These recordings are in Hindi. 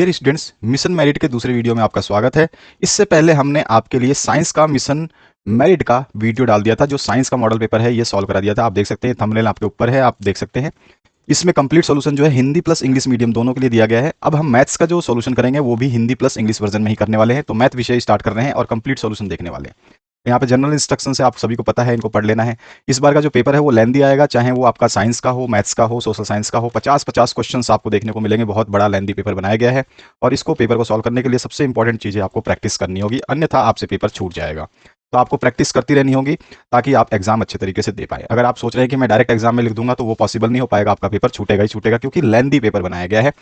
डियर स्टूडेंट्स, मिशन मेरिट के दूसरे वीडियो में आपका स्वागत है। इससे पहले हमने आपके लिए साइंस का मिशन मेरिट का वीडियो डाल दिया था, जो साइंस का मॉडल पेपर है ये सॉल्व करा दिया था। आप देख सकते हैं, थंबनेल आपके ऊपर है, आप देख सकते हैं। इसमें कंप्लीट सॉल्यूशन जो है हिंदी प्लस इंग्लिश मीडियम दोनों के लिए दिया गया है। अब हम मैथ्स का जो सॉल्यूशन करेंगे वो भी हिंदी प्लस इंग्लिश वर्जन में ही करने वाले हैं। तो मैथ विषय स्टार्ट कर रहे हैं और कंप्लीट सॉल्यूशन देखने वाले हैं। यहाँ पे जनरल इंस्ट्रक्शन से आप सभी को पता है, इनको पढ़ लेना है। इस बार का जो पेपर है वो लेंदी आएगा, चाहे वो आपका साइंस का हो, मैथ्स का हो, सोशल साइंस का हो। 50-50 क्वेश्चंस आपको देखने को मिलेंगे। बहुत बड़ा लेंदी पेपर बनाया गया है और इसको पेपर को सॉल्व करने के लिए सबसे इंपॉर्टेंट चीज़ है आपको प्रैक्टिस करनी होगी, अन्यथा आपसे पेपर छूट जाएगा। तो आपको प्रैक्टिस करती रहनी होगी ताकि आप एग्जाम अच्छे तरीके से दे पाए। अगर आप सोच रहे हैं कि मैं डायरेक्ट एग्जाम में लिख दूंगा तो वो पॉसिबल नहीं हो पाएगा, आपका पेपर छूटेगा ही छूटेगा, क्योंकि लेंदी पेपर बनाया गया है।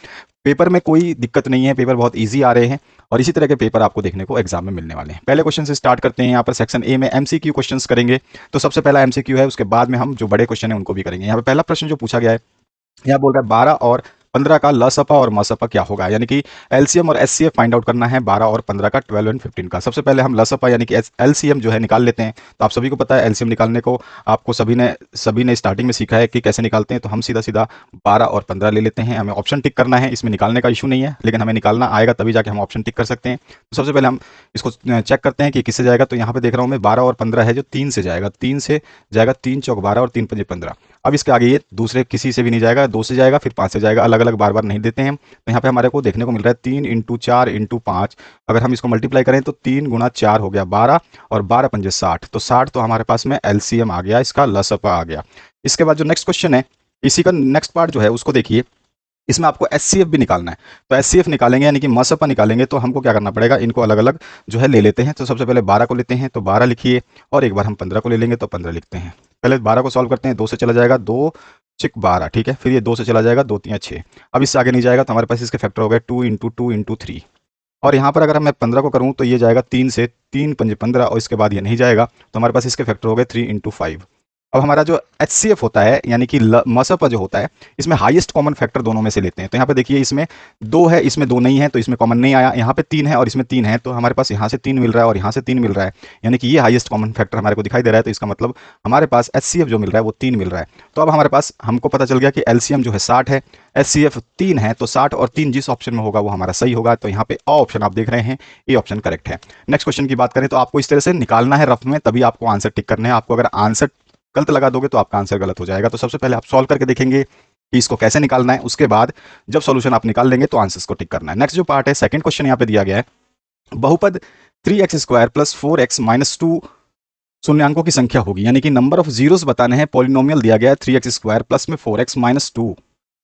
पेपर में कोई दिक्कत नहीं है, पेपर बहुत ईजी आ रहे हैं और इसी तरह के पेपर आपको देखने को एग्जाम में मिलने वाले हैं। पहले क्वेश्चन से स्टार्ट करते हैं। यहाँ पर सेक्शन ए में एमसीक्यू क्वेश्चंस करेंगे। तो सबसे पहला एमसीक्यू है, उसके बाद में हम जो बड़े क्वेश्चन है उनको भी करेंगे। यहाँ पे पहला प्रश्न जो पूछा गया है, यहाँ बोल रहा है 12 और 15 का लसपा और मसपा क्या होगा, यानी कि एलसीएम और एचसीएफ फाइंड आउट करना है 12 और 15 का, 12 एंड 15 का। सबसे पहले हम लसपा यानी कि एलसीएम जो है निकाल लेते हैं। तो आप सभी को पता है एलसीएम निकालने को आपको सभी ने स्टार्टिंग में सीखा है कि कैसे निकालते हैं। तो हम सीधा सीधा 12 और 15 ले लेते हैं। हमें ऑप्शन टिक करना है, इसमें निकालने का इशू नहीं है, लेकिन हमें निकालना आएगा तभी जाके हम ऑप्शन टिक कर सकते हैं। तो सबसे पहले हम इसको चेक करते हैं कि किससे जाएगा। तो यहाँ पे देख रहा हूँ मैं 12 और 15 है जो 3 से जाएगा, 3 से जाएगा, 3 चौक 12 और 3 पंजे 15। अब इसके आगे ये दूसरे किसी से भी नहीं जाएगा, 2 से जाएगा, फिर 5 से जाएगा, अलग अलग बार बार नहीं देते हैं। तो यहाँ पे हमारे को देखने को मिल रहा है 3 इंटू 4 इंटू 5। अगर हम इसको मल्टीप्लाई करें तो 3 गुना 4 हो गया 12 और 12 पंजे 60। तो 60 तो हमारे पास में एलसीएम आ गया, इसका लसपा आ गया। इसके बाद जो नेक्स्ट क्वेश्चन है, इसी का नेक्स्ट पार्ट जो है उसको देखिए। इसमें आपको एचसीएफ भी निकालना है। तो एचसीएफ निकालेंगे यानी कि मसपा निकालेंगे, तो हमको क्या करना पड़ेगा, इनको अलग अलग जो है ले लेते हैं। तो सबसे पहले 12 को लेते हैं, तो 12 लिखिए, और एक बार हम 15 को ले लेंगे तो 15 लिखते हैं। पहले 12 को सॉल्व करते हैं, 2 से चला जाएगा, 2 6 12, ठीक है। फिर ये 2 से चला जाएगा, 2 3 6। अब इससे आगे नहीं जाएगा तो हमारे पास इसके फैक्टर हो गए 2 इंटू 2 इंटू 3। और यहाँ पर अगर मैं 15 को करूँ तो ये जाएगा 3 से, 3 पंजे 15, और इसके बाद ये नहीं जाएगा तो हमारे पास इसके फैक्टर हो गए 3 इंटू 5। अब हमारा जो एचसीएफ होता है यानी कि मसपा जो होता है, इसमें हाईएस्ट कॉमन फैक्टर दोनों में से लेते हैं। तो यहाँ पे देखिए, इसमें 2 है, इसमें 2 नहीं है, तो इसमें कॉमन नहीं आया। यहाँ पे 3 है और इसमें 3 है, तो हमारे पास यहाँ से 3 मिल रहा है और यहाँ से 3 मिल रहा है, यानी कि ये हाईएस्ट कॉमन फैक्टर हमारे को दिखाई दे रहा है। तो इसका मतलब हमारे पास एचसीएफ जो मिल रहा है वो 3 मिल रहा है। तो अब हमारे पास हमको पता चल गया कि एलसीएम जो है 60 है, एचसीएफ 3 है, तो 60 और 3 जिस ऑप्शन में होगा वो हमारा सही होगा। तो यहाँ पे अ ऑप्शन आप देख रहे हैं, ए ऑप्शन करेक्ट है। नेक्स्ट क्वेश्चन की बात करें तो आपको इस तरह से निकालना है रफ में, तभी आपको आंसर टिक करने हैं। आपको अगर आंसर गलत लगा दोगे तो आपका आंसर गलत हो जाएगा। तो सबसे पहले आप सॉल्व करके देखेंगे कि इसको कैसे निकालना है, उसके बाद जब सॉल्यूशन आप निकाल लेंगे तो आंसर्स को टिक करना है। नेक्स्ट जो पार्ट है, सेकंड क्वेश्चन यहाँ पे दिया गया है, बहुपद 3x² प्लस 4x माइनस 2 शून्यांकों की संख्या होगी, यानी कि नंबर ऑफ जीरोस बताने हैं। पॉलिनोमियल दिया गया है 3x² प्लस में 4x माइनस 2।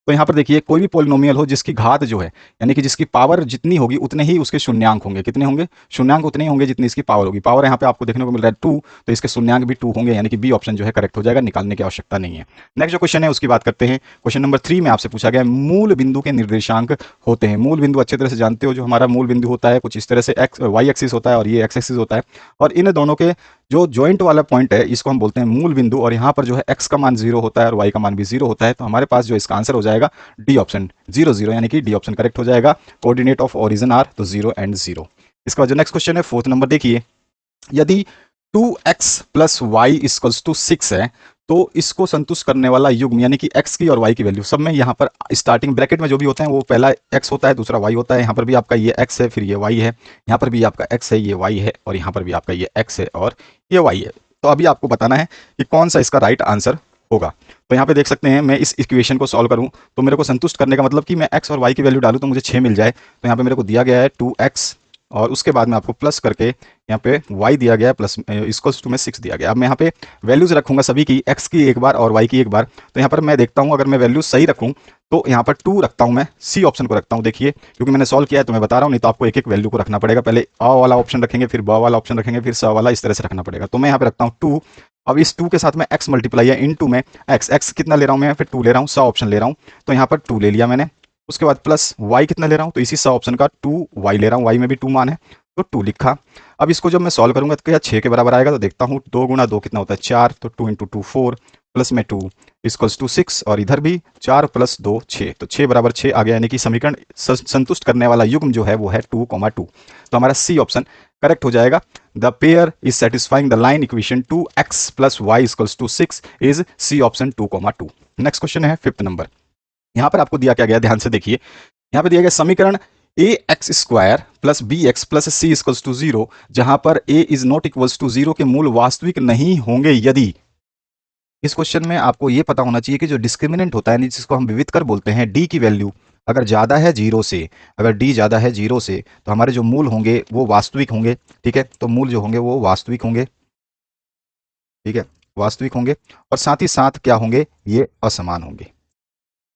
तो यहाँ पर देखिए, कोई भी पॉलिनोमियल हो जिसकी घात जो है, यानी कि जिसकी पावर जितनी होगी उतने ही उसके शून्यांक होंगे। कितने होंगे? शून्यांक उतने ही होंगे जितनी इसकी पावर होगी। पावर यहाँ पे आपको देखने को मिल रहा है 2, तो इसके शून्यांक भी 2 होंगे, यानी कि बी ऑप्शन जो है करेक्ट हो जाएगा, निकालने की आवश्यकता नहीं है। नेक्स्ट जो क्वेश्चन है उसकी बात करते हैं। क्वेश्चन नंबर 3 में आपसे पूछा गया मूल बिंदु के निर्देशांक होते हैं। मूल बिंदु अच्छे तरह से जानते हो, जो हमारा मूल बिंदु होता है कुछ इस तरह से एक्स वाई एक्सिस होता है और ये एक्स एक्सिस होता है, और इन दोनों के जो जॉइंट वाला पॉइंट है इसको हम बोलते हैं मूल बिंदु। और यहाँ पर जो है एक्स का मान 0 होता है और वाई का मान भी 0 होता है। तो हमारे पास जो इसका आंसर हो जाएगा डी ऑप्शन 0 0, यानी कि डी ऑप्शन करेक्ट हो जाएगा। कोऑर्डिनेट ऑफ ओरिजिन आर, तो 0 एंड 0। इसका बाद जो नेक्स्ट क्वेश्चन है, फोर्थ नंबर देखिए, यदि 2x plus y equals to 6 है तो इसको संतुष्ट करने वाला युग्म, यानी कि x की और y की वैल्यू, सब में यहाँ पर स्टार्टिंग ब्रैकेट में जो भी होते हैं वो पहला x होता है, दूसरा y होता है। यहाँ पर भी आपका ये x है, फिर ये y है, यहाँ पर भी आपका x है, ये y है, और यहाँ पर भी आपका ये x है और ये y है। तो अभी आपको बताना है कि कौन सा इसका राइट आंसर होगा। तो यहाँ पे देख सकते हैं, मैं इस इक्वेशन को सॉल्व करूँ तो मेरे को संतुष्ट करने का मतलब कि मैं x और y की वैल्यू डालूँ तो मुझे 6 मिल जाए। तो यहाँ पे मेरे को दिया गया है 2x, और उसके बाद में आपको प्लस करके यहाँ पे y दिया गया है, प्लस इक्वल्स टू में 6 दिया गया। अब मैं यहाँ पे वैल्यूज रखूंगा सभी की, x की एक बार और y की एक बार। तो यहाँ पर मैं देखता हूँ, अगर मैं वैल्यूज सही रखूँ तो यहाँ पर 2 रखता हूँ, मैं सी ऑप्शन को रखता हूँ। देखिए, क्योंकि मैंने सॉल्व किया है तो मैं बता रहा हूँ, नहीं तो आपको एक एक वैल्यू को रखना पड़ेगा। पहले अ वाला ऑप्शन रखेंगे, फिर ब वाला ऑप्शन रखेंगे, फिर स वाला, इस तरह से रखना पड़ेगा। तो मैं यहाँ पे रखता हूँ 2। अब इस 2 के साथ में x मल्टीप्लाई है, इन 2 में x कितना ले रहा हूँ मैं, फिर 2 ले रहा हूँ, स ऑप्शन ले रहा हूँ, तो यहाँ पर 2 ले लिया मैंने। उसके बाद प्लस y कितना ले रहा हूँ, तो इसी स ऑप्शन का 2y ले रहा हूँ, y में भी 2 मान है तो 2 लिखा। अब इसको जब मैं सॉल्व करूंगा तो क्या 6 के बराबर आएगा, तो देखता हूँ 2 गुना 2 कितना होता है 4, तो 2 इंटू 2 4, प्लस में 2 इक्वल्स टू 6, और इधर भी 4 प्लस 2 6, तो 6 बराबर 6 आ गया, यानी कि समीकरण संतुष्ट करने वाला युग्म जो है वो है 2, 2। तो हमारा सी ऑप्शन करेक्ट हो जाएगा। The pair is satisfying the line equation 2x plus y equals to 6 is C option 2, 2। Next question है 5th नंबर। यहाँ पर आपको दिया क्या गया, ध्यान से देखिए। यहाँ पे दिया गया समीकरण a x square plus b x plus c equals to 0, जहां पर a is not equals to 0 के मूल वास्तविक नहीं होंगे यदि। इस क्वेश्चन में आपको यह पता होना चाहिए कि जो डिस्क्रिमिनेंट होता है, जिसको हम विविधकर बोलते हैं, डी की वैल्यू अगर ज्यादा है जीरो से, अगर डी ज्यादा है जीरो से, तो हमारे जो मूल होंगे वो वास्तविक होंगे। ठीक है, तो मूल जो होंगे वो वास्तविक होंगे। ठीक है, वास्तविक होंगे, और साथ ही साथ क्या होंगे, ये असमान होंगे,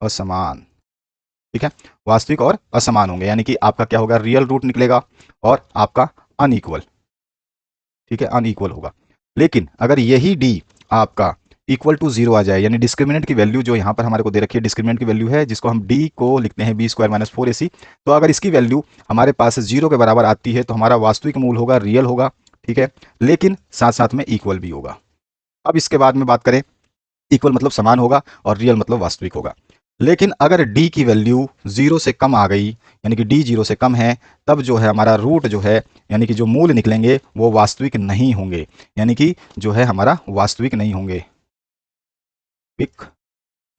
असमान। ठीक है, वास्तविक और असमान होंगे, यानी कि आपका क्या होगा, रियल रूट निकलेगा और आपका अनइक्वल। ठीक है, अनइक्वल होगा। लेकिन अगर यही डी आपका इक्वल टू जीरो आ जाए, यानी डिस्क्रिमिनेंट की वैल्यू जो यहां पर हमारे को दे रखी है, डिस्क्रिमिनेंट की वैल्यू है जिसको हम डी को लिखते हैं बी स्क्वायर माइनस 4ac, तो अगर इसकी वैल्यू हमारे पास जीरो के बराबर आती है तो हमारा वास्तविक मूल होगा, रियल होगा। ठीक है, लेकिन साथ साथ में इक्वल भी होगा। अब इसके बाद में बात करें, इक्वल मतलब समान होगा और रियल मतलब वास्तविक होगा। लेकिन अगर डी की वैल्यू जीरो से कम आ गई, यानी कि डी जीरो से कम है, तब जो है हमारा रूट जो है, यानी कि जो मूल निकलेंगे वो वास्तविक नहीं होंगे, यानी कि जो है हमारा वास्तविक नहीं होंगे, वास्तविक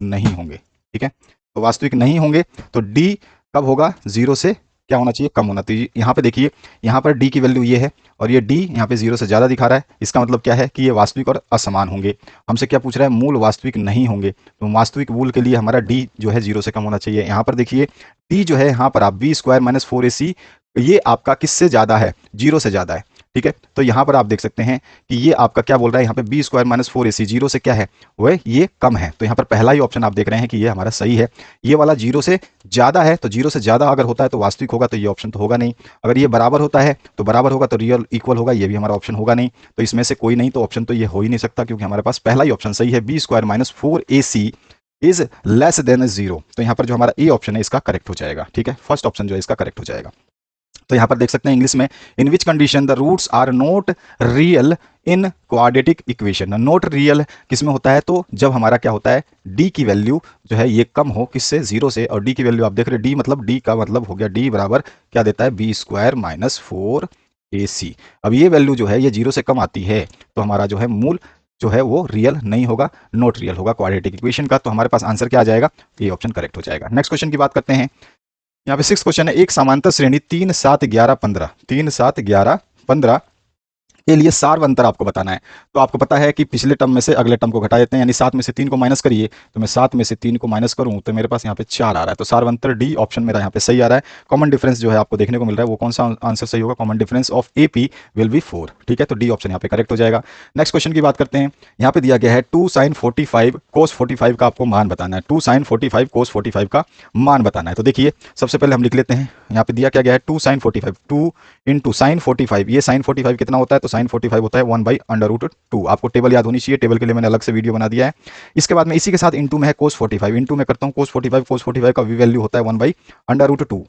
नहीं होंगे। ठीक है, तो वास्तविक नहीं होंगे, तो डी कब होगा, जीरो से क्या होना चाहिए, कम होना चाहिए। यहाँ पे देखिए, यहाँ पर डी की वैल्यू ये है और ये डी यहाँ पे जीरो से ज़्यादा दिखा रहा है, इसका मतलब क्या है कि ये वास्तविक और असमान होंगे। हमसे क्या पूछ रहा है, मूल वास्तविक नहीं होंगे, तो वास्तविक मूल के लिए हमारा डी जो है जीरो से कम होना चाहिए। यहाँ पर देखिए डी जो है, यहाँ पर आप बी स्क्वायर माइनस 4ac, ये आपका किससे ज़्यादा है, जीरो से ज़्यादा है। ठीक है, तो यहाँ पर आप देख सकते हैं कि ये आपका क्या बोल रहा है, यहाँ पे B square minus 4ac zero से क्या है, वह ये कम है, तो यहाँ पर पहला ही ऑप्शन आप देख रहे हैं कि ये हमारा सही है। ये वाला जीरो से ज्यादा है, तो जीरो से ज्यादा अगर होता है तो वास्तविक होगा, तो ये ऑप्शन तो होगा नहीं। अगर ये बराबर होता है तो बराबर होगा, तो रियल इक्वल होगा, ये भी हमारा ऑप्शन होगा नहीं। तो इसमें से कोई नहीं, तो ऑप्शन तो ये हो ही नहीं सकता, क्योंकि हमारे पास पहला ही ऑप्शन सही है, b square minus 4ac is less than zero. तो यहाँ पर जो हमारा ए ऑप्शन है इसका करेक्ट हो जाएगा। ठीक है, फर्स्ट ऑप्शन जो है इसका करेक्ट हो जाएगा। तो यहां पर देख सकते हैं इंग्लिश में, in which condition the roots are not real in quadratic equation. Not real किस में होता है, तो जब हमारा क्या होता है, डी की वैल्यू जो है ये कम हो, किससे, जीरो से। और डी की वैल्यू आप देख रहे हैं, डी मतलब, डी का मतलब हो गया, डी बराबर क्या देता है, बी स्क्वायर माइनस 4ac। अब ये वैल्यू जो है ये जीरो से कम आती है, तो हमारा जो है मूल जो है वो रियल नहीं होगा, नॉट रियल होगा क्वाड्रेटिक इक्वेशन का। तो हमारे पास आंसर क्या आ जाएगा, ये ऑप्शन करेक्ट हो जाएगा। नेक्स्ट क्वेश्चन की बात करते हैं। यहाँ पे सिक्स क्वेश्चन है, एक समांतर श्रेणी 3 7 11 15, 3 7 11 15 के लिए सार अंतर आपको बताना है। तो आपको पता है कि पिछले टर्म में से अगले टर्म को घटा देते हैं, यानी 7 में से 3 को माइनस करिए, तो मैं 7 में से 3 को माइनस करूं तो मेरे पास यहाँ पे 4 आ रहा है, तो सार अंतर डी ऑप्शन मेरा यहाँ पे सही आ रहा है। कॉमन डिफरेंस जो है आपको देखने को मिल रहा है, वो कौन सा आंसर सही होगा, common difference of AP will be 4। ठीक है, तो डी ऑप्शन यहाँ पे करेक्ट हो जाएगा। नेक्स्ट क्वेश्चन की बात करते हैं। यहाँ पे दिया गया है 2 sin 45 cos 45 का आपको मान बताना है, 2 sin 45 cos 45 का मान बताना है। तो देखिए सबसे पहले हम लिख लेते हैं, यहाँ पे दिया क्या गया है, 2 sin 45, 2 इंटू साइन 45, ये साइन 45 कितना होता है, तो साइन 45 होता है 1/√2। आपको टेबल याद होनी चाहिए, टेबल के लिए मैंने अलग से वीडियो बना दिया है। इसके बाद में इसी के साथ इंटू में है cos 45, इंटू में करता हूँ cos 45 का वैल्यू होता है 1/√2।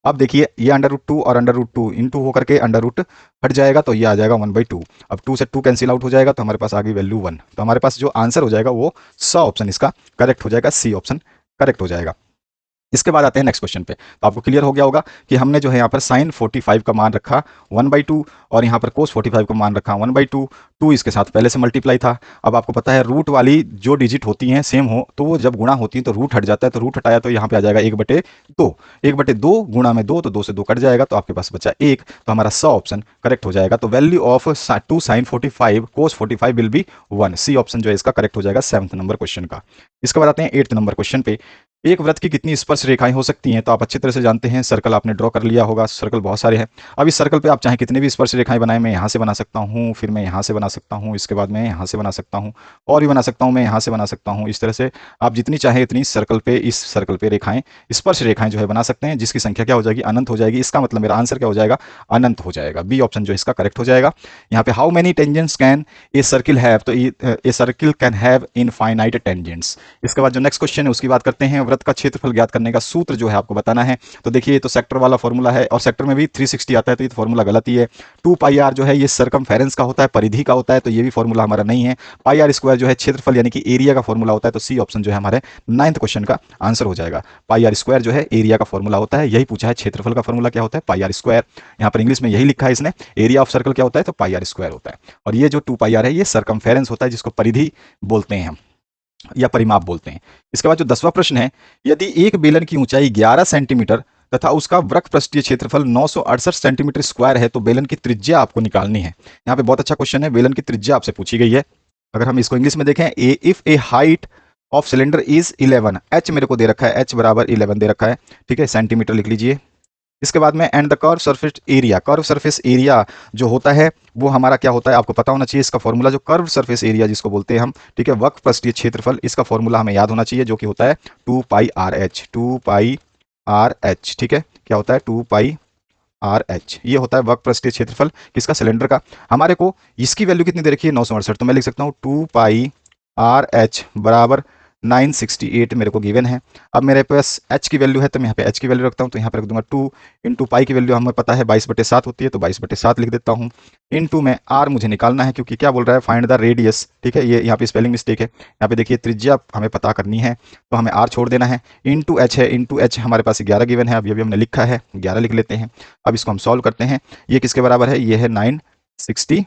अब देखिए ये √2 और √2 इंटू होकर के √ हट जाएगा, तो ये आ जाएगा 1/2। अब 2 से 2 कैंसिल आउट हो जाएगा, तो हमारे पास आ गई वैल्यू 1। तो हमारे पास जो आंसर हो जाएगा वो स ऑप्शन इसका करेक्ट हो जाएगा, सी ऑप्शन करेक्ट हो जाएगा। इसके बाद आते हैं नेक्स्ट क्वेश्चन पे। तो आपको क्लियर हो गया होगा कि हमने जो है यहाँ पर साइन 45 का मान रखा 1/2 और यहाँ पर कोस 45 का मान रखा 1/2, 2 इसके साथ पहले से मल्टीप्लाई था। अब आपको पता है रूट वाली जो डिजिट होती हैं सेम हो, तो वो जब गुणा होती है तो रूट हट जाता है, तो रूट हटाया तो यहाँ पे आ जाएगा 1/2, 1/2 गुणा में 2, तो 2 से 2 कट जाएगा, तो आपके पास बचा 1। तो हमारा स ऑप्शन करेक्ट हो जाएगा। तो value of 2 sin 45 cos 45 will be 1, C option जो है इसका करेक्ट हो जाएगा 7th नंबर क्वेश्चन का। इसके बाद आते हैं 8th नंबर क्वेश्चन पे। एक वृत्त की कितनी स्पर्श रेखाएं हो सकती हैं, तो आप अच्छी तरह से जानते हैं, सर्कल आपने ड्रॉ कर लिया होगा, सर्कल बहुत सारे हैं। अब इस सर्कल पे आप चाहे कितने भी स्पर्श रेखाएं बनाएं, मैं यहाँ से बना सकता हूँ, फिर मैं यहाँ से बना सकता हूँ, इसके बाद मैं यहाँ से बना सकता हूँ, और भी बना सकता हूँ, मैं यहाँ से बना सकता हूँ। इस तरह से आप जितनी चाहे इतनी सर्कल पे, इस सर्कल पे रेखाएं, स्पर्श रेखाएं जो है बना सकते हैं, जिसकी संख्या क्या हो जाएगी, अनंत हो जाएगी। इसका मतलब मेरा आंसर क्या हो जाएगा, अनंत हो जाएगा। बी ऑप्शन जो इसका करेक्ट हो जाएगा। यहाँ पे how many tangents can a circle have, तो a circle can have infinite tangents. इसके बाद जो नेक्स्ट क्वेश्चन है उसकी बात करते हैं। वृत्त का क्षेत्रफल ज्ञात करने का सूत्र जो है आपको बताना है। तो देखिए ये तो सेक्टर वाला फॉर्मूला है, और सेक्टर में भी 360 आता है, तो ये फॉर्मूला गलत ही है। 2πr जो है ये सरकमफेरेंस का होता है, परिधि का होता है, तो ये भी फॉर्मूला हमारा नहीं है। πr² जो है क्षेत्रफल यानी कि एरिया का फॉर्मूला होता है, तो सी ऑप्शन जो है हमारे 9th क्वेश्चन का आंसर हो जाएगा। πr² जो है एरिया का फॉर्मूला होता है, यही पूछा है क्षेत्रफल का फॉर्मूला क्या होता है, πr²। यहाँ पर इंग्लिश में यही लिखा है इसने, एरिया ऑफ सर्कल क्या होता है, तो πr² होता है। और ये जो 2πr है ये सरकमफेरेंस होता है, जिसको परिधि बोलते हैं हम, या परिमाप बोलते हैं। इसके बाद जो 10वां प्रश्न है, यदि एक बेलन की ऊंचाई 11 सेंटीमीटर तथा उसका वृक्क पृष्ठीय क्षेत्रफल 968 सेंटीमीटर स्क्वायर है, तो बेलन की त्रिज्या आपको निकालनी है। यहाँ पे बहुत अच्छा क्वेश्चन है, बेलन की त्रिज्या आपसे पूछी गई है। अगर हम इसको इंग्लिश में देखें, if A height of cylinder is 11, H मेरे को दे रखा है, एच बराबर 11 दे रखा है, ठीक है, सेंटीमीटर लिख लीजिए। इसके बाद में and the curve surface area, curve surface area जो होता है वो हमारा क्या होता है आपको पता होना चाहिए। इसका फॉर्मूला जो कर्व सरफेस एरिया जिसको बोलते हैं हम, ठीक है, वक्र पृष्ठीय क्षेत्रफल, इसका फॉर्मूला हमें याद होना चाहिए, जो कि होता है 2 पाई आर एच, 2 पाई आर एच, ठीक है, क्या होता है 2 पाई आर एच, ये होता है वक्र पृष्ठीय क्षेत्रफल किसका, सिलेंडर का। हमारे को इसकी वैल्यू कितनी दे रखी है, 968, तो मैं लिख सकता हूँ 2 पाई आर एच बराबर 968 मेरे को गिवन है। अब मेरे पास h की वैल्यू है, तो मैं यहाँ पे h की वैल्यू रखता हूँ, तो यहाँ पे रख दूंगा 2 इंटू पाई की वैल्यू हमें पता है 22/7 होती है, तो 22/7 लिख देता हूँ। इंटू में r मुझे निकालना है, क्योंकि क्या बोल रहा है, फाइंड द रेडियस, ठीक है, ये यहाँ पे स्पेलिंग मिस्टेक है, यहाँ पे देखिए त्रिज्या हमें पता करनी है, तो हमें r छोड़ देना है। इंटू एच है, इंटू एच हमारे पास 11 गिवन है, अभी हमने लिखा है 11 लिख लेते हैं। अब इसको हम सॉल्व करते हैं, ये किसके बराबर है, ये है 968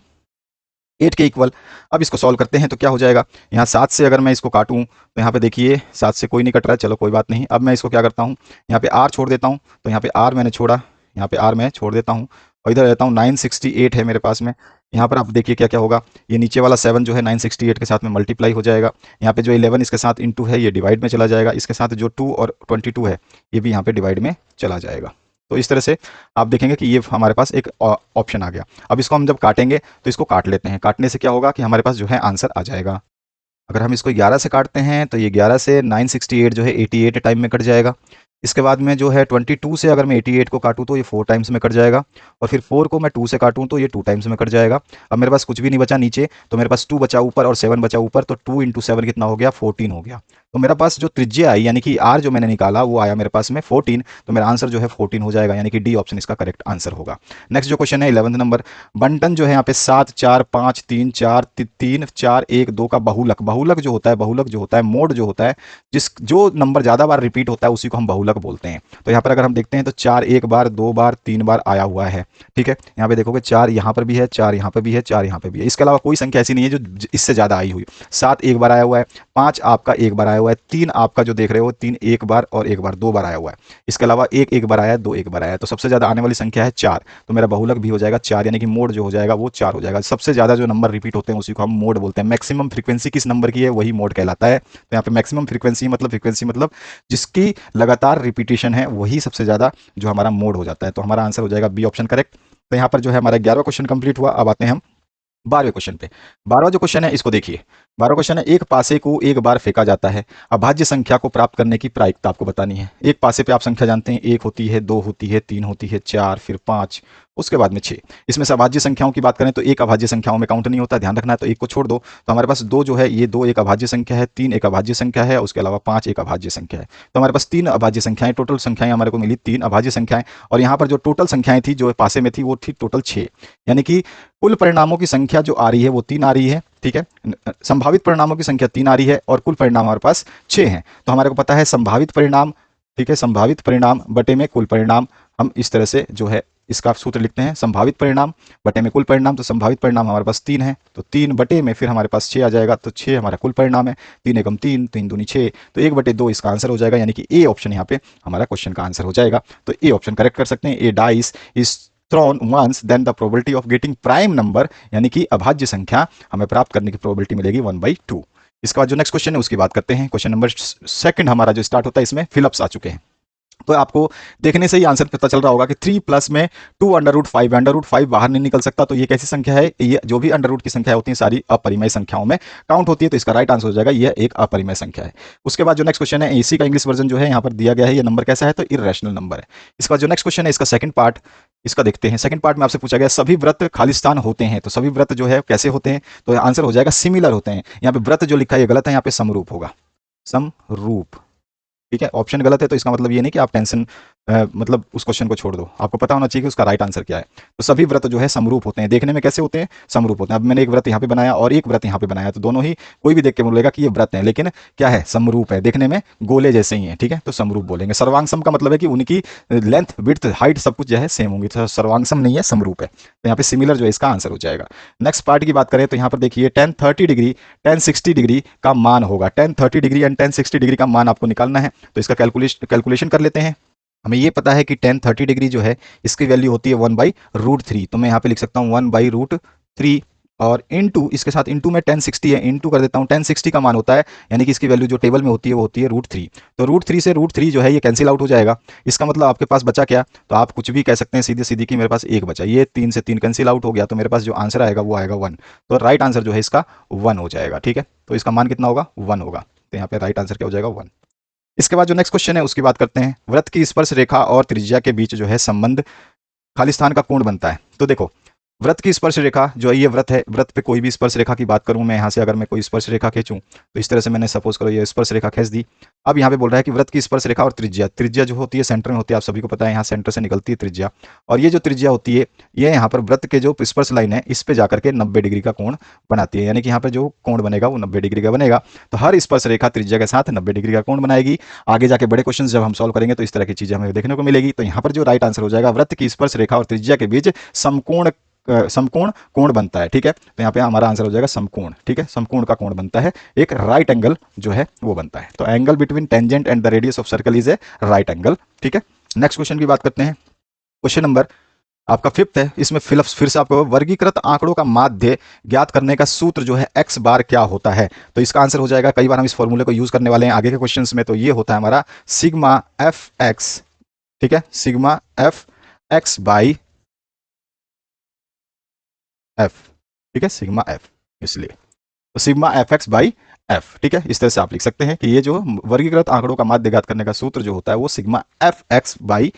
के इक्वल। अब इसको सॉल्व करते हैं तो क्या हो जाएगा, यहाँ 7 से अगर मैं इसको काटूं तो यहाँ पे देखिए 7 से कोई नहीं कट रहा है, चलो कोई बात नहीं। अब मैं इसको क्या करता हूँ, यहाँ पे r छोड़ देता हूँ, तो यहाँ पे r मैंने छोड़ा, यहाँ पे r मैं छोड़ देता हूँ, और इधर रहता हूँ 968 है मेरे पास में। यहाँ पर आप देखिए क्या क्या होगा, ये नीचे वाला 7 जो है 968 के साथ में मल्टीप्लाई हो जाएगा, यहाँ पे जो 11 इसके साथ इंटू है ये डिवाइड में चला जाएगा, इसके साथ जो 2 और 22 है ये भी यहाँ पे डिवाइड में चला जाएगा। तो इस तरह से आप देखेंगे कि ये हमारे पास एक ऑप्शन आ गया। अब इसको हम जब काटेंगे तो इसको काट लेते हैं, काटने से क्या होगा कि हमारे पास जो है आंसर आ जाएगा। अगर हम इसको 11 से काटते हैं तो ये 11 से 968 जो है 88 टाइम में कट जाएगा। इसके बाद में जो है 22 से अगर मैं 88 को काटूँ तो ये 4 टाइम्स में कट जाएगा, और फिर 4 को मैं 2 से काटूँ तो ये 2 टाइम्स में कट जाएगा। अब मेरे पास कुछ भी नहीं बचा नीचे, तो मेरे पास 2 बचा ऊपर और 7 बचा ऊपर, तो 2 इंटू 7 कितना हो गया, 14 हो गया। तो मेरा पास जो त्रिज्या आई यानी कि आर जो मैंने निकाला वो आया मेरे पास में 14, तो मेरा आंसर जो है 14 हो जाएगा, यानी कि डी ऑप्शन इसका करेक्ट आंसर होगा। नेक्स्ट जो क्वेश्चन है 11th नंबर, बंटन जो है यहाँ पे 7 4 5 3 4 3 4 1 2 का बहुलक, बहुलक जो होता है, बहुलक जो होता है, मोड जो होता है, जो नंबर ज्यादा बार रिपीट होता है उसी को हम बहुलक बोलते हैं। तो यहाँ पर अगर हम देखते हैं तो 4 एक बार, 2 बार, 3 बार आया हुआ है, ठीक है, यहाँ पे देखोगे 4 यहाँ पर भी है, 4 यहाँ पर भी है, 4 यहाँ पे भी है, इसके अलावा कोई संख्या ऐसी नहीं है जो इससे ज्यादा आई हुई। 7 एक बार आया हुआ है, 5 आपका एक बार आया हुआ है, 3 आपका जो देख रहे हो 3 एक बार और एक बार, 2 बार आया हुआ है, इसके अलावा एक बार आया है, 2 एक बार आया है, तो सबसे ज्यादा आने वाली संख्या है 4, तो मेरा बहुलक भी हो जाएगा 4, यानी कि मोड जो हो जाएगा वो 4 हो जाएगा। सबसे ज्यादा जो नंबर रिपीट होते हैं उसी को हम मोड बोलते हैं। मैक्सिमम फ्रीक्वेंसी किस नंबर की है वही मोड कहलाता है। तो यहाँ पे मैक्सिमम फ्रीक्वेंसी मतलब जिसकी लगातार रिपीटेशन है वही सबसे ज्यादा जो हमारा मोड हो जाता है। तो हमारा आंसर हो जाएगा बी ऑप्शन करेक्ट। तो यहाँ पर जो है हमारा 11वां क्वेश्चन कंप्लीट हुआ। अब आते हैं हम 12वें क्वेश्चन पे। 12वां जो क्वेश्चन है इसको देखिए। 12वां क्वेश्चन है, एक पासे को एक बार फेंका जाता है, अभाज्य संख्या को प्राप्त करने की प्रायिकता आपको बतानी है। एक पासे पे आप संख्या जानते हैं, 1 होती है, 2 होती है, 3 होती है, 4, फिर 5, उसके बाद में 6। इसमें से अभाज्य संख्याओं की बात करें तो एक अभाज्य संख्याओं में काउंट नहीं होता, ध्यान रखना है, तो एक को छोड़ दो। तो हमारे पास 2 जो है ये 2 एक अभाज्य संख्या है, 3 एक अभाज्य संख्या है, उसके अलावा 5 एक अभाज्य संख्या है। तो हमारे पास 3 अभाज्य संख्याएं, टोटल संख्याएं हमारे को मिली 3 अभाज्य संख्याएं, और यहाँ पर जो टोटल संख्याएं थी जो पासे में थी वो थी टोटल 6, यानी कि कुल परिणामों की संख्या जो आ रही है वो 3 आ रही है, ठीक है, संभावित परिणामों की संख्या 3 आ रही है और कुल परिणाम हमारे पास 6 हैं। तो हमारे को पता है संभावित परिणाम, ठीक है, संभावित परिणाम बटे में कुल परिणाम, हम इस तरह से जो है इसका सूत्र लिखते हैं, संभावित परिणाम बटे में कुल परिणाम। तो संभावित परिणाम हमारे पास 3 है, तो 3 बटे में फिर हमारे पास 6 आ जाएगा, तो 6 हमारा कुल परिणाम है, 3 एकम 3, 3 दूनी 6, तो 1/2 इसका आंसर हो जाएगा, यानी कि ए ऑप्शन यहाँ पे हमारा क्वेश्चन का आंसर हो जाएगा। तो ए ऑप्शन करेक्ट कर सकते हैं। A dice is thrown once then the probability of getting prime number, यानी कि अभाज्य संख्या हमें प्राप्त करने की प्रोबेबिलिटी मिलेगी 1/2। इसके बाद जो नेक्स्ट क्वेश्चन है उसकी बात करते हैं। क्वेश्चन नंबर 2 हमारा जो स्टार्ट होता है इसमें फिलअप्स आ चुके हैं। तो आपको देखने से ही आंसर पता चल रहा होगा कि 3 प्लस में 2 √5, √5 बाहर नहीं निकल सकता, तो ये कैसी संख्या है, ये जो भी अंडर रूट की संख्या होती है सारी अपरिमेय संख्याओं में काउंट होती है, तो इसका राइट आंसर हो जाएगा ये एक अपरिमेय संख्या है। उसके बाद जो नेक्स्ट क्वेश्चन है, इसी का इंग्लिश वर्जन जो है यहाँ पर दिया गया है, ये नंबर कैसा है, तो इर्रेशनल नंबर है। इसका जो नेक्स्ट क्वेश्चन है इसका सेकंड पार्ट इसका देखते हैं। सेकंड पार्ट में आपसे पूछा गया सभी वृत्त खालिस्तान होते हैं, तो सभी वृत्त जो है कैसे होते हैं, तो आंसर हो जाएगा सिमिलर होते हैं। यहाँ पे वृत्त जो लिखा है ये गलत है, यहाँ पे समरूप होगा, समरूप, ठीक है, ऑप्शन गलत है, तो इसका मतलब ये नहीं कि आप टेंशन मतलब उस क्वेश्चन को छोड़ दो, आपको पता होना चाहिए कि उसका राइट आंसर क्या है। तो सभी व्रत जो है समरूप होते हैं, देखने में कैसे होते हैं, समरूप होते हैं। अब मैंने एक व्रत यहाँ पे बनाया और एक व्रत यहाँ पे बनाया, तो दोनों ही कोई भी देख के बोलेगा कि ये व्रत है, लेकिन क्या है, समरूप है, देखने में गोले जैसे ही है, ठीक है, तो समरूप बोलेंगे। सर्वांगसम का मतलब है कि उनकी लेंथ, विड्थ, हाइट सब कुछ जो है सेम होंगी, तो सर्वांगसम नहीं है, समरूप है। तो यहाँ पे सिमिलर जो है इसका आंसर हो जाएगा। नेक्स्ट पार्ट की बात करें तो यहाँ पर देखिए tan 30 डिग्री tan 60 डिग्री का मान होगा, tan 30 degree and tan 60 degree का मान आपको निकालना है, तो इसका कैलकुलेशन कर लेते हैं। हमें ये पता है कि टेन 30 डिग्री जो है इसकी वैल्यू होती है 1/√3, तो मैं यहाँ पे लिख सकता हूँ 1/√3 और इनटू इसके साथ इनटू में 1060 है, इनटू कर देता हूँ 1060 का मान होता है, यानी कि इसकी वैल्यू जो टेबल में होती है वो होती है √3। तो √3 से √3 जो है ये कैंसिल आउट हो जाएगा। इसका मतलब आपके पास बचा क्या, तो आप कुछ भी कह सकते हैं सीधे सीधी कि मेरे पास एक बचा, ये 3 से 3 कैंसिल आउट हो गया, तो मेरे पास जो आंसर आएगा वो आएगा 1। तो राइट आंसर जो है इसका 1 हो जाएगा। ठीक है, तो इसका मान कितना होगा, 1 होगा। तो यहाँ पे राइट आंसर क्या हो जाएगा, 1। इसके बाद जो नेक्स्ट क्वेश्चन है उसकी बात करते हैं। वृत्त की स्पर्श रेखा और त्रिज्या के बीच जो है संबंध खालिस्तान का कोण बनता है। तो देखो, वृत्त की स्पर्श रेखा जो है, ये वृत्त है, वृत्त पे कोई भी स्पर्श रेखा की बात करूं मैं यहाँ से, अगर मैं कोई स्पर्श रेखा खींचूं तो इस तरह से मैंने सपोज करो ये स्पर्श रेखा खींच दी। अब यहाँ पे बोल रहा है कि वृत्त की स्पर्श रेखा और त्रिज्या, त्रिज्या जो होती है सेंटर में होती है, आप सभी को पता है, यहाँ सेंटर से निकलती है त्रिज्या, और ये जो त्रिज्या होती है ये यहाँ पर वृत्त के जो स्पर्श लाइन है इस पे जाकर के 90 डिग्री का कोण बनाती है, यानी कि यहाँ पे जो कोण बनेगा वो 90 डिग्री का बनेगा। तो हर स्पर्श रेखा त्रिज्या के साथ 90 डिग्री का कोण बनाएगी। आगे जाके बड़े क्वेश्चन जब हम सॉल्व करेंगे तो इस तरह की चीजें हमें देखने को मिलेगी। तो यहाँ पर जो राइट आंसर हो जाएगा, वृत्त की स्पर्श रेखा और त्रिज्या के बीच समकोण समकोण कोण बनता है। ठीक है, तो यहाँ पे हमारा आंसर हो जाएगा समकोण। ठीक है, समकोण का कोण बनता है, एक राइट एंगल जो है वो बनता है। तो angle between tangent and the radius of circle is a right angle. ठीक है, नेक्स्ट क्वेश्चन की बात करते हैं। क्वेश्चन नंबर आपका 5th है। इसमें फिर से आपको वर्गीकृत आंकड़ों का माध्य ज्ञात करने का सूत्र जो है x बार क्या होता है। तो इसका आंसर हो जाएगा, कई बार हम इस फॉर्मूले को यूज करने वाले हैं आगे के क्वेश्चंस में, तो ये होता है हमारा सिग्मा एफ एक्स। ठीक है, sigma F x by F. ठीक है, सिग्मा एफ, इसलिए तो sigma F x by F. ठीक है, इस तरह से आप लिख सकते हैं कि ये जो वर्गीकृत आंकड़ों का माध्य ज्ञात करने का सूत्र जो होता है वो sigma F x by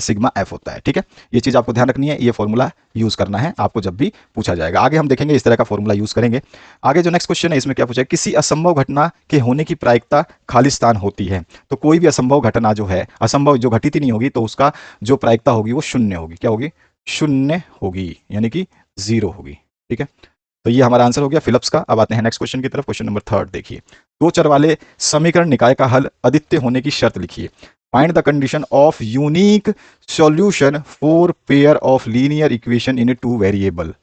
sigma F होता है। ठीक है, ये चीज आपको ध्यान रखनी है, ये फॉर्मूला यूज करना है आपको जब भी पूछा जाएगा। आगे हम देखेंगे इस तरह का फॉर्मूला यूज करेंगे। आगे जो नेक्स्ट क्वेश्चन है इसमें क्या पूछा है, किसी असंभव घटना के होने की प्रायिकता खालिस्तान होती है। तो कोई भी असंभव घटना जो है, असंभव जो घटित ही नहीं होगी, तो उसका जो प्रायिकता होगी वो शून्य होगी। क्या होगी, शून्य होगी, यानी कि 0 होगी। ठीक है, तो ये हमारा आंसर हो गया फिलिप्स का। अब आते हैं नेक्स्ट क्वेश्चन की तरफ। क्वेश्चन नंबर 3 देखिए, दो चर वाले समीकरण निकाय का हल अद्वितीय होने की शर्त लिखिए। Find the condition of unique solution for pair of linear equation in two variable.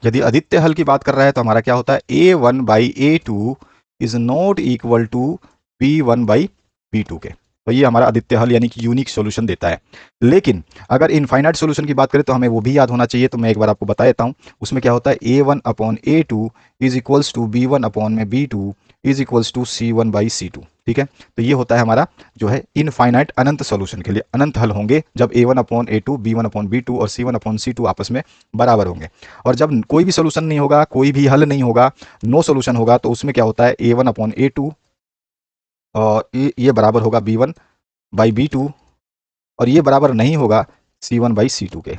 यदि अद्वितीय हल की बात कर रहा है तो हमारा क्या होता है, a1/a2 is not equal to b1/b2 के। तो ये हमारा अद्वितीय हल यानी कि यूनिक सॉल्यूशन देता है। लेकिन अगर इनफाइनाइट सॉल्यूशन की बात करें तो हमें वो भी याद होना चाहिए, तो मैं एक बार आपको बता देता हूं। उसमें क्या होता है, a1/a2 is equals to b1/b2 is equals to c1/c2। ठीक है, तो ये होता है हमारा जो है इनफाइनाइट अनंत सॉल्यूशन के लिए अनंत हल होंगे जब a1/a2 b1/b2 और c1/c2 आपस में बराबर होंगे। और जब कोई भी सोल्यूशन नहीं होगा, कोई भी हल नहीं होगा, नो सोल्यूशन होगा, तो उसमें क्या होता है, a1/a2 और ये बराबर होगा b1/b2 और ये बराबर नहीं होगा c1/c2 के।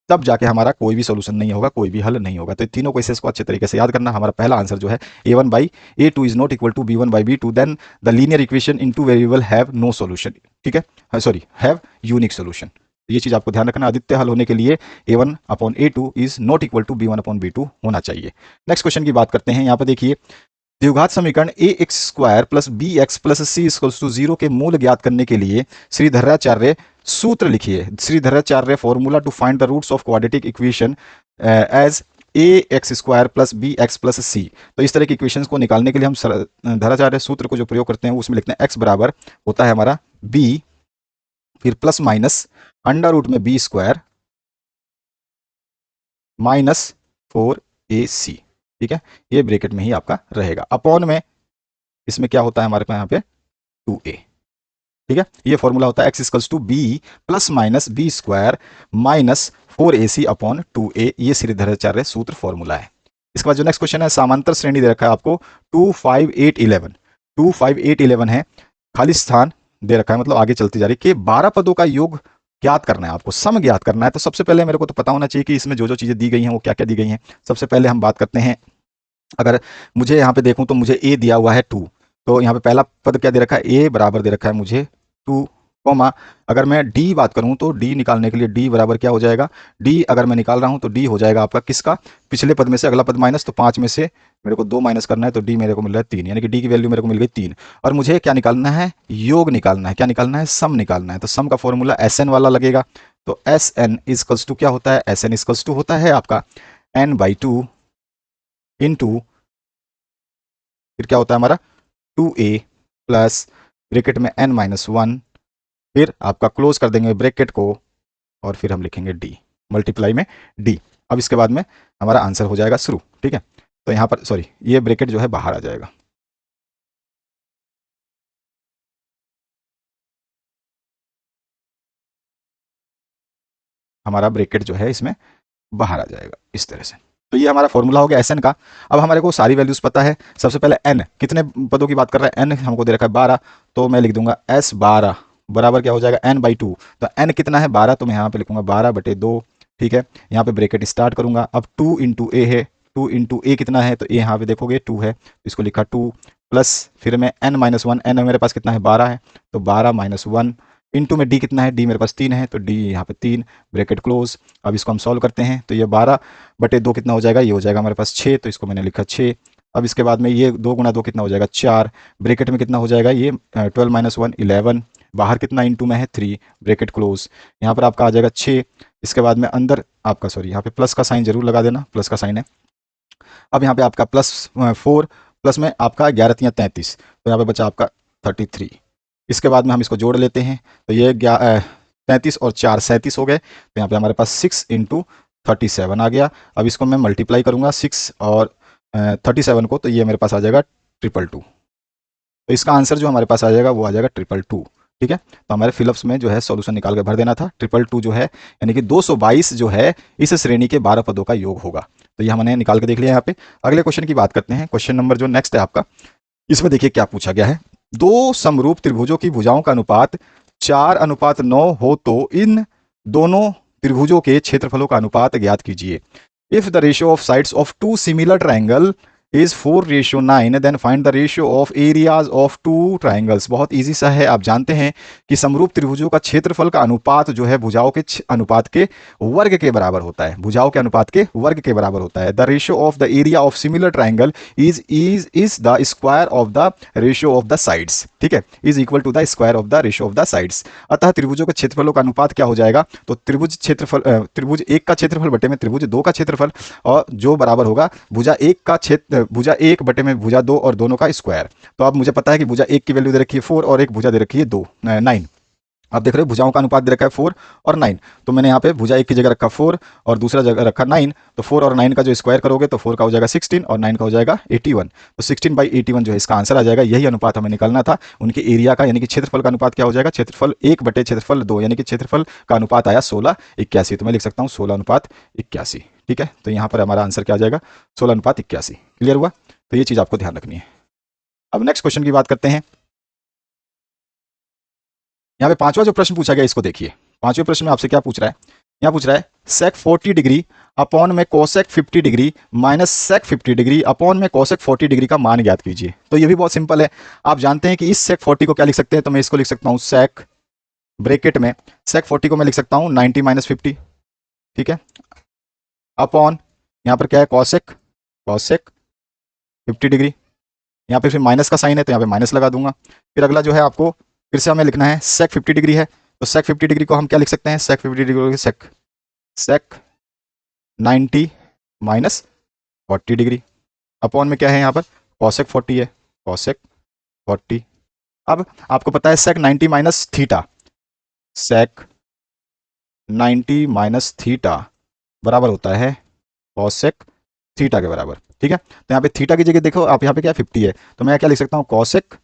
तब जाके हमारा कोई भी सोल्यूशन नहीं होगा, कोई भी हल नहीं होगा। तो तीनों केसेस को अच्छे तरीके से याद करना। हमारा पहला आंसर जो है a1/a2 is not equal to b1/b2, then the linear equation in two variable have no solution. ठीक है, सॉरी, हैव यूनिक सोल्यूशन। ये चीज आपको ध्यान रखना, अद्वितीय हल होने के लिए a1/a2 is not equal to b1/b2 होना चाहिए। नेक्स्ट क्वेश्चन की बात करते हैं। यहाँ पर देखिए, द्विघात समीकरण ax² plus bx plus c equals to 0 के मूल ज्ञात करने के लिए श्रीधराचार्य सूत्र लिखिए। Sridharacharya formula to find the roots of quadratic equation as ax² plus bx plus c। तो इस तरह की इक्वेशंस को निकालने के लिए हम धराचार्य सूत्र को जो प्रयोग करते हैं उसमें लिखते हैं x बराबर होता है हमारा b, फिर प्लस माइनस अंडर रूट में b² माइनस 4ac। ठीक है, ये ब्रैकेट में ही आपका रहेगा, अपॉन में इसमें क्या होता है हमारे पास यहाँ पे 2a। ठीक है, ये फॉर्मूला होता है x equals to b plus minus b² minus 4ac upon 2a। ये श्रीधराचार्य सूत्र फॉर्मूला है। इसके बाद जो नेक्स्ट क्वेश्चन है, समांतर श्रेणी दे रखा है आपको 2 5 8 11, 2 5 8 11 है, खाली स्थान दे रखा है, मतलब आगे चलती जा रही कि 12 पदों का योग ज्ञात करना है, आपको सम ज्ञात करना है। तो सबसे पहले मेरे को तो पता होना चाहिए कि इसमें जो जो चीजें दी गई हैं वो क्या क्या दी गई हैं। सबसे पहले हम बात करते हैं, अगर मुझे यहाँ पे देखूं तो मुझे a दिया हुआ है 2, तो यहाँ पे पहला पद क्या दे रखा है, a बराबर दे रखा है मुझे 2, कॉमा अगर मैं d बात करूं तो d निकालने के लिए d बराबर क्या हो जाएगा, d अगर मैं निकाल रहा हूं तो d हो जाएगा आपका किसका, पिछले पद में से अगला पद माइनस, तो 5 में से मेरे को 2 माइनस करना है, तो d मेरे को मिल रहा है 3, यानी कि d की वैल्यू मेरे को मिल गई 3। और मुझे क्या निकालना है, योग निकालना है। क्या निकालना है, सम निकालना है। तो सम का फॉर्मूला Sn वाला लगेगा। तो Sn इक्वल्स टू क्या होता है, Sn इक्वल्स टू होता है आपका n/2 इंटू फिर क्या होता है हमारा 2a प्लस ब्रैकेट में n-1 फिर आपका क्लोज कर देंगे ब्रैकेट को और फिर हम लिखेंगे डी, मल्टीप्लाई में डी। अब इसके बाद में हमारा आंसर हो जाएगा शुरू। ठीक है, तो यहाँ पर सॉरी ये ब्रैकेट जो है बाहर आ जाएगा। हमारा ब्रैकेट जो है इसमें बाहर आ जाएगा इस तरह से। तो ये हमारा फॉर्मूला हो गया एस एन का। अब हमारे को सारी वैल्यूज पता है। सबसे पहले एन, कितने पदों की बात कर रहा है, एन हमको दे रखा है 12, तो मैं लिख दूंगा एस 12 बराबर क्या हो जाएगा n/2। तो n कितना है 12, तो मैं यहाँ पे लिखूंगा 12/2। ठीक है, यहाँ पे ब्रेकेट स्टार्ट करूंगा। अब 2 इंटू ए है, 2 इंटू ए कितना है, तो ए यहाँ पे देखोगे 2 है, तो इसको लिखा 2 प्लस फिर मैं n-1, n मेरे पास कितना है 12 है, तो 12-1 इंटू में डी कितना है, डी मेरे पास 3 है, तो डी यहाँ पे 3, ब्रैकेट क्लोज। अब इसको हम सॉल्व करते हैं, तो ये 12/2 कितना हो जाएगा, ये हो जाएगा हमारे पास 6, तो इसको मैंने लिखा 6। अब इसके बाद में ये 2 गुना 2 कितना हो जाएगा 4, ब्रैकेट में कितना हो जाएगा ये 12-1 11, बाहर कितना इंटू में है 3, ब्रैकेट क्लोज। यहाँ पर आपका आ जाएगा 6। इसके बाद में अंदर आपका सॉरी यहाँ पे प्लस का साइन जरूर लगा देना, प्लस का साइन है। अब यहाँ पे आपका +4 प्लस में आपका 11-33, तो यहाँ पे बचा आपका 33। इसके बाद में हम इसको जोड़ लेते हैं, तो ये 33 और 4 37 हो गए, तो यहाँ पे हमारे पास 6 इंटू 37 आ गया। अब इसको मैं मल्टीप्लाई करूँगा 6 और 37 को, तो ये मेरे पास आ जाएगा 222। तो इसका आंसर जो हमारे पास आ जाएगा वो आ जाएगा 222। ठीक है, तो हमारे फिलअप्स में जो है सॉल्यूशन निकाल के भर देना था। 222 जो है यानी कि 222 जो है इस श्रेणी के 12 पदों का योग होगा। तो ये हमने निकाल के देख लिया। यहाँ पे अगले क्वेश्चन की बात करते हैं। क्वेश्चन नंबर जो नेक्स्ट है आपका, इसमें देखिए क्या पूछा गया है। दो समरूप त्रिभुजों की भुजाओं का अनुपात 4:9 हो तो इन दोनों त्रिभुजों के क्षेत्रफलों का अनुपात ज्ञात कीजिए। If the ratio of sides of two similar triangle is 4:9 then find the ratio of areas of two triangles. बहुत इजी सा है। आप जानते हैं कि समरूप त्रिभुजों का क्षेत्रफल का अनुपात जो है भुजाओं के अनुपात के वर्ग के बराबर होता है, भुजाओं के अनुपात के वर्ग के बराबर होता है। The ratio of the area of similar triangle is the square of the ratio of the sides. ठीक है, is equal to the square of the ratio of the sides. अतः त्रिभुजों के क्षेत्रफलों का अनुपात क्या हो जाएगा, तो त्रिभुज क्षेत्रफल त्रिभुज 1 का क्षेत्रफल बटे में त्रिभुज 2 का क्षेत्रफल, और जो बराबर होगा भुजा 1 का भुजा 1 बटे में भुजा 2 और दोनों का स्क्वायर। तो अब मुझे पता है कि भुजा 1 की वैल्यू दे रखी है 4 और एक भुजा दे रखी है 9। आप देख रहे हो भुजाओं का अनुपात दे रखा है 4 और 9, तो मैंने यहाँ पे भुजा 1 की जगह रखा 4 और दूसरा जगह रखा 9। तो 4 और 9 का जो स्क्वायर करोगे तो 4 का हो जाएगा 16 और 9 का हो जाएगा 81। तो 16/81 जो है इसका आंसर आ जाएगा। यही अनुपात हमें निकालना था उनके एरिया का, यानी कि क्षेत्रफल का अनुपात क्या हो जाएगा, क्षेत्रफल 1 बटे क्षेत्रफल 2, यानी कि क्षेत्रफल का अनुपात आया 16:81। तो मैं लिख सकता हूँ 16:81। ठीक है, तो यहाँ पर हमारा आंसर क्या आ जाएगा 16:81। क्लियर हुआ, तो ये चीज़ आपको ध्यान रखनी है। अब नेक्स्ट क्वेश्चन की बात करते हैं। यहाँ पे पांचवा जो प्रश्न पूछा गया इसको देखिए। पांचवें प्रश्न में आपसे क्या पूछ रहा है, यहाँ पूछ रहा है sec 40 डिग्री अपॉन में cosec 50 degree minus sec 50 degree upon में cosec 40 डिग्री का मान ज्ञात कीजिए। तो ये भी बहुत सिंपल है। आप जानते हैं कि इस sec 40 को क्या लिख सकते हैं, तो मैं इसको लिख सकता हूँ sec ब्रैकेट में sec 40 को मैं लिख सकता हूँ 90 - 50। ठीक है, अपॉन यहाँ पर क्या है cosec 50 डिग्री, यहाँ पे फिर माइनस का साइन है तो यहाँ पे माइनस लगा दूंगा। फिर अगला जो है आपको फिर से हमें लिखना है sec 50 डिग्री है, तो sec 50 डिग्री को हम क्या लिख सकते हैं, sec 50 डिग्री को sec 90 - 40 डिग्री अपॉन में क्या है यहाँ पर cosec 40 है, cosec 40। अब आपको पता है sec 90 - थीटा, sec 90 - थीटा बराबर होता है cosec थीटा के बराबर। ठीक है, तो यहाँ पे थीटा की जगह देखो आप, यहाँ पे क्या 50 है, तो मैं क्या लिख सकता हूँ cosec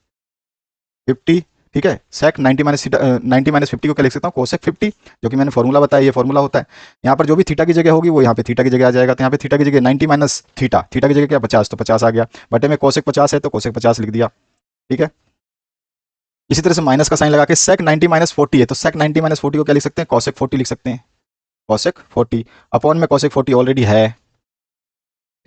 50। ठीक है, sec 90 - 50 को क्या लिख सकता हूँ cosec 50, जो कि मैंने फॉर्मूला बताया, ये फॉर्मूला होता है। यहाँ पर जो भी थीटा की जगह होगी वो यहाँ पे थीटा की जगह आ जाएगा। तो यहाँ पे थीटा की जगह 90 - थीटा, थीटा की जगह क्या 50, तो 50 आ गया, बटे में cosec 50 है तो cosec 50 लिख दिया। ठीक है, इसी तरह से माइनस का साइन लगा के sec 90 - 40 है, तो sec 90 - 40 को क्या लिख सकते हैं cosec 40 लिख सकते हैं, cosec 40 अपॉन में cosec 40 ऑलरेडी है।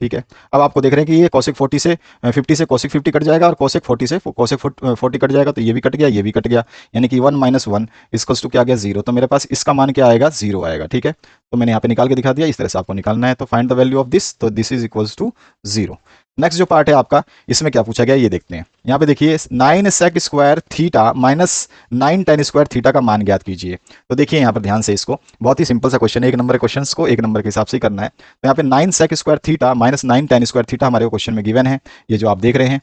ठीक है, अब आपको देख रहे हैं कि ये cosec 40 से 50 से cosec 50 कट जाएगा और cosec 40 से cosec 40 कट जाएगा, तो ये भी कट गया, ये भी कट गया, यानी कि 1 - 1 इक्वल्स टू क्या आ गया 0। तो मेरे पास इसका मान क्या आएगा 0 आएगा। ठीक है, तो मैंने यहाँ पे निकाल के दिखा दिया, इस तरह से आपको निकालना है। तो find the value of this, तो this is equals to 0। Next जो पार्ट है आपका, इसमें क्या पूछा गया ये देखते हैं। यहाँ पे देखिए 9 sec square theta minus 9 tan square theta का मान ज्ञात कीजिए। तो देखिए यहाँ पर ध्यान से, इसको बहुत ही सिंपल सा क्वेश्चन है, एक नंबर क्वेश्चन को एक नंबर के हिसाब से करना है। तो यहाँ पे 9 sec square theta minus 9 tan square theta हमारे क्वेश्चन में गिवन है, ये जो आप देख रहे हैं।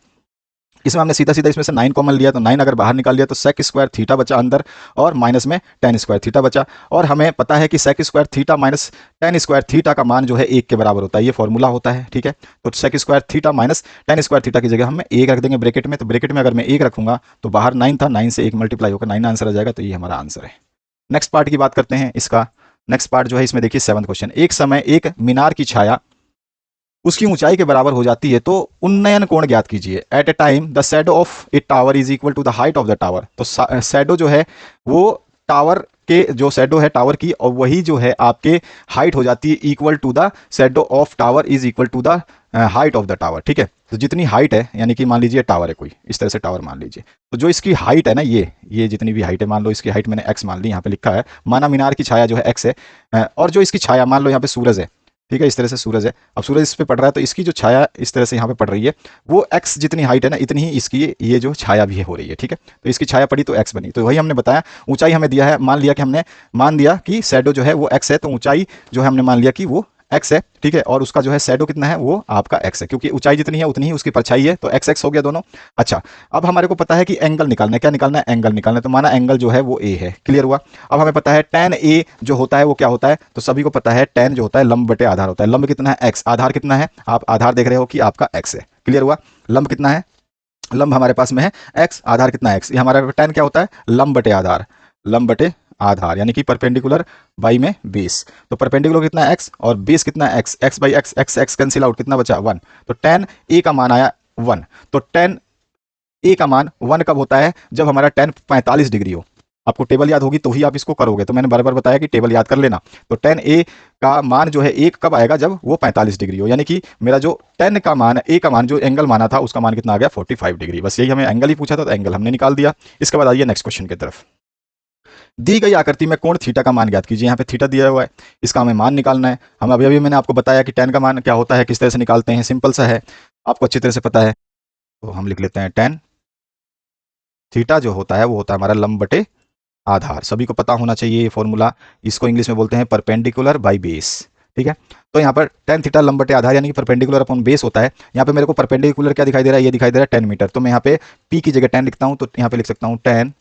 इसमें हमने सीधा सीधा इसमें से 9 कॉमन लिया, तो 9 अगर बाहर निकाल लिया तो सेक स्क्वायर थीटा बचा अंदर, और माइनस में टेन स्क्वायर थीटा बचा। और हमें पता है कि sec square theta minus tan square theta का मान जो है 1 के बराबर होता है, ये फॉर्मूला होता है। ठीक है, तो sec square theta minus tan square theta की जगह हम 1 रख देंगे ब्रैकेट में। तो ब्रैकेट में अगर मैं 1 रखूंगा तो बाहर 9 था, 9 से 1 मल्टीप्लाई होकर 9 आंसर आ जाएगा, तो ये हमारा आंसर है। नेक्स्ट पार्ट की बात करते हैं इसका। नेक्स्ट पार्ट जो है इसमें देखिए 7वां क्वेश्चन, एक समय एक मीनार की छाया उसकी ऊंचाई के बराबर हो जाती है तो उन्नयन कोण ज्ञात कीजिए। At a time the shadow of a tower is equal to the height of the tower. तो शैडो जो है वो टावर के जो शैडो है टावर की, और वही जो है आपके हाइट हो जाती है equal to the shadow of tower is equal to the height of the tower. ठीक है, तो जितनी हाइट है, यानी कि मान लीजिए टावर है कोई, इस तरह से टावर मान लीजिए, तो जो इसकी हाइट है ना, ये जितनी भी हाइट है, मान लो इसकी हाइट मैंने एक्स मान ली, यहाँ पे लिखा है, माना मीनार की छाया जो है एक्स है, और जो इसकी छाया मान लो यहाँ पे सूरज है। ठीक है, इस तरह से सूरज है, अब सूरज इस पे पड़ रहा है, तो इसकी जो छाया इस तरह से यहाँ पे पड़ रही है, वो एक्स जितनी हाइट है ना, इतनी ही इसकी ये जो छाया भी हो रही है। ठीक है, तो इसकी छाया पड़ी तो एक्स बनी, तो वही हमने बताया। ऊंचाई हमें दिया है, मान लिया कि शैडो जो है वो एक्स है, तो ऊंचाई जो है हमने मान लिया कि वो एक्स है। ठीक है, और उसका जो है शैडो कितना है, वो आपका एक्स है, क्योंकि ऊंचाई जितनी है उतनी ही उसकी परछाई है, तो एक्स एक्स हो गया दोनों। अच्छा, अब हमारे को पता है कि एंगल निकालना है, क्या निकालना है, एंगल निकालना है, तो माना एंगल जो है वो ए है। क्लियर हुआ। अब हमें पता है tan ए जो होता है वो क्या होता है, तो सभी को पता है tan जो होता है लंब बटे आधार होता है। लंब कितना है, एक्स, आधार कितना है, आप आधार देख रहे हो कि आपका एक्स है। क्लियर हुआ। लंब कितना है, लंब हमारे पास में है एक्स, आधार कितना है एक्स, ये हमारा tan क्या होता है, लंब बटे आधार, लंब बटे आधार, यानी कि परपेंडिकुलर बाई में बेस। तो परपेंडिकुलर कितना है एक्स, और बेस कितना है x, x by x, x x cancel out, कितना बचा 1। तो tan ए का मान आया 1। तो tan ए का मान 1 कब होता है, जब हमारा tan 45 डिग्री हो। आपको टेबल याद होगी तो ही आप इसको करोगे, तो मैंने बार बार बताया कि टेबल याद कर लेना। तो tan ए का मान जो है 1 कब आएगा, जब वो 45 डिग्री हो, यानी कि मेरा जो tan का मान ए का मान जो एंगल माना था उसका मान कितना आ गया 45 डिग्री। बस यही हमें एंगल ही पूछा था, तो एंगल हमने निकाल दिया। इसके बाद आइए नेक्स्ट क्वेश्चन की तरफ। दी गई आकृति में कोण थीटा का मान ज्ञात कीजिए। यहाँ पे थीटा दिया हुआ है, इसका हमें मान निकालना है। हम अभी अभी मैंने आपको बताया कि tan का मान क्या होता है, किस तरह से निकालते हैं, सिंपल सा है, आपको अच्छी तरह से पता है। तो हम लिख लेते हैं tan थीटा जो होता है वो होता है हमारा लंब बटे आधार, सभी को पता होना चाहिए ये फॉर्मूला। इसको इंग्लिश में बोलते हैं परपेंडिकुलर बाई बेस। ठीक है, तो यहाँ पर tan थीटा लंब बटे आधार यानी कि परपेंडिकुलर अपॉन बेस होता है। यहाँ पे मेरे को परपेंडिकुलर क्या दिखाई दे रहा है, ये दिखाई दे रहा है 10 मीटर, तो मैं यहाँ पे p की जगह 10 लिखता हूँ, तो यहाँ पे लिख सकता हूँ tan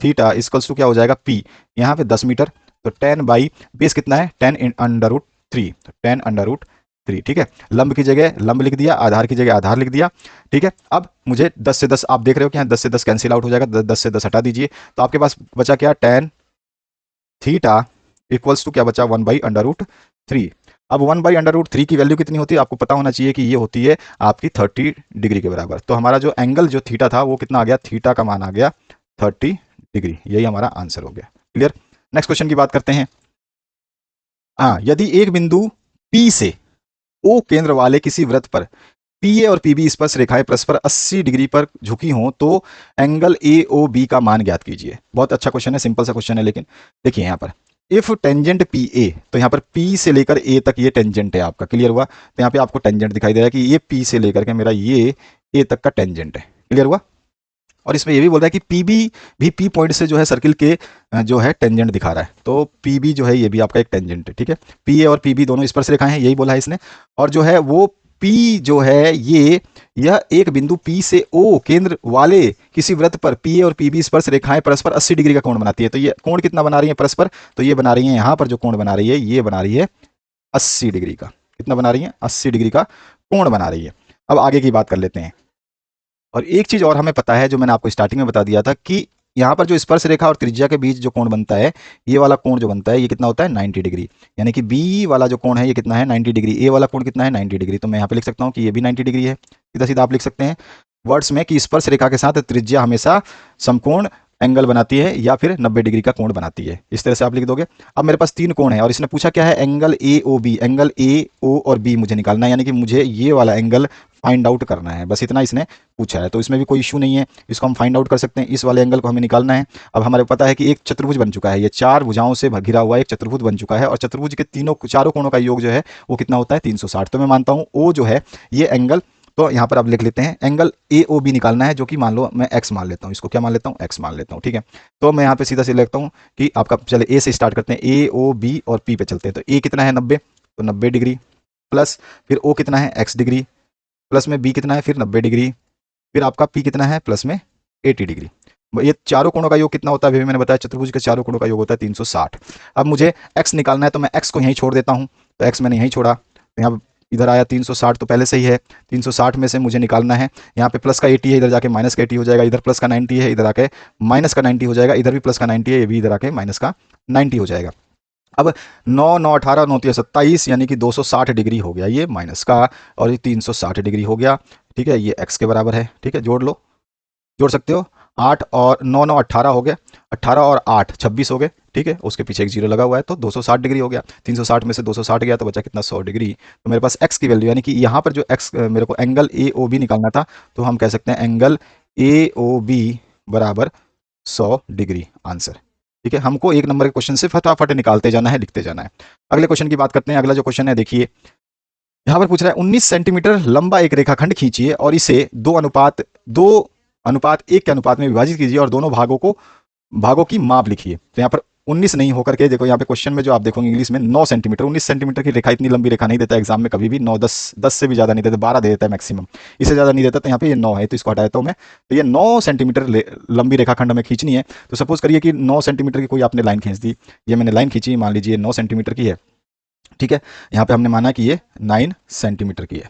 थीटा इक्वल्स टू क्या हो जाएगा p, यहाँ पे 10 मीटर, तो 10 बाई बेस कितना है 10 अंडर रूट 3, तो 10 अंडर रूट 3। ठीक है, लंब की जगह लंब लिख दिया, आधार की जगह आधार लिख दिया। ठीक है, अब मुझे 10 से 10 आप देख रहे हो कि यहाँ 10 से 10 कैंसिल आउट हो जाएगा, 10 से 10 हटा दीजिए, तो आपके पास बचा क्या, tan थीटा इक्वल्स टू क्या बचा 1 बाई अंडर रूट 3। अब 1 बाई अंडर रूट 3 की वैल्यू कितनी होती है, आपको पता होना चाहिए कि ये होती है आपकी 30 डिग्री के बराबर। तो हमारा जो एंगल जो थीटा था वो कितना आ गया, थीटा का मान आ गया 30 डिग्री, यही हमारा आंसर हो गया। क्लियर। नेक्स्ट क्वेश्चन की बात करते हैं। हाँ, यदि एक बिंदु P से O केंद्र वाले किसी वृत्त पर PA और PB स्पर्श रेखाएं परस्पर 80 डिग्री पर झुकी हों तो एंगल AOB का मान ज्ञात कीजिए। बहुत अच्छा क्वेश्चन है, सिंपल सा क्वेश्चन है, लेकिन देखिए यहाँ पर इफ टेंजेंट PA, तो यहाँ पर P से लेकर A तक ये टेंजेंट है आपका। क्लियर हुआ। तो यहाँ पे आपको टेंजेंट दिखाई दे रहा है कि ये P से लेकर के मेरा ये A तक का टेंजेंट है। क्लियर हुआ। और इसमें ये भी बोल रहा है कि पीबी भी पी पॉइंट से जो है सर्किल के जो है टेंजेंट दिखा रहा है, तो पीबी जो है ये भी आपका एक टेंजेंट है। ठीक है, पी ए और पीबी दोनों स्पर्श रेखाएं हैं, यही बोला है इसने। और जो है वो पी जो है यह एक बिंदु पी से ओ केंद्र वाले किसी वृत्त पर पी ए और पीबी स्पर्श रेखाएं परस्पर 80 डिग्री का कोण बनाती है। तो ये कोण कितना बना रही है परस्पर, तो ये बना रही है यहाँ पर जो कोण बना रही है ये बना रही है 80 डिग्री का। कितना बना रही है, 80 डिग्री का कोण बना रही है। अब आगे की बात कर लेते हैं। और एक चीज और हमें पता है जो मैंने आपको स्टार्टिंग में बता दिया था कि यहाँ पर जो स्पर्श रेखा और त्रिज्या के बीच जो कोण बनता है, ये वाला कोण जो बनता है ये कितना होता है 90 डिग्री, यानी कि बी वाला जो कोण है ये कितना है 90 डिग्री, ए वाला कोण कितना है 90 डिग्री। तो मैं यहाँ पे लिख सकता हूँ कि ये भी 90 डिग्री है। सीधा सीधा आप लिख सकते हैं वर्ड्स में कि स्पर्श रेखा के साथ त्रिज्या हमेशा समकोण एंगल बनाती है या फिर 90 डिग्री का कोण बनाती है, इस तरह से आप लिख दोगे। अब मेरे पास 3 कोण है और इसने पूछा क्या है, angle A O B, angle A O और बी मुझे निकालना है, यानी कि मुझे ये वाला एंगल फाइंड आउट करना है, बस इतना इसने पूछा है। तो इसमें भी कोई इशू नहीं है, इसको हम फाइंड आउट कर सकते हैं, इस वाले एंगल को हमें निकालना है। अब हमारे पता है कि एक चतुर्भुज बन चुका है, ये 4 भुजाओं से घिरा हुआ एक चतुर्भुज बन चुका है, और चतुर्भुज के चारों कोणों का योग जो है वो कितना होता है 360। तो मैं मानता हूँ ओ जो है ये एंगल, तो यहाँ पर आप लिख लेते हैं एंगल ए ओ बी निकालना है, जो कि मान लो मैं एक्स मान लेता हूँ, इसको क्या मान लेता हूँ, एक्स मान लेता हूँ। ठीक है, तो मैं यहाँ पे सीधा सीधा लिखता हूँ कि आपका चले ए से स्टार्ट करते हैं, ए ओ बी और पी पे चलते हैं। तो ए कितना है 90, तो 90 डिग्री, प्लस फिर ओ कितना है एक्स डिग्री, प्लस में बी कितना है फिर 90 डिग्री, फिर आपका पी कितना है, प्लस में 80 डिग्री। ये चारों कोणों का योग कितना होता है, अभी मैंने बताया चतुर्भुज के चारों कोणों का योग होता है 360। अब मुझे x निकालना है, तो मैं x को यहीं छोड़ देता हूं, तो x मैंने यहीं छोड़ा, तो यहाँ इधर आया 360, तो पहले से ही है। 360 में से मुझे निकालना है, यहाँ पे प्लस का 80 है, इधर जाके माइनस का 80 हो जाएगा, इधर प्लस का 90 है, इधर आके माइनस का 90 हो जाएगा, इधर भी प्लस का 90 है, ये भी इधर आके माइनस का 90 हो जाएगा। अब 9 9 18 9 27, यानी कि 260 डिग्री हो गया ये माइनस का, और ये 360 डिग्री हो गया। ठीक है, ये x के बराबर है। ठीक है, जोड़ लो, जोड़ सकते हो। 8 और 9 9 18 हो गया, 18 और 8 26 हो गए। ठीक है, उसके पीछे एक जीरो लगा हुआ है, तो 260 डिग्री हो गया। 360 में से 260 गया तो बचा कितना, 100 डिग्री। तो मेरे पास x की वैल्यू, यानी कि यहाँ पर जो x मेरे को एंगल ए ओ बी निकालना था, तो हम कह सकते हैं एंगल ए ओ बी बराबर 100 डिग्री आंसर। ठीक है, हमको एक नंबर के क्वेश्चन से फटाफट निकालते जाना है, लिखते जाना है। अगले क्वेश्चन की बात करते हैं। अगला जो क्वेश्चन है, देखिए यहाँ पर पूछ रहा है 19 सेंटीमीटर लंबा एक रेखाखंड खींचिए और इसे 2:1 के अनुपात में विभाजित कीजिए और दोनों भागों की माप लिखिए। तो यहाँ पर 19 नहीं होकर के, देखो यहाँ पे क्वेश्चन में जो आप देखोगे इंग्लिश में 9 सेंटीमीटर, 19 सेंटीमीटर की रेखा इतनी लंबी रेखा नहीं देता एग्जाम में कभी भी। 9 10 से भी ज्यादा नहीं देता, 12 दे देता है मैक्सिमम, इससे ज्यादा नहीं देता। तो यहाँ पे ये 9 है, तो इसको हटा देता हूँ मैं। तो ये 9 सेंटीमीटर लंबी रेखाखंड हमें खींचनी है। तो सपोज करिए कि 9 सेंटीमीटर की कोई आपने लाइन खींच दी, ये मैंने लाइन खींची, मान लीजिए 9 सेंटीमीटर की है। ठीक है, यहाँ पे हमने माना कि ये 9 सेंटीमीटर की है।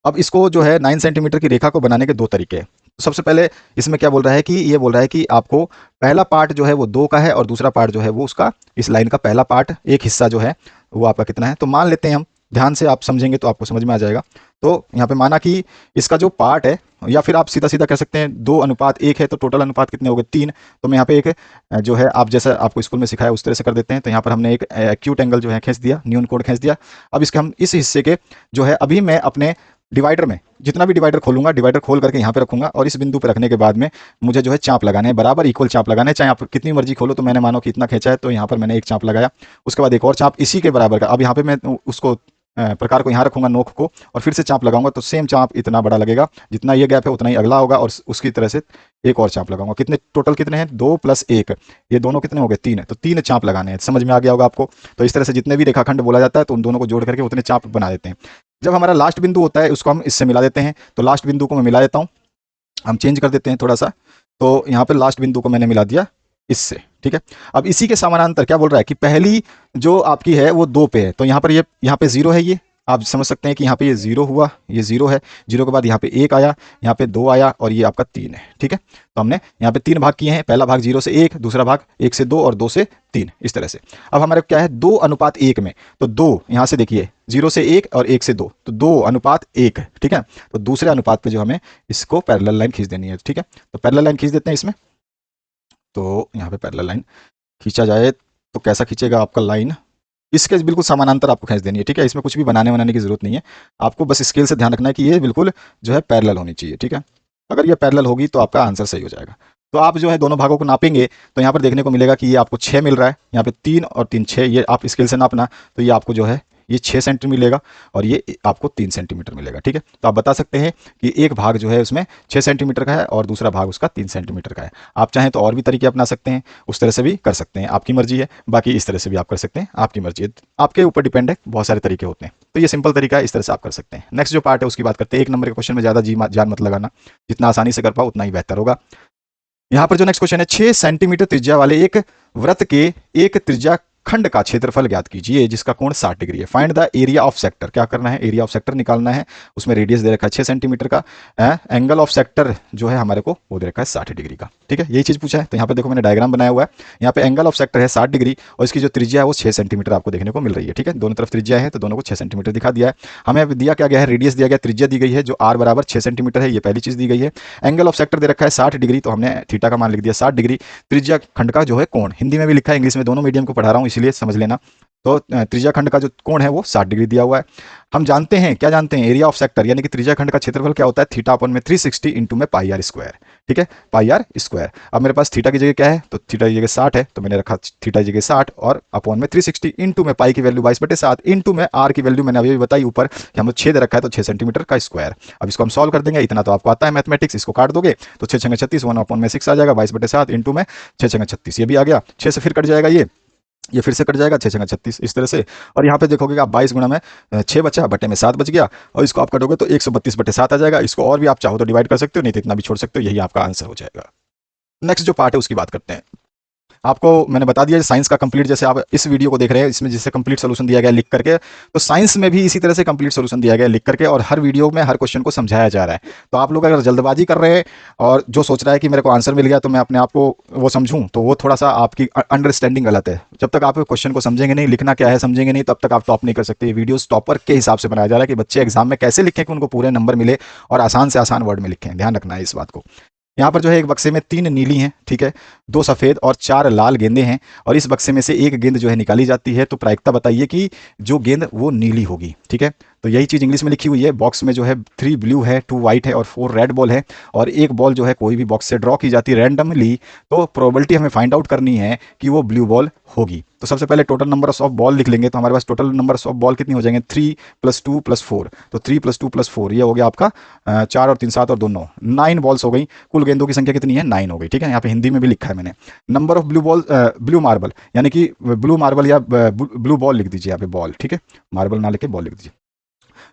अब इसको जो है 9 सेंटीमीटर की रेखा को बनाने के दो तरीके हैं। सबसे पहले इसमें क्या बोल रहा है कि ये बोल रहा है कि आपको पहला पार्ट जो है वो 2 का है और दूसरा पार्ट जो है वो उसका, इस लाइन का पहला पार्ट एक हिस्सा जो है वो आपका कितना है। तो मान लेते हैं हम, ध्यान से आप समझेंगे तो आपको समझ में आ जाएगा। तो यहाँ पे माना कि इसका जो पार्ट है, या फिर आप सीधा सीधा कह सकते हैं 2:1 है, तो टोटल अनुपात कितने हो गए, 3। तो मैं यहाँ पे एक जो है, आप जैसा आपको स्कूल में सिखाया उस तरह से कर देते हैं। तो यहाँ पर हमने एक एक्यूट एंगल जो है खींच दिया, न्यून कोण खींच दिया। अब इसके हम इस हिस्से के जो है, अभी मैं अपने डिवाइडर में जितना भी डिवाइडर खोलूंगा, डिवाइडर खोल करके यहाँ पे रखूंगा, और इस बिंदु पे रखने के बाद में मुझे जो है चाप लगाने हैं, बराबर इक्वल चाप लगाने हैं। चाहे आप कितनी मर्जी खोलो, तो मैंने मानो कि इतना खींचा है, तो यहाँ पर मैंने एक चाप लगाया, उसके बाद एक और चाप इसी के बराबर का। अब यहाँ पे मैं उसको प्रकार को यहाँ रखूंगा, नोक को, और फिर से चाप लगाऊंगा, तो सेम चाप इतना बड़ा लगेगा, जितना ये गैप है उतना ही अगला होगा, और उसकी तरह से एक और चाप लगाऊंगा। कितने टोटल कितने हैं, 2 + 1, ये दोनों कितने हो गए, 3। तो 3 चाप लगाने हैं। समझ में आ गया होगा आपको। तो इस तरह से जितने भी रेखाखंड बोला जाता है, तो उन दोनों को जोड़ करके उतने चाप बना देते हैं। जब हमारा लास्ट बिंदु होता है, उसको हम इससे मिला देते हैं। तो लास्ट बिंदु को मैं मिला देता हूँ, हम चेंज कर देते हैं थोड़ा सा। तो यहाँ पे लास्ट बिंदु को मैंने मिला दिया इससे। ठीक है, अब इसी के समानांतर क्या बोल रहा है कि पहली जो आपकी है वो 2 पे है, तो यहाँ पर यहाँ पे 0 है, ये आप समझ सकते हैं कि यहाँ पे ये 0 हुआ, ये 0 है। 0 के बाद यहाँ पे 1 आया, यहाँ पे 2 आया, और ये आपका 3 है। ठीक है, तो हमने यहाँ पे 3 भाग किए हैं। पहला भाग 0 से 1, दूसरा भाग 1 से 2, और 2 से 3, इस तरह से। अब हमारे क्या है, 2:1 में, तो 2 यहाँ से देखिए, 0 से 1 और 1 से 2, तो 2:1। ठीक है, तो दूसरे अनुपात पे जो हमें इसको पैरेलल लाइन खींच देनी है। ठीक है, तो पैरेलल लाइन खींच देते हैं इसमें। तो यहाँ पे पैरेलल लाइन खींचा जाए तो कैसा खींचेगा आपका लाइन, इसके बिल्कुल समानांतर आपको खींच देनी है। ठीक है, इसमें कुछ भी बनाने की जरूरत नहीं है, आपको बस स्केल से ध्यान रखना है कि ये बिल्कुल जो है पैरेलल होनी चाहिए। ठीक है, अगर ये पैरेलल होगी तो आपका आंसर सही हो जाएगा। तो आप जो है दोनों भागों को नापेंगे, तो यहाँ पर देखने को मिलेगा कि ये आपको 6 मिल रहा है, यहाँ पे 3 और 3 6, ये आप स्केल से नापना, तो ये आपको जो है ये 6 सेंटीमीटर मिलेगा, और ये आपको 3 सेंटीमीटर मिलेगा। ठीक है, तो आप बता सकते हैं कि एक भाग जो है उसमें 6 सेंटीमीटर का है और दूसरा भाग उसका 3 सेंटीमीटर का है। आप चाहें तो और भी तरीके अपना सकते हैं, उस तरह से भी कर सकते हैं, आपकी मर्जी है। बाकी इस तरह से भी आप कर सकते हैं, आपकी मर्जी है, आपके ऊपर डिपेंड है। बहुत सारे तरीके होते हैं, तो ये सिंपल तरीका है, इस तरह से आप कर सकते हैं। नेक्स्ट जो पार्ट है उसकी बात करते हैं। 1 नंबर के क्वेश्चन में ज़्यादा जान मत लगाना, जितना आसानी से कर पाओ उतना ही बेहतर होगा। यहाँ पर जो नेक्स्ट क्वेश्चन है, 6 सेंटीमीटर त्रिज्या वाले एक वृत्त के एक त्रिज्या खंड का क्षेत्रफल ज्ञात कीजिए जिसका कोण 60 डिग्री है। Find the area of sector. क्या करना है, एरिया ऑफ सेक्टर निकालना है। उसमें रेडियस दे रखा है 6 सेंटीमीटर का, एंगल ऑफ सेक्टर जो है हमारे को वो दे रखा है 60 डिग्री का। ठीक है, यही चीज पूछा है। तो यहाँ पे देखो मैंने डायग्राम बनाया हुआ है, यहाँ पे एंगल ऑफ सेक्टर है 60 डिग्री, और इसकी जो त्रिज्या है वो 6 सेंटीमीटर आपको देखने को मिल रही है। ठीक है, दोनों तरफ त्रिज्या है, तो दोनों को 6 सेंटीमीटर दिखा दिया है। हमें दिया क्या गया है, रेडियस दिया गया, त्रिज्या दी गई है जो r बराबर 6 सेंटीमीटर है, ये पहली चीज दी गई है। एंगल ऑफ सेक्टर दे रखा है 60 डिग्री, तो हमने थीटा का मान लिख दिया 60 डिग्री। त्रिज्या खंड का जो है कोण, हिंदी में भी लिखा है, इंग्लिश में, दोनों मीडियम को पढ़ा रहा हूँ इसलिए समझ लेना। तो त्रिज्या खंड का जो कोण है वो 60 डिग्री दिया हुआ है। हम जानते हैं, क्या जानते हैं, एरिया ऑफ सेक्टर यानी कि त्रिज्या खंड का क्षेत्रफल क्या होता है, थीटा अपॉन में 360 इंटू में पाई आर स्क्वायर। ठीक है, पाई आर स्क्वायर। अब मेरे पास थीटा की जगह क्या है, तो थीटा की जगह 60 है, तो मैंने रखा थीटा की जगह 60 और अपॉन में 360 इंटू में पाई की वैल्यू 22/7 इंटू में आर की वैल्यू मैंने अभी बताई ऊपर कि हम 6 दे रखा है, तो 6 सेंटीमीटर का स्क्वायर। अब इसको हम सॉल्व कर देंगे, इतना तो आपको आता है मैथमेटिक्स, इसको काट दोगे तो 6 6 36, 1/6 आ जाएगा, 22/7 इंटू में 6 6 36, ये भी आ गया, 6 से फिर कट जाएगा ये, ये फिर से कट जाएगा, 6 छंगा 36 इस तरह से। और यहाँ पे देखोगे कि आप 22 गुणा में 6 बचा, बटे में 7 बच गया, और इसको आप कटोगे तो 132 बटे 7 आ जाएगा। इसको और भी आप चाहो तो डिवाइड कर सकते हो, नहीं तो इतना भी छोड़ सकते हो, यही आपका आंसर हो जाएगा। नेक्स्ट जो पार्ट है उसकी बात करते हैं। आपको मैंने बता दिया साइंस का कंप्लीट, जैसे आप इस वीडियो को देख रहे हैं इसमें जैसे कंप्लीट सोल्यूशन दिया गया लिख करके, तो साइंस में भी इसी तरह से कंप्लीट सोल्यूशन दिया गया लिख करके, और हर वीडियो में हर क्वेश्चन को समझाया जा रहा है। तो आप लोग अगर जल्दबाजी कर रहे हैं और जो सोच रहा है कि मेरे को आंसर मिल गया तो मैं अपने आप को वो समझूं, तो वो थोड़ा सा आपकी अंडरस्टैंडिंग गलत है। जब तक आप क्वेश्चन को समझेंगे नहीं, लिखना क्या है समझेंगे नहीं, तब तक आप टॉप नहीं कर सकते। वीडियो टॉपर के हिसाब से बनाया जा रहा है कि बच्चे एग्जाम में कैसे लिखें कि उनको पूरे नंबर मिले, और आसान से आसान वर्ड में लिखें। ध्यान रखना है इस बात को। यहाँ पर जो है एक बक्से में 3 नीली हैं, ठीक है, 2 सफ़ेद और 4 लाल गेंदें हैं, और इस बक्से में से एक गेंद जो है निकाली जाती है, तो प्रायिकता बताइए कि जो गेंद वो नीली होगी। ठीक है, तो यही चीज़ इंग्लिश में लिखी हुई है। बॉक्स में जो है 3 ब्लू है, 2 वाइट है और 4 रेड बॉल है, और एक बॉल जो है कोई भी बॉक्स से ड्रॉ की जाती है रैंडमली, तो प्रोबेबिलिटी हमें फाइंड आउट करनी है कि वो ब्लू बॉल होगी। तो सबसे पहले टोटल नंबर ऑफ बॉल लिख लेंगे, तो हमारे पास टोटल नंबर ऑफ बॉल कितनी हो जाएंगे, 3 + 2 + 4, तो 3 + 2 + 4 ये हो गया आपका 4 और 3 7 और 2 9, 9 बॉल्स हो गई। कुल गेंदों की संख्या कितनी है, 9 हो गई। ठीक है, यहाँ पे हिंदी में भी लिखा है मैंने। नंबर ऑफ ब्लू मार्बल, यानी कि ब्लू मार्बल या ब्लू बॉल लिख दीजिए यहाँ पे, बॉल, ठीक है, मार्बल ना लिखे बॉल लिख दीजिए।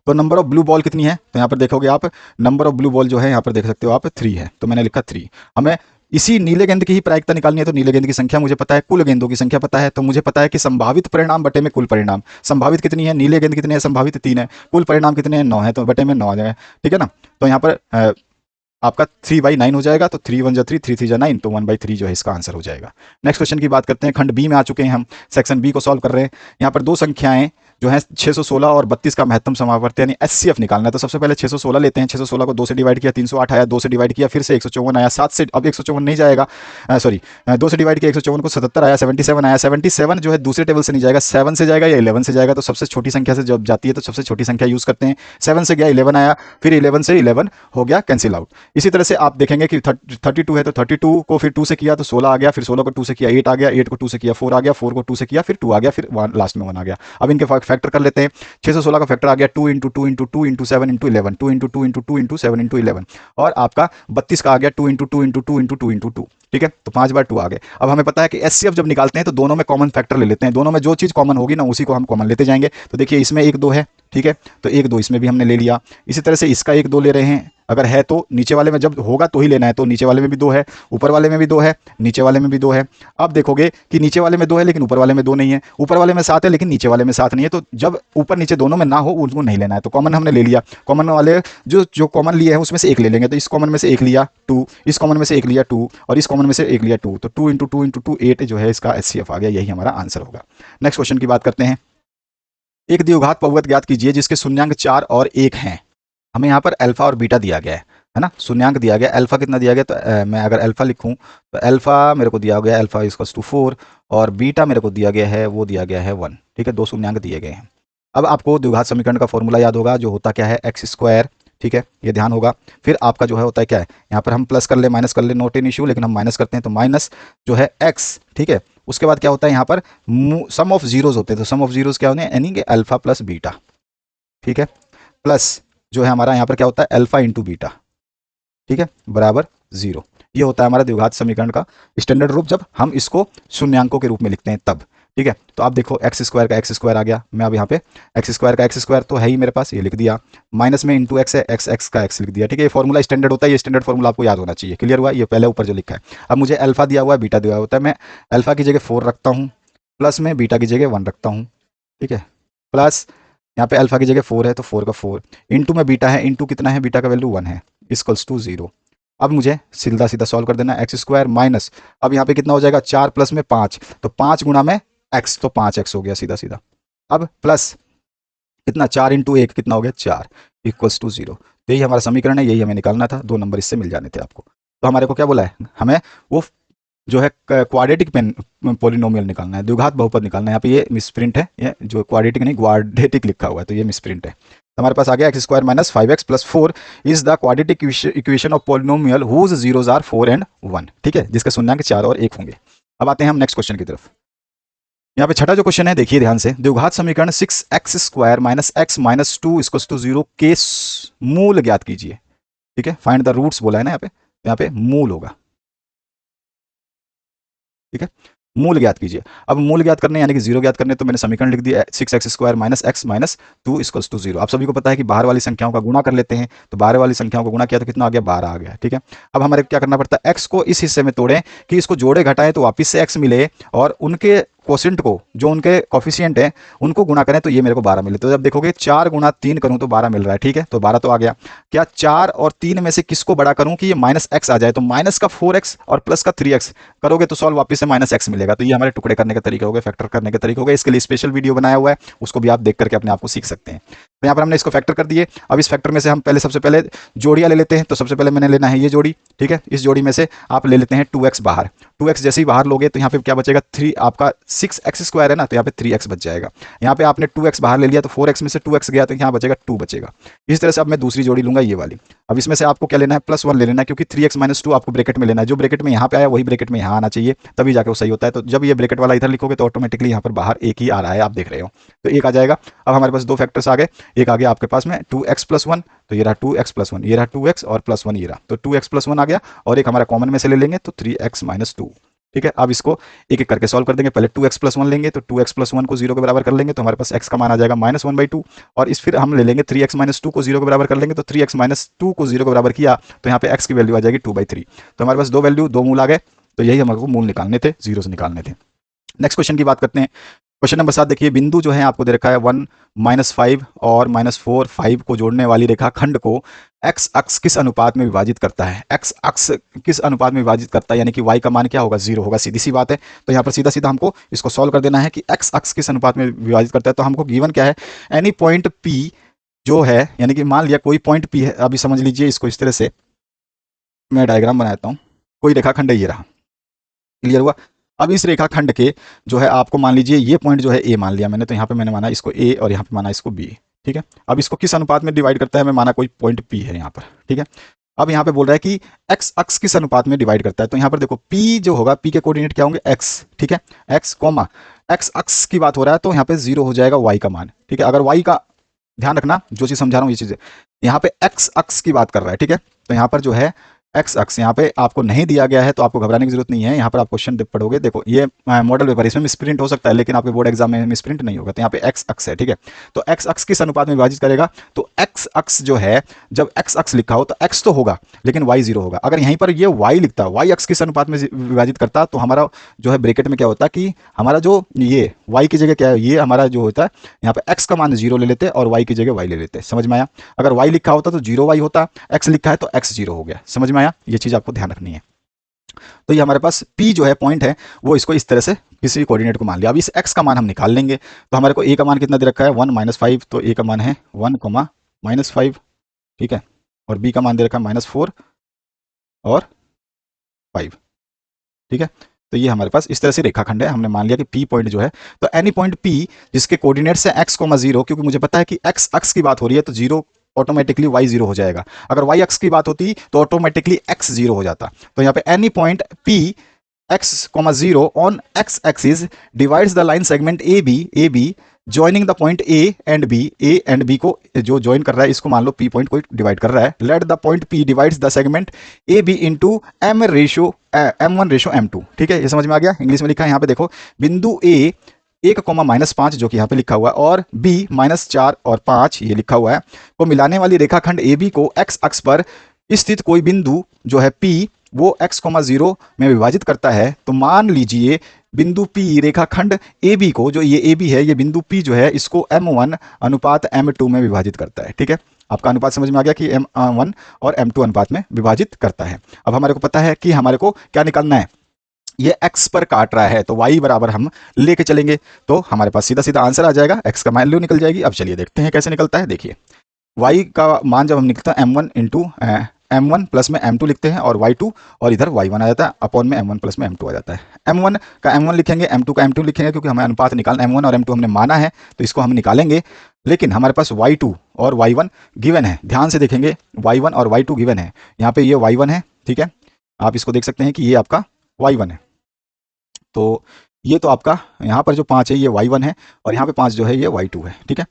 तो नंबर ऑफ ब्लू बॉल कितनी है, तो यहाँ पर देखोगे आप नंबर ऑफ ब्लू बॉल जो है यहाँ पर देख सकते हो आप 3 है, तो मैंने लिखा 3। हमें इसी नीले गेंद की ही प्रायिकता निकालनी है, तो नीले गेंद की संख्या मुझे पता है, कुल गेंदों की संख्या पता है, तो मुझे पता है कि संभावित परिणाम बटे में कुल परिणाम। संभावित कितनी है, नीले गेंद कितने हैं, संभावित 3 है, कुल परिणाम कितने हैं, 9 है, तो बटे में 9 आ जाएगा। ठीक है ना, तो यहाँ पर आपका 3/9 हो जाएगा, तो 3 1 जा 3, 3 3 जा 9, तो 1/3 जो है इसका आंसर हो जाएगा। नेक्स्ट क्वेश्चन की बात करते हैं। खंड बी में आ चुके हैं हम, सेक्शन बी को सॉल्व कर रहे हैं। यहाँ पर दो संख्याएं जो है 616 और 32 का महत्तम समावर्त यानी एचसीएफ निकालना है। तो सबसे पहले 616 लेते हैं, 616 को 2 से डिवाइड किया 308 आया, 2 से डिवाइड किया फिर से 154 आया, 7 से अब 154 नहीं जाएगा, सॉरी 2 से डिवाइड किया 154 को 77 आया, 77 आया, 77 जो है दूसरे टेबल से नहीं जाएगा, 7 से जाएगा या 11 से जाएगा, तो सबसे छोटी संख्या से जब जाती है तो सबसे छोटी संख्या यूज करते हैं। 7 से गया 11 आया, फिर 11 से 11 हो गया कैंसिल आउट। इसी तरह से आप देखेंगे कि 32 है, तो 32 को फिर 2 से किया तो 16 आ गया, फिर 16 को 2 से किया 8 आ गया, 8 को 2 से किया 4 आ गया, 4 को 2 से किया फिर 2 आ गया, फिर लास्ट में 1 आ गया। अब इनके फैक्टर कर लेते हैं। 616 का फैक्टर आ गया 2 × 2 × 2 × 7 × 11, 2 × 2 × 2 × 7 × 11, और आपका 32 का आ गया 2 × 2 × 2 × 2 × 2। ठीक है, तो 5 बार 2 आ गए। अब हमें पता है कि एचसीएफ जब निकालते हैं तो दोनों में कॉमन फैक्टर ले लेते हैं, दोनों में जो चीज़ कॉमन होगी ना उसी को हम कॉमन लेते जाएंगे। तो देखिए इसमें 1 2 है, ठीक है, तो 1 2 इसमें भी हमने ले लिया। इसी तरह से इसका 1 2 ले रहे हैं, अगर है तो नीचे वाले में जब होगा तो ही लेना है, तो नीचे वाले में भी 2 है, ऊपर वाले में भी 2 है, नीचे वाले में भी 2 है। अब देखोगे कि नीचे वाले में 2 है लेकिन ऊपर वाले में 2 नहीं है, ऊपर वाले में 7 है लेकिन नीचे वाले में 7 नहीं है, तो जब ऊपर नीचे दोनों में ना हो उनको नहीं लेना है, तो कॉमन हमने ले लिया। कॉमन वाले जो जो कॉमन लिए हैं उसमें से 1 ले लेंगे, तो इस कॉमन में से 1 लिया 2, इस कॉमन में से 1 लिया 2, और इस कॉमन में से 1 लिया 2, तो 2 × 2 × 2 8 जो है इसका एचसीएफ आ गया, यही हमारा आंसर होगा। नेक्स्ट क्वेश्चन की बात करते हैं। एक द्विघात बहुपद ज्ञात कीजिए जिसके शून्यांक 4 और 1 हैं। हमें यहाँ पर अल्फा और बीटा दिया गया है ना, शून्यांक दिया गया, अल्फा कितना दिया गया, तो मैं अगर अल्फा लिखूं तो अल्फा मेरे को दिया गया अल्फा इक्वल्स टू 4, और बीटा मेरे को दिया गया है वो दिया गया है 1। ठीक है, दो शून्यांक दिए गए हैं। अब आपको द्विघात समीकरण का फॉर्मूला याद होगा, जो होता क्या है x²। ठीक है, ये ध्यान होगा। फिर आपका जो है होता है क्या है, यहाँ पर हम प्लस कर ले माइनस कर ले नोट एन इशू, लेकिन हम माइनस करते हैं तो माइनस जो है x। ठीक है, उसके बाद क्या होता है यहाँ पर सम ऑफ जीरोज होते हैं, तो सम ऑफ जीरोज क्या होने यानी कि अल्फा प्लस बीटा। ठीक है, प्लस जो है हमारा यहाँ पर क्या होता है अल्फा इंटू बीटा, ठीक है, बराबर 0। ये होता है हमारा द्विघात समीकरण का स्टैंडर्ड रूप, जब हम इसको शून्यांकों के रूप में लिखते हैं तब। ठीक है, तो आप देखो x² का x² आ गया, मैं अब यहाँ पे x² का x² तो है ही मेरे पास, ये लिख दिया, माइनस में इंटू x है, x का x लिख दिया। ठीक है, ये फॉर्मूला स्टैंडर्ड होता है, ये स्टैंडर्ड फॉर्मूला आपको याद होना चाहिए। क्लियर हुआ, ये पहले ऊपर जो लिखा है। अब मुझे अल्फा दिया हुआ है, बीटा दिया होता है, मैं अल्फा की जगह 4 रखता हूँ, प्लस में बीटा की जगह 1 रखता हूँ। ठीक है, प्लस यहाँ पे अल्फा की जगह 4 है तो 4 का 4, इंटू में बीटा है, इंटू कितना है, बीटा का वैल्यू 1 है, इक्वल्स टू 0। अब मुझे सीधा सीधा सॉल्व कर देना, x² माइनस, अब यहाँ पे कितना हो जाएगा 4 प्लस में 5, तो 5 गुणा में x, तो 5x हो गया सीधा सीधा। अब प्लस कितना 4 × 1 कितना हो गया 4, इक्वल्स टू 0। तो यही हमारा समीकरण है, यही हमें निकालना था, 2 नंबर इससे मिल जाने थे आपको। तो हमारे को क्या बोला है, हमें वो जो है क्वाड्रेटिक पोलिनोमियल निकालना है, द्विघात बहुपद निकालना है। यहाँ पे ये मिसप्रिंट है, ये जो क्वाड्रेटिक नहीं क्वाड्रेटिक लिखा हुआ है, तो ये मिसप्रिंट है। तो हमारे पास आ गया x² minus 5x plus 4 is the quadratic equation of polynomial whose zeros are 4 and 1। ठीक है, जिसके शून्यांक 4 और 1 होंगे। अब आते हैं हम नेक्स्ट क्वेश्चन की तरफ। यहाँ पे छठा जो क्वेश्चन है देखिए ध्यान से, द्विघात समीकरण 6x² minus x minus 2 equals to 0 के मूल ज्ञात कीजिए। ठीक है, फाइंड द रूट्स बोला है ना यहाँ पे, यहाँ पे मूल होगा। ठीक है, मूल ज्ञात कीजिए। अब मूल ज्ञात करने यानी कि जीरो ज्ञात करने, तो मैंने समीकरण लिख दिया 6x² minus x minus 2 equals to 0। आप सभी को पता है कि बाहर वाली संख्याओं का गुणा कर लेते हैं, तो बाहर वाली संख्याओं को गुणा किया तो कितना आ गया, 12 आ गया। ठीक है, अब हमारे क्या करना पड़ता है, x को इस हिस्से में तोड़ें कि इसको जोड़े घटाएं तो वापिस से x मिले, और उनके कोसेंट को, जो उनके कॉफिशिएंट है, उनको गुणा करें तो ये मेरे को 12 मिले। तो जब देखोगे 4 गुणा 3 करूं तो 12 मिल रहा है। ठीक है, तो 12 तो आ गया। क्या 4 और 3 में से किसको बड़ा करूं कि ये माइनस एक्स आ जाए, तो माइनस का 4x और प्लस का 3x करोगे तो सॉल्व वापस से माइनस एक्स मिलेगा। तो ये हमारे टुकड़े करने के तरीके हो गए, फैक्टर करने के तरीके हो गए। इसके लिए स्पेशल वीडियो बनाया हुआ है, उसको भी आप देख करके अपने आप को सीख सकते हैं। तो यहाँ पर हमने इसको फैक्टर कर दिए। अब इस फैक्टर में से हम पहले सबसे पहले जोड़ियां ले लेते हैं। तो सबसे पहले मैंने लेना है ये जोड़ी। ठीक है, इस जोड़ी में से आप ले लेते हैं 2x बाहर। 2x जैसे ही बाहर लोगे तो यहाँ पे क्या बचेगा, 3 आपका 6x² है ना, तो यहाँ पे 3x बच जाएगा। यहाँ पे आपने 2x बाहर ले लिया तो 4x में से 2x गया तो यहाँ बचेगा 2 बचेगा। इस तरह से अब मैं दूसरी जोड़ी लूंगा ये वाली। अब इसमें से आपको क्या लेना है, +1 ले लेना है, क्योंकि 3x - 2 आपको ब्रैकेट में लेना है। जो ब्रैकेट में यहाँ पे आया वही ब्रैकेट में यहाँ आना चाहिए, तभी जाके वो सही होता है। तो जब ये ब्रैकेट वाला इधर लिखोगे तो ऑटोमेटिकली यहाँ पर बाहर एक ही आ रहा है, आप देख रहे हो, तो एक आ जाएगा। अब हमारे पास दो फैक्टर्स आ गए। एक आ गया आपके पास में 2x + 1, तो ये रहा 2x + 1, ये रहा 2x और +1 ये रहा, तो 2x + 1 आ गया। और एक हमारा कॉमन में से ले लेंगे तो 3x - 2। ठीक है, अब इसको एक एक करके सॉल्व कर देंगे। पहले 2x + 1 लेंगे, तो 2x + 1 को 0 के बराबर कर लेंगे तो हमारे पास x का मान आ जाएगा -1/2। और इस फिर हम ले लेंगे 3x - 2 को 0 के बराबर कर लेंगे, तो 3x - 2 को 0 के बराबर किया तो यहाँ पे x की वैल्यू आ जाएगी 2/3। तो हमारे पास दो वैल्यू, दो मूल आ गए। तो यही हमारे को मूल निकालने थे, जीरो से निकालने थे। नेक्स्ट क्वेश्चन की बात करते हैं। क्वेश्चन नंबर 7 देखिए, बिंदु जो है आपको दे रखा है 1, -5 और -4, 5 को जोड़ने वाली रेखा खंड को x अक्ष किस अनुपात में विभाजित करता है। x अक्ष किस अनुपात में विभाजित करता है, यानी कि y का मान क्या होगा, 0 होगा। सीधी सी बात है। तो यहाँ पर सीधा सीधा हमको इसको सॉल्व कर देना है कि x अक्ष किस अनुपात में विभाजित करता है। तो हमको गिवन क्या है, एनी पॉइंट P जो है, यानी कि मान लिया कोई पॉइंट P है। अभी समझ लीजिए इसको इस तरह से, मैं डायग्राम बनाता हूँ। कोई रेखाखंड है, ये रहा, क्लियर हुआ। अब इस रेखाखंड के जो है आपको मान लीजिए ये पॉइंट जो है ए मान लिया मैंने, तो यहाँ पे मैंने माना इसको ए और यहाँ पे माना इसको बी। ठीक है, अब इसको किस अनुपात में डिवाइड करता है, मैं माना कोई पॉइंट पी है यहाँ पर। ठीक है, अब यहाँ पे बोल रहा है कि एक्स अक्ष किस अनुपात में डिवाइड करता है। तो यहाँ पर देखो पी जो होगा, पी के कोऑर्डिनेट क्या होंगे, एक्स। ठीक है, एक्स कॉमा एक्स अक्ष की बात हो रहा है तो यहाँ पे 0 हो जाएगा वाई का मान। ठीक है, अगर वाई का, ध्यान रखना जो चीज समझा रहा हूँ ये चीजें, यहाँ पे एक्स अक्ष की बात कर रहा है। ठीक है, तो यहाँ पर जो है एक्स अक्ष यहाँ पे आपको नहीं दिया गया है तो आपको घबराने की जरूरत नहीं है। यहाँ पर आप क्वेश्चन पढ़ोगे, देखो ये मॉडल पेपर, इसमें मिसप्रिंट हो सकता है लेकिन आपके बोर्ड एग्जाम में मिसप्रिंट नहीं होगा। तो यहाँ पे एक्स अक्ष है। ठीक है, तो एक्स अक्ष किस अनुपात में विभाजित करेगा, तो एक्स अक्ष जो है, जब एक्स अक्ष लिखा हो तो एक्स तो होगा लेकिन वाई 0 होगा। अगर यहीं पर ये वाई लिखता, वाई अक्ष किस अनुपात में विभाजित करता, तो हमारा जो है ब्रेकेट में क्या होता कि हमारा जो ये वाई की जगह क्या है, ये हमारा जो होता है यहाँ पे एक्स का मान 0 ले लेते और वाई की जगह वाई ले लेते। समझ में आया। अगर वाई लिखा होता तो 0 वाई होता, एक्स लिखा है तो एक्स 0 हो गया। समझ में आया, ये चीज आपको ध्यान रखनी है। तो ये हमारे पास P जो है पॉइंट है, वो इसको इस तरह से किसी कोऑर्डिनेट को मान लिया। अब इस x का मान हम निकाल लेंगे। तो हमारे को a का मान कितना दे रखा है, 1 - 5, तो a का मान है 1, -5। ठीक है, और b का मान दे रखा है -4 और 5। ठीक है, तो ये हमारे पास इस तरह से रेखाखंड है। हमने मान लिया कि P पॉइंट जो है, तो एनी पॉइंट P जिसके कोऑर्डिनेट्स है x, 0, क्योंकि मुझे पता है कि x अक्ष की बात हो रही है तो 0 ऑटोमेटिकली y 0 हो जाएगा। अगर y अक्ष की बात होती तो ऑटोमेटिकली x 0 हो जाता। तो यहाँ पे any point P x, 0 on x axis divides the line segment AB joining the point A and B को जो ज्वाइन कर रहा है, इसको मान लो P पॉइंट को डिवाइड कर रहा है। Let the point P divides the segment AB into M1/M2। ठीक है, ये समझ में आ गया। इंग्लिश में लिखा है यहाँ पे देखो, बिंदु A 1, -5 जो कि यहाँ पे लिखा हुआ है, और B -4 और 5 ये लिखा हुआ है, को मिलाने वाली रेखाखंड AB को x अक्ष पर स्थित कोई बिंदु जो है P वो x, 0 में विभाजित करता है। तो मान लीजिए बिंदु P रेखाखंड AB को, जो ये AB है, ये बिंदु P जो है इसको M1/M2 में विभाजित करता है। ठीक है, आपका अनुपात समझ में आ गया कि M1 और M2 अनुपात में विभाजित करता है। अब हमारे को पता है कि हमारे को क्या निकालना है, ये x पर काट रहा है तो y बराबर हम लेके चलेंगे तो हमारे पास सीधा सीधा आंसर आ जाएगा, x का वैल्यू निकल जाएगी। अब चलिए देखते हैं कैसे निकलता है। देखिए y का मान जब हम निकलता है M1 इंटू M1 प्लस में M2 लिखते हैं, और Y2 और इधर Y1 आ जाता है, अपॉन में M1 प्लस में M2 आ जाता है। M1 का M1 लिखेंगे, M2 का M2 लिखेंगे, क्योंकि हमें अनुपात निकालना, M1 और M2 हमने माना है तो इसको हम निकालेंगे। लेकिन हमारे पास Y2 और Y1 गिवन है। ध्यान से देखेंगे, Y1 और Y2 गिवन है। यहाँ पे ये Y1 है। ठीक है, आप इसको देख सकते हैं कि ये आपका Y1 है। तो ये तो आपका यहाँ पर जो 5 है ये Y1 है, और यहाँ पे 5 जो है ये Y2 है। ठीक है,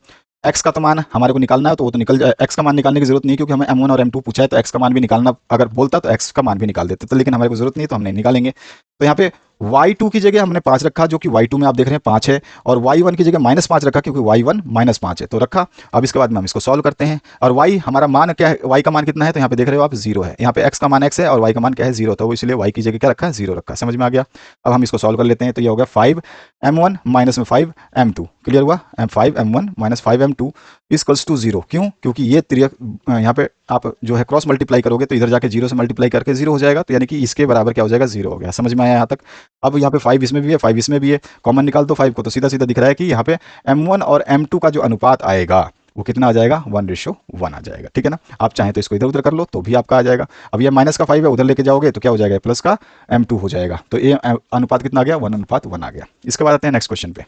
x का तो मान हमारे को निकालना है तो वो तो निकल जाए। x का मान निकालने की जरूरत नहीं है, क्योंकि हमें M1 और M2 पूछा है, तो x का मान भी निकालना अगर बोलता तो x का मान भी निकाल देते, तो लेकिन हमारे को जरूरत नहीं है तो हम नहीं निकालेंगे। तो यहाँ पे y2 की जगह हमने 5 रखा, जो कि y2 में आप देख रहे हैं 5 है, और y1 की जगह -5 रखा क्योंकि y1 -5 है, तो रखा। अब इसके बाद में हम इसको सॉल्व करते हैं, और y हमारा मान क्या है, y का मान कितना है, तो यहाँ पे देख रहे हो आप 0 है, यहाँ पे x का मान x है और y का मान क्या है 0, तो इसलिए y की जगह क्या रखा है 0 रखा। समझ में आ गया। अब हम इसको सॉल्व कर लेते हैं, तो ये हो गया 5m1 माइनस में 5m2, क्लियर हुआ। 5m1 minus 5m2 equals to 0। क्यों? क्योंकि ये यहाँ पे आप जो है क्रॉस मल्टीप्लाई करोगे तो इधर जाके 0 से मल्टीप्लाई करके 0 हो जाएगा, तो यानी कि इसके बराबर क्या हो जाएगा 0 हो गया। समझ में आया यहाँ तक। अब यहाँ पे 5 इसमें भी है, 5 इसमें भी है, कॉमन निकाल दो 5 को, तो सीधा सीधा दिख रहा है कि यहाँ पे m1 और m2 का जो अनुपात आएगा वो कितना आ जाएगा 1:1 आ जाएगा, ठीक है ना। आप चाहें तो इसको इधर उधर कर लो तो भी आपका आ जाएगा। अब ये माइनस का 5 है, उधर लेके जाओगे तो क्या हो जाएगा प्लस का m2 हो जाएगा, तो ये अनुपात कितना आ गया 1:1 आ गया। इसके बाद आते हैं नेक्स्ट क्वेश्चन पे।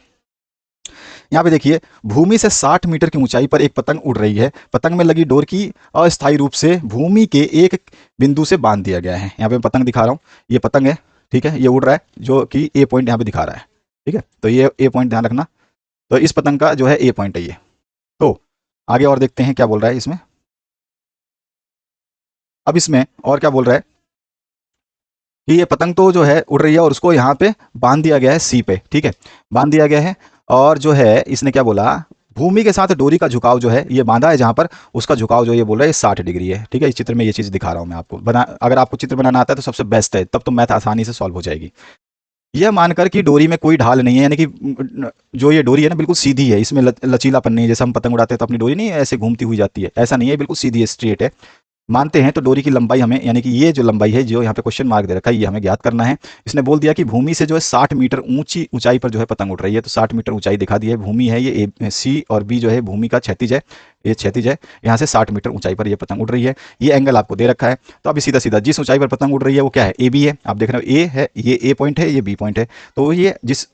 यहाँ पे देखिए, भूमि से 60 मीटर की ऊंचाई पर एक पतंग उड़ रही है। पतंग में लगी डोर की अस्थायी रूप से भूमि के एक बिंदु से बांध दिया गया है। यहाँ पे पतंग दिखा रहा हूँ, ये पतंग है, ठीक है, ये उड़ रहा है, जो कि ए पॉइंट यहाँ पे दिखा रहा है, ठीक है, तो ये ए पॉइंट ध्यान रखना। तो इस पतंग का जो है ए पॉइंट है ये। तो आगे और देखते हैं क्या बोल रहा है इसमें। अब इसमें और क्या बोल रहा है कि ये पतंग तो जो है उड़ रही है और उसको यहाँ पे बांध दिया गया है सी पे, ठीक है, बांध दिया गया है। और जो है इसने क्या बोला, भूमि के साथ डोरी का झुकाव जो है ये बांधा है जहां पर, उसका झुकाव जो ये बोल रहा है 60 डिग्री है, ठीक है। इस चित्र में ये चीज दिखा रहा हूं मैं आपको, अगर आपको चित्र बनाना आता है तो सबसे बेस्ट है, तब तो मैथ आसानी से सॉल्व हो जाएगी। यह मानकर कि डोरी में कोई ढाल नहीं है, यानी कि जो ये डोरी है ना बिल्कुल सीधी है, इसमें लचीलापन नहीं है। जैसे हम पतंग उड़ाते हैं तो अपनी डोरी नहीं ऐसे घूमती हुई जाती है, ऐसा नहीं है, बिल्कुल सीधी है, स्ट्रेट है, मानते हैं। तो डोरी की लंबाई हमें, यानी कि ये जो लंबाई है जो यहाँ पे क्वेश्चन मार्क दे रखा है, ये हमें ज्ञात करना है। इसने बोल दिया कि भूमि से जो है 60 मीटर ऊंचाई पर जो है पतंग उड़ रही है, तो 60 मीटर ऊंचाई दिखा दी है। भूमि है ये सी और बी जो है भूमि का क्षैतिज है, ये क्षैतिज है, यहाँ से 60 मीटर ऊंचाई पर ये पतंग उड़ रही है। ये एंगल आपको दे रखा है, तो अभी सीधा सीधा जिस ऊंचाई पर पतंग उड़ रही है वो क्या है, ए बी है। आप देख रहे हो ए है, ये ए पॉइंट है, ये बी पॉइंट है, तो ये जिस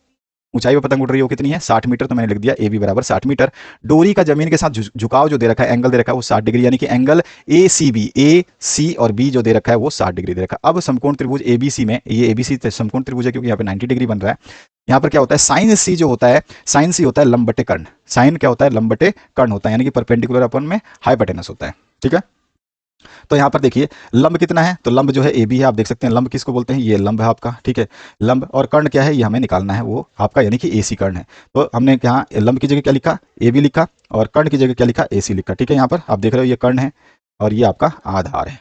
ऊंचाई पर पतंग उड़ रही है वो कितनी है 60 मीटर, तो मैंने लिख दिया ए बी बराबर 60 मीटर। डोरी का जमीन के साथ झुकाव जो दे रखा है, एंगल दे रखा है वो 60 डिग्री, यानी कि एंगल ए सी और बी जो दे रखा है वो 60 डिग्री दे रखा है। अब समकोण त्रिभुज एबीसी में, ये एबीसी समकोण त्रिभुज है क्योंकि यहाँ पे 90 डिग्री बन रहा है। यहाँ पर क्या होता है, साइन सी जो होता है, साइन सी होता है लंब बटे कर्ण। साइन क्या होता है, लंब बटे कर्ण होता है, यानी कि परपेंडिकुलर अपन में हाइपोटेनस होता है, ठीक है। तो यहाँ पर देखिए लंब कितना है, तो लंब जो है ए बी है, आप देख सकते हैं। लंब किसको बोलते हैं, ये लंब है आपका, ठीक है। लंब और कर्ण क्या है, ये हमें निकालना है, वो आपका यानी कि ए सी कर्ण है। तो हमने यहाँ लंब की जगह क्या लिखा, ए बी लिखा, और कर्ण की जगह क्या लिखा, ए सी लिखा, ठीक है। यहाँ पर आप देख रहे हो ये कर्ण है और ये आपका आधार है।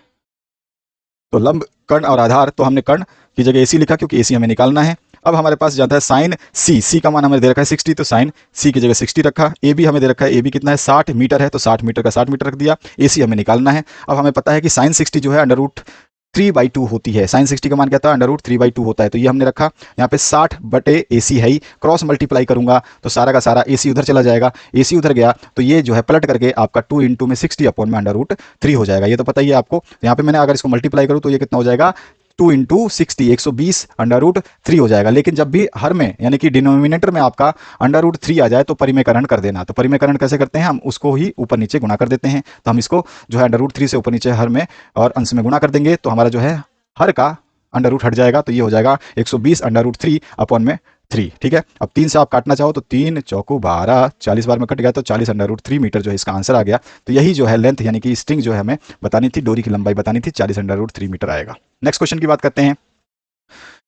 तो लंब, कर्ण और आधार, तो हमने कर्ण की जगह ए सी लिखा क्योंकि ए सी हमें निकालना है। अब हमारे पास जाता है साइन सी, सी का मान हमें दे रखा है 60, तो साइन सी की जगह 60 रखा। ए बी हमें दे रखा है, ए बी कितना है 60 मीटर है, तो 60 मीटर का 60 मीटर रख दिया। ए सी हमें निकालना है। अब हमें पता है कि साइन 60 जो है √3/2 होती है। साइन 60 का मान क्या था, √3/2 होता है, तो ये हमने रखा। यहाँ पे 60 बटे ए सी है ही, क्रॉस मल्टीप्लाई करूंगा तो सारा का सारा ए सी उधर चला जाएगा, ए सी उधर गया तो ये जो है पलट करके आपका 2 इंटू में 60 अपॉन में √3 हो जाएगा। ये तो पता ही है आपको। यहाँ पे मैंने अगर इसको मल्टीप्लाई करूँ तो ये कितना हो जाएगा, 2 इंटू 60 120 √3 हो जाएगा। लेकिन जब भी हर में यानी कि डिनोमिनेटर में आपका √3 आ जाए तो परिमेयकरण कर देना। तो परिमेयकरण कैसे करते हैं, हम उसको ही ऊपर नीचे गुणा कर देते हैं। तो हम इसको जो है √3 से ऊपर नीचे हर में और अंश में गुणा कर देंगे, तो हमारा जो है हर का अंडर हट जाएगा, तो ये हो जाएगा 120 √3 अपॉन में 3, ठीक है। अब 3 से आप काटना चाहो तो 3 चौको 12, 40 बार में कट गया तो 40 √3 मीटर जो है इसका आंसर आ गया। तो यही जो है लेंथ यानी कि स्ट्रिंग जो है हमें बतानी थी, डोरी की लंबाई बतानी थी, 40 √3 मीटर आएगा। नेक्स्ट क्वेश्चन की बात करते हैं।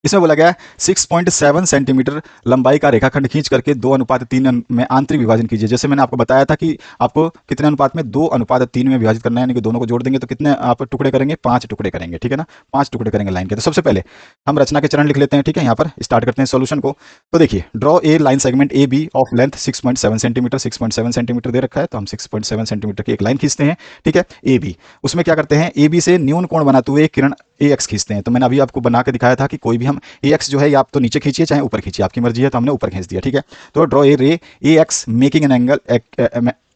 इसमें बोला गया है 6.7 सेंटीमीटर लंबाई का रेखाखंड खींच करके 2:3 में आंतरिक विभाजन कीजिए। जैसे मैंने आपको बताया था कि आपको कितने अनुपात में, 2:3 में विभाजित करना है, यानी कि दोनों को जोड़ देंगे तो कितने आप टुकड़े करेंगे, 5 टुकड़े करेंगे, ठीक है ना। 5 टुकड़े करेंगे लाइन के। तो सबसे पहले हम रचना के चरण लिख लेते हैं, ठीक है। यहाँ पर स्टार्ट करते हैं सोल्यूशन को। तो देखिए, draw a line segment A B of length 6.7 centimetre, 6.7 centimetre दे रखा है, तो हम 6.7 सेंटीमीटर की एक लाइन खींचते हैं, ठीक है। ए बी, उसमें क्या करते हैं, ए बी से न्यून कोण बनाते हुए किरण ए एक्स खींचते हैं। तो मैंने अभी आपको बना के दिखाया था कि कोई भी हम ए एक्स जो है आप तो नीचे खींचिए चाहे ऊपर खींचिए, आपकी मर्जी है, तो हमने ऊपर खींच दिया, ठीक है। तो draw a ray A X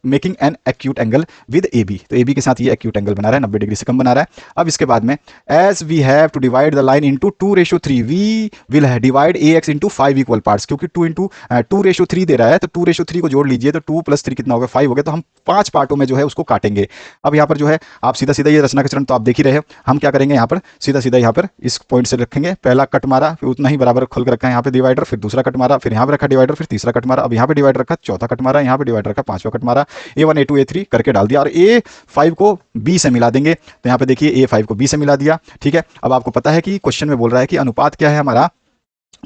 making an acute angle with A B. तो ए बी के साथ ये एक्यूट एंगल बना रहा है, 90 डिग्री से कम बना रहा है। अब इसके बाद में as we have to divide the line into 2:3 we will divide A X into 5 equal parts, क्योंकि 2:3 दे रहा है तो 2:3 को जोड़ लीजिए, तो 2 + 3 कितना होगा 5 हो गया। तो हम 5 पार्टों में जो है उसको काटेंगे। अब यहाँ पर जो है आप सीधा सीधा ये रचना के चरण तो आप देख ही रहे हो, हम क्या करेंगे यहाँ पर सीधा सीधा यहाँ पर इस पॉइंट से रखेंगे, पहला कट मारा, फिर उतना ही बराबर खोल कर रखा है यहाँ पे डिवाइडर, फिर दूसरा कट मारा, फिर यहाँ पे रखा डिवाइडर, फिर तीसरा कट मारा, अब यहाँ पे डिवाइडर रखा, चौथा कट मारा, यहाँ पे डिवाइडर रखा, पांचवा कट मारा, A1 A2 A3 करके डाल दिया और A5 को B से मिला देंगे। तो यहाँ पे देखिए A5 को B से मिला दिया, ठीक है। अब आपको पता है कि क्वेश्चन में बोल रहा है कि अनुपात क्या है हमारा,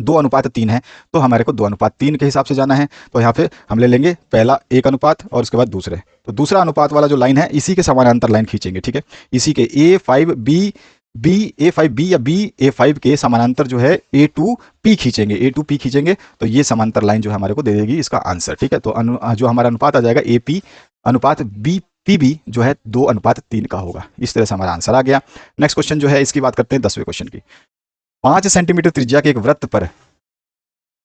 2:3 है, तो हमारे को 2:3 के हिसाब से जाना है। तो यहाँ पे हम ले लेंगे पहला एक अनुपात और उसके बाद दूसरे, तो दूसरा अनुपात वाला जो लाइन है इसी के समानांतर लाइन खींचेंगे, ठीक है। इसी के A5B या BA5 के समानांतर जो है A2P खींचेंगे, तो ये समांतर लाइन जो है हमारे को दे देगी इसका आंसर, ठीक है। तो जो हमारा अनुपात आ जाएगा AP अनुपात BPB जो है 2:3 का होगा। इस तरह से हमारा आंसर आ गया। नेक्स्ट क्वेश्चन जो है इसकी बात करते हैं 10वें क्वेश्चन की। 5 सेंटीमीटर त्रिज्या के एक वृत्त पर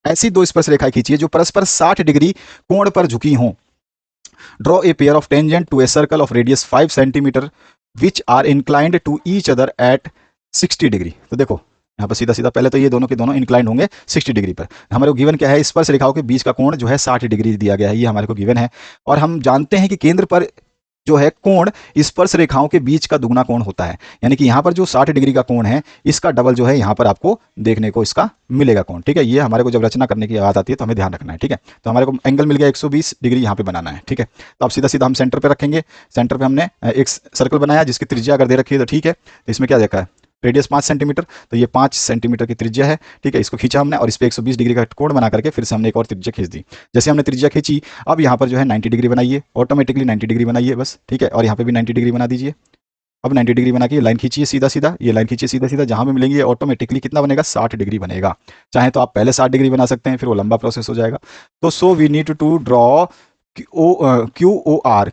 ऐसी दो स्पर्श रेखाएं खींचिए जो परस्पर 60 डिग्री कोण पर झुकी हों। Draw a pair of tangent to a circle of radius 5 centimetre which are inclined to each other at 60 degree. तो देखो यहाँ पर सीधा सीधा पहले तो ये दोनों के दोनों इंक्लाइंड होंगे 60 डिग्री पर। हमारे को गिवन क्या है, स्पर्श रेखाओं के बीच का कोण जो है 60 डिग्री दिया गया है, ये हमारे को गिवन है। और हम जानते हैं कि केंद्र पर जो है कोण स्पर्श रेखाओं के बीच का दुगना कोण होता है, यानी कि यहाँ पर जो 60 डिग्री का कोण है इसका डबल जो है यहाँ पर आपको देखने को इसका मिलेगा कोण, ठीक है। ये हमारे को जब रचना करने की बात आती है तो हमें ध्यान रखना है, ठीक है। तो हमारे को एंगल मिल गया 120 डिग्री यहाँ पे बनाना है, ठीक है। तो अब सीधा सीधा हम सेंटर पे रखेंगे। सेंटर पे हमने एक सर्कल बनाया जिसकी त्रिज्या अगर दे रखी है तो ठीक है। तो इसमें क्या देखा है, रेडियस 5 सेंटीमीटर, तो ये 5 सेंटीमीटर की त्रिज्या है, ठीक है। इसको खींचा हमने और इस पे 120 डिग्री का कोण बना करके फिर से हमने एक और त्रिज्या खींच दी। जैसे हमने त्रिज्या खींची, अब यहाँ पर जो है 90 डिग्री बनाइए, ऑटोमेटिकली 90 डिग्री बनाइए बस, ठीक है। और यहाँ पे भी 90 डिग्री बना दीजिए। अब 90 डिग्री बना के लाइन खींचिए सीधा सीधा, ये लाइन खींचिए सीधा सीधा, जहां पे मिलेंगे ऑटोमेटिकली कितना बनेगा 60 डिग्री बनेगा। चाहे तो आप पहले 60 डिग्री बना सकते हैं, फिर वो लंबा प्रोसेस हो जाएगा। तो so we need to draw QOR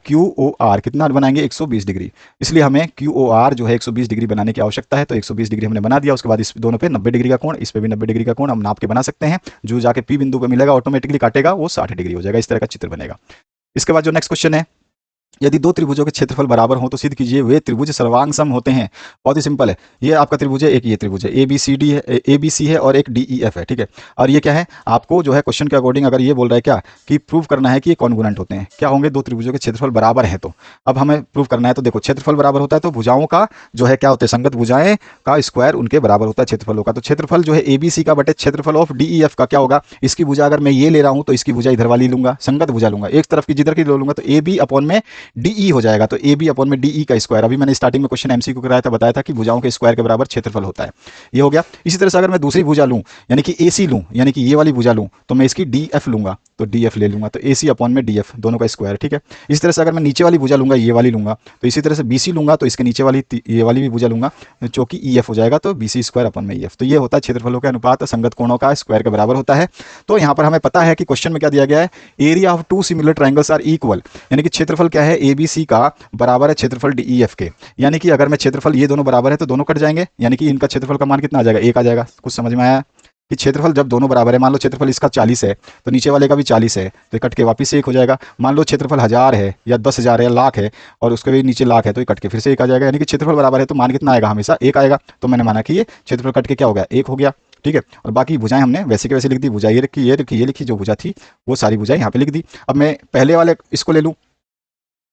कितना बनाएंगे 120 डिग्री, इसलिए हमें QOR जो है 120 डिग्री बनाने की आवश्यकता है। तो 120 डिग्री हमने बना दिया। उसके बाद इस दोनों पे 90 डिग्री का कोण, इस पे भी 90 डिग्री का कोण हम नाप के बना सकते हैं। जो जाके P बिंदु पे मिलेगा ऑटोमेटिकली काटेगा वो 60 डिग्री हो जाएगा। इस तरह का चित्र बनेगा। इसके बाद जो नेक्स्ट क्वेश्चन है, यदि दो त्रिभुजों के क्षेत्रफल बराबर हो तो सिद्ध कीजिए वे त्रिभुज सर्वांग सम होते हैं। बहुत ही सिंपल है, ये आपका त्रिभुज है, एक ये त्रिभुज है ABC है और एक DEF है, ठीक है। और ये क्या है, आपको जो है क्वेश्चन के अकॉर्डिंग अगर ये बोल रहा है क्या कि प्रूव करना है कि ये कॉन्ग्रुएंट होते हैं, क्या होंगे, दो त्रिभुजों के क्षेत्रफल बराबर है। तो अब हमें प्रूव करना है। तो देखो क्षेत्रफल बराबर होता है तो भुजाओं का जो है क्या होता है, संगत भुजाएं का स्क्वायर उनके बराबर होता है क्षेत्रफलों का। तो क्षेत्रफल जो है ABC का बटे क्षेत्रफल ऑफ DEF का क्या होगा, इसकी भुजा अगर मैं ये ले रहा हूं तो इसकी भुजा इधर वाली लूंगा, संगत भुजा लूंगा, एक तरफ की जिधर की लूंगा तो AB अपॉन में DE हो जाएगा। तो AB अपॉन में DE का स्क्वायर, अभी मैंने स्टार्टिंग में क्वेश्चन MCQ कराया था, बताया था कि भुजाओं के स्क्वायर के बराबर क्षेत्रफल होता है, ये हो गया। इसी तरह से अगर मैं दूसरी भुजा लूं यानी कि AC लूं, यानी कि ये वाली भुजा लूं, तो मैं इसकी DF लूंगा, तो DF ले लूंगा, तो AC अपॉन में DF दोनों का स्क्वायर, ठीक है। इसी तरह से अगर मैं नीचे वाली भुजा लूंगा, ये वाली लूंगा, तो इसी तरह से BC लूंगा तो इसके नीचे वाली ये वाली भी भुजा लूंगा जो कि EF हो जाएगा, तो BC स्क्वायर अपॉन में EF। तो ये होता है क्षेत्रफलों के अनुपात संगत कोणों का स्क्वायर के बराबर होता है। तो यहाँ पर हमें पता है कि क्वेश्चन में क्या दिया गया है, area of two similar triangles are equal, यानी कि क्षेत्रफल क्या है ABC का बराबर है क्षेत्रफल DEF के। यानी कि अगर मैं क्षेत्रफल ये दोनों बराबर है तो दोनों कट जाएंगे, यानी कि इनका क्षेत्रफल का मान कितना आ जाएगा, 1 आ जाएगा। कुछ समझ में आया कि क्षेत्रफल जब दोनों बराबर है, मान लो क्षेत्रफल इसका 40 है तो नीचे वाले का भी 40 है, तो कट के वापस से 1 हो जाएगा। मान लो क्षेत्रफल 1000 है या 10,000 है या लाख है और उसके भी नीचे लाख है, तो ये कट के फिर से 1 आ जाएगा। यानी कि क्षेत्रफल बराबर है तो मान कितना आएगा, हमेशा 1 आएगा। तो मैंने माना कि ये क्षेत्रफल कट के क्या हो गया, 1 हो गया, ठीक है। और बाकी भुजाएं हमने वैसे के वैसे लिख दी, भुजा ये रखी, ये रखी, ये लिखी, जो भुजा थी वो सारी भुजाएं यहाँ पे लिख दी। अब मैं पहले वाले इसको ले लूँ,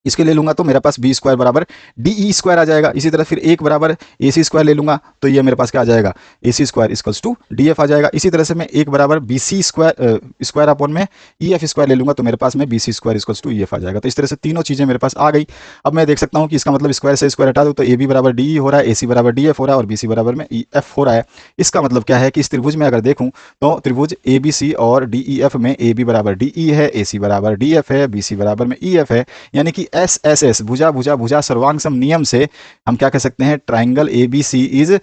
इसके ले लूंगा तो मेरे पास B स्क्वायर बराबर DE स्क्वायर आ जाएगा। इसी तरह फिर 1 बराबर AC स्क्वायर ले लूंगा तो ये मेरे पास क्या आ जाएगा, AC square equals to DF आ जाएगा। इसी तरह से मैं 1 बराबर BC स्क्वायर स्क्वायर अपॉन में EF स्क्वायर ले लूंगा तो मेरे पास में BC square equals to EF आ जाएगा। तो इस तरह से तीनों चीजें मेरे पास आ गई। अब मैं देख सकता हूँ कि इसका मतलब स्क्वायर से स्क्वायर हटा दूँ तो AB बराबर DE हो रहा है, AC बराबर DF हो रहा है और BC बराबर में EF हो रहा है। इसका मतलब क्या है कि इस त्रिभुज में अगर देखूँ तो त्रिभुज ABC और DEF में AB बराबर DE है, AC बराबर DF है, BC बराबर में EF है, यानी कि SSS भुजा भुजा भुजा सर्वांग सम नियम से हम क्या कह सकते हैं, triangle ABC is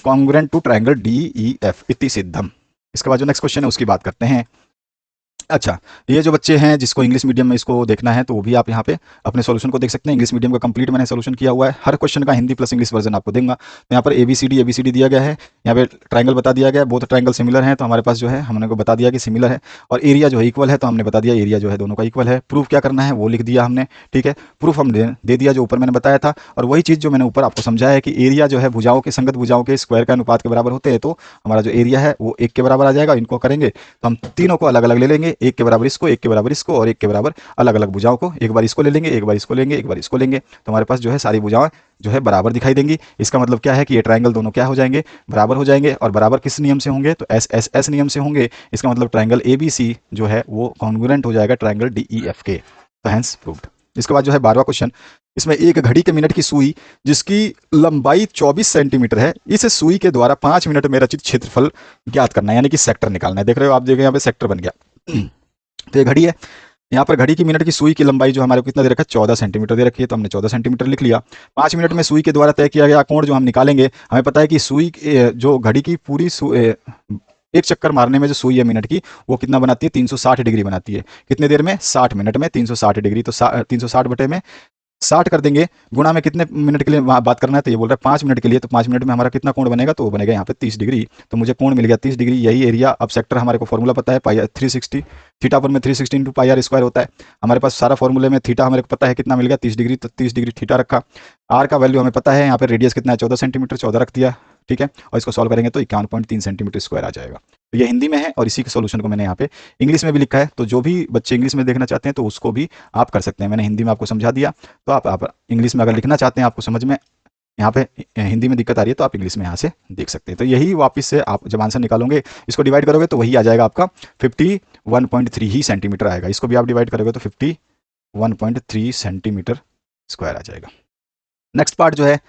congruent to triangle DEF इति सिद्धम। इसके बाद जो नेक्स्ट क्वेश्चन है उसकी बात करते हैं। अच्छा, ये जो बच्चे हैं जिसको इंग्लिश मीडियम में इसको देखना है तो वो भी आप यहाँ पे अपने सॉल्यूशन को देख सकते हैं। इंग्लिश मीडियम का कंप्लीट मैंने सॉल्यूशन किया हुआ है, हर क्वेश्चन का हिंदी प्लस इंग्लिश वर्जन आपको दूंगा। तो यहाँ पर ABCD दिया गया है, यहाँ पे ट्राइंगल बता दिया गया है, बहुत ट्राइंगल सिमिलर है तो हमारे पास जो है हमने को बता दिया कि सिमिलर है। और एरिया जो है इक्वल है तो हमने बता दिया एरिया जो है दोनों का इक्वल है। प्रूफ क्या करना है वो लिख दिया हमने, ठीक है। प्रूफ हम दे दिया जो ऊपर मैंने बताया था। और वही चीज़ जो मैंने ऊपर आपको समझाया है कि एरिया जो है भुजाओं के संगत भुजाओं के स्क्वायर का अनुपात के बराबर होते हैं, तो हमारा जो एरिया है वो 1 के बराबर आ जाएगा। इनको करेंगे तो हम तीनों को अलग अलग ले लेंगे, 1 के बराबर इसको, 1 के बराबर इसको और 1 के बराबर अलग अलग भुजाओं को। एक बार इसको ले लेंगे, एक बार इसको लेंगे, एक बार इसको लेंगे, तो हमारे पास जो है सारी भुजाएं जो है बराबर दिखाई देंगी। इसका मतलब क्या है कि ये ट्राइंगल दोनों क्या हो जाएंगे, बराबर हो जाएंगे। और बराबर किस नियम से होंगे, तो SSS नियम से होंगे। इसका मतलब ट्राइंगल ABC जो है वो कॉन्ग्रुएंट हो जाएगा ट्राइंगल DEF के। तो हेंस प्रूव्ड। इसके बाद जो है 12वां क्वेश्चन, इसमें एक घड़ी के मिनट की सुई जिसकी लंबाई 24 सेंटीमीटर है, इस सुई के द्वारा 5 मिनट में रचित क्षेत्रफल ज्ञात करना है, यानी कि सेक्टर निकालना है। देख रहे हो आप, देखो यहाँ पे सेक्टर बन गया। तो ये घड़ी है, यहाँ पर घड़ी की मिनट की सुई की लंबाई जो हमारे को कितना दे रखा है, 14 सेंटीमीटर दे रखी है, तो हमने 14 सेंटीमीटर लिख लिया। 5 मिनट में सुई के द्वारा तय किया गया कोण जो हम निकालेंगे, हमें पता है कि सुई जो घड़ी की पूरी एक चक्कर मारने में जो सुई है मिनट की, वो कितना बनाती है, 360 डिग्री बनाती है। कितने देर में, 60 मिनट में 360 डिग्री। तो 360 बटे में 60 कर देंगे, गुणा में कितने मिनट के लिए बात करना है, तो ये बोल रहा है 5 मिनट के लिए। तो 5 मिनट में हमारा कितना कोण बनेगा, तो वो बनेगा यहाँ पे 30 डिग्री। तो मुझे कोण मिल गया 30 डिग्री, यही एरिया। अब सेक्टर हमारे को फॉर्मूला पता है, पाई 360, थीटा पर में 360 इंटू पाई आर स्क्वायर होता है। हमारे पास सारा फॉर्मूले में थीटा हमारे को पता है कितना मिल गया, 30 डिग्री। तो 30 डिग्री थीटा रखा। आर का वैल्यू हमें पता है, यहाँ पे रेडियस कितना है, 14 सेंटीमीटर, 14 रख दिया, ठीक है। और इसको सॉल्व करेंगे तो 51.3 सेंटीमीटर स्क्वायर आ जाएगा। तो ये हिंदी में है और इसी के सॉल्यूशन को मैंने यहाँ पे इंग्लिश में भी लिखा है। तो जो भी बच्चे इंग्लिश में देखना चाहते हैं तो उसको भी आप कर सकते हैं। मैंने हिंदी में आपको समझा दिया, तो आप इंग्लिश में अगर लिखना चाहते हैं, आपको समझ में यहाँ पे हिंदी में दिक्कत आ रही है, तो आप इंग्लिश में यहाँ से देख सकते हैं। तो यही वापस से आप जब आंसर निकालोगे, इसको डिवाइड करोगे तो वही आ जाएगा आपका 51.3 ही सेंटीमीटर आएगा। इसको भी आप डिवाइड करोगे तो 51.3 सेंटीमीटर स्क्वायर आ जाएगा। नेक्स्ट पार्ट जो है,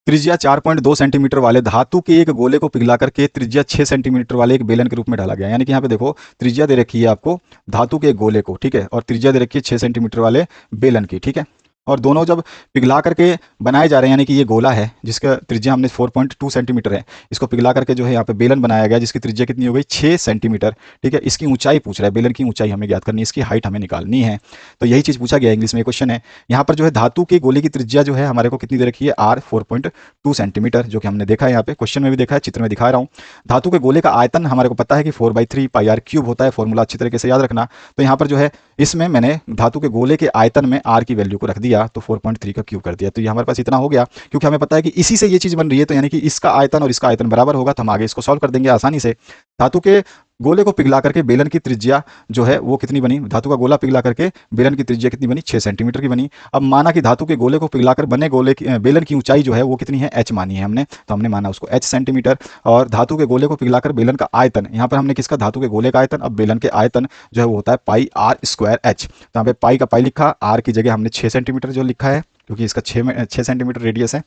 त्रिज्या 4.2 सेंटीमीटर वाले धातु के एक गोले को पिघला करके त्रिज्या 6 सेंटीमीटर वाले एक बेलन के रूप में डाला गया। यानी कि यहाँ पे देखो, त्रिज्या दे रखी है आपको धातु के एक गोले को, ठीक है, और त्रिज्या दे रखी है 6 सेंटीमीटर वाले बेलन की, ठीक है। और दोनों जब पिघला करके बनाए जा रहे हैं, यानी कि ये गोला है जिसका त्रिज्या हमने 4.2 सेंटीमीटर है, इसको पिघला करके जो है यहाँ पे बेलन बनाया गया जिसकी त्रिज्या कितनी हो गई, 6 सेंटीमीटर, ठीक है। इसकी ऊंचाई पूछ रहा है, बेलन की ऊंचाई हमें ज्ञात करनी है, इसकी हाइट हमें निकालनी है। तो यही चीज़ पूछा गया इंग्लिश में क्वेश्चन है। यहाँ पर जो है धातु के गोले की त्रिज्या जो है हमारे को कितनी दे रखी है, आर 4.2 सेंटीमीटर, जो कि हमने देखा है यहाँ पे क्वेश्चन में भी देखा है, चित्र में दिखा रहा हूँ। धातु के गोले का आयतन हमारे को पता है कि 4/3 पाई आर क्यूब होता है, फॉर्मूला अच्छी तरीके से याद रखना। तो यहाँ पर जो है इसमें मैंने धातु के गोले के आयतन में आर की वैल्यू को रख दिया, तो 4.3 का क्यूब कर दिया। तो ये हमारे पास इतना हो गया, क्योंकि हमें पता है कि इसी से ये चीज बन रही है, तो यानी कि इसका आयतन और इसका आयतन बराबर होगा। तो हम आगे इसको सॉल्व कर देंगे आसानी से। धातु के गोले को पिघला करके बेलन की त्रिज्या जो है वो कितनी बनी, धातु का गोला पिघला करके बेलन की त्रिज्या कितनी बनी, 6 सेंटीमीटर की बनी। अब माना कि धातु के गोले को पिघलाकर बने गोले की बेलन की ऊंचाई जो है वो कितनी है, h मानी है हमने, तो हमने माना उसको h सेंटीमीटर। और धातु के गोले को पिघलाकर बेलन का आयतन, यहाँ पर हमने किसका, धातु के गोले का आयतन, अब बेलन के आयतन जो है वो होता है पाई आर स्क्वायर h। तो यहाँ पे पाई का पाई लिखा, आर की जगह हमने 6 सेंटीमीटर जो लिखा है, क्योंकि इसका 6 सेंटीमीटर रेडियस है।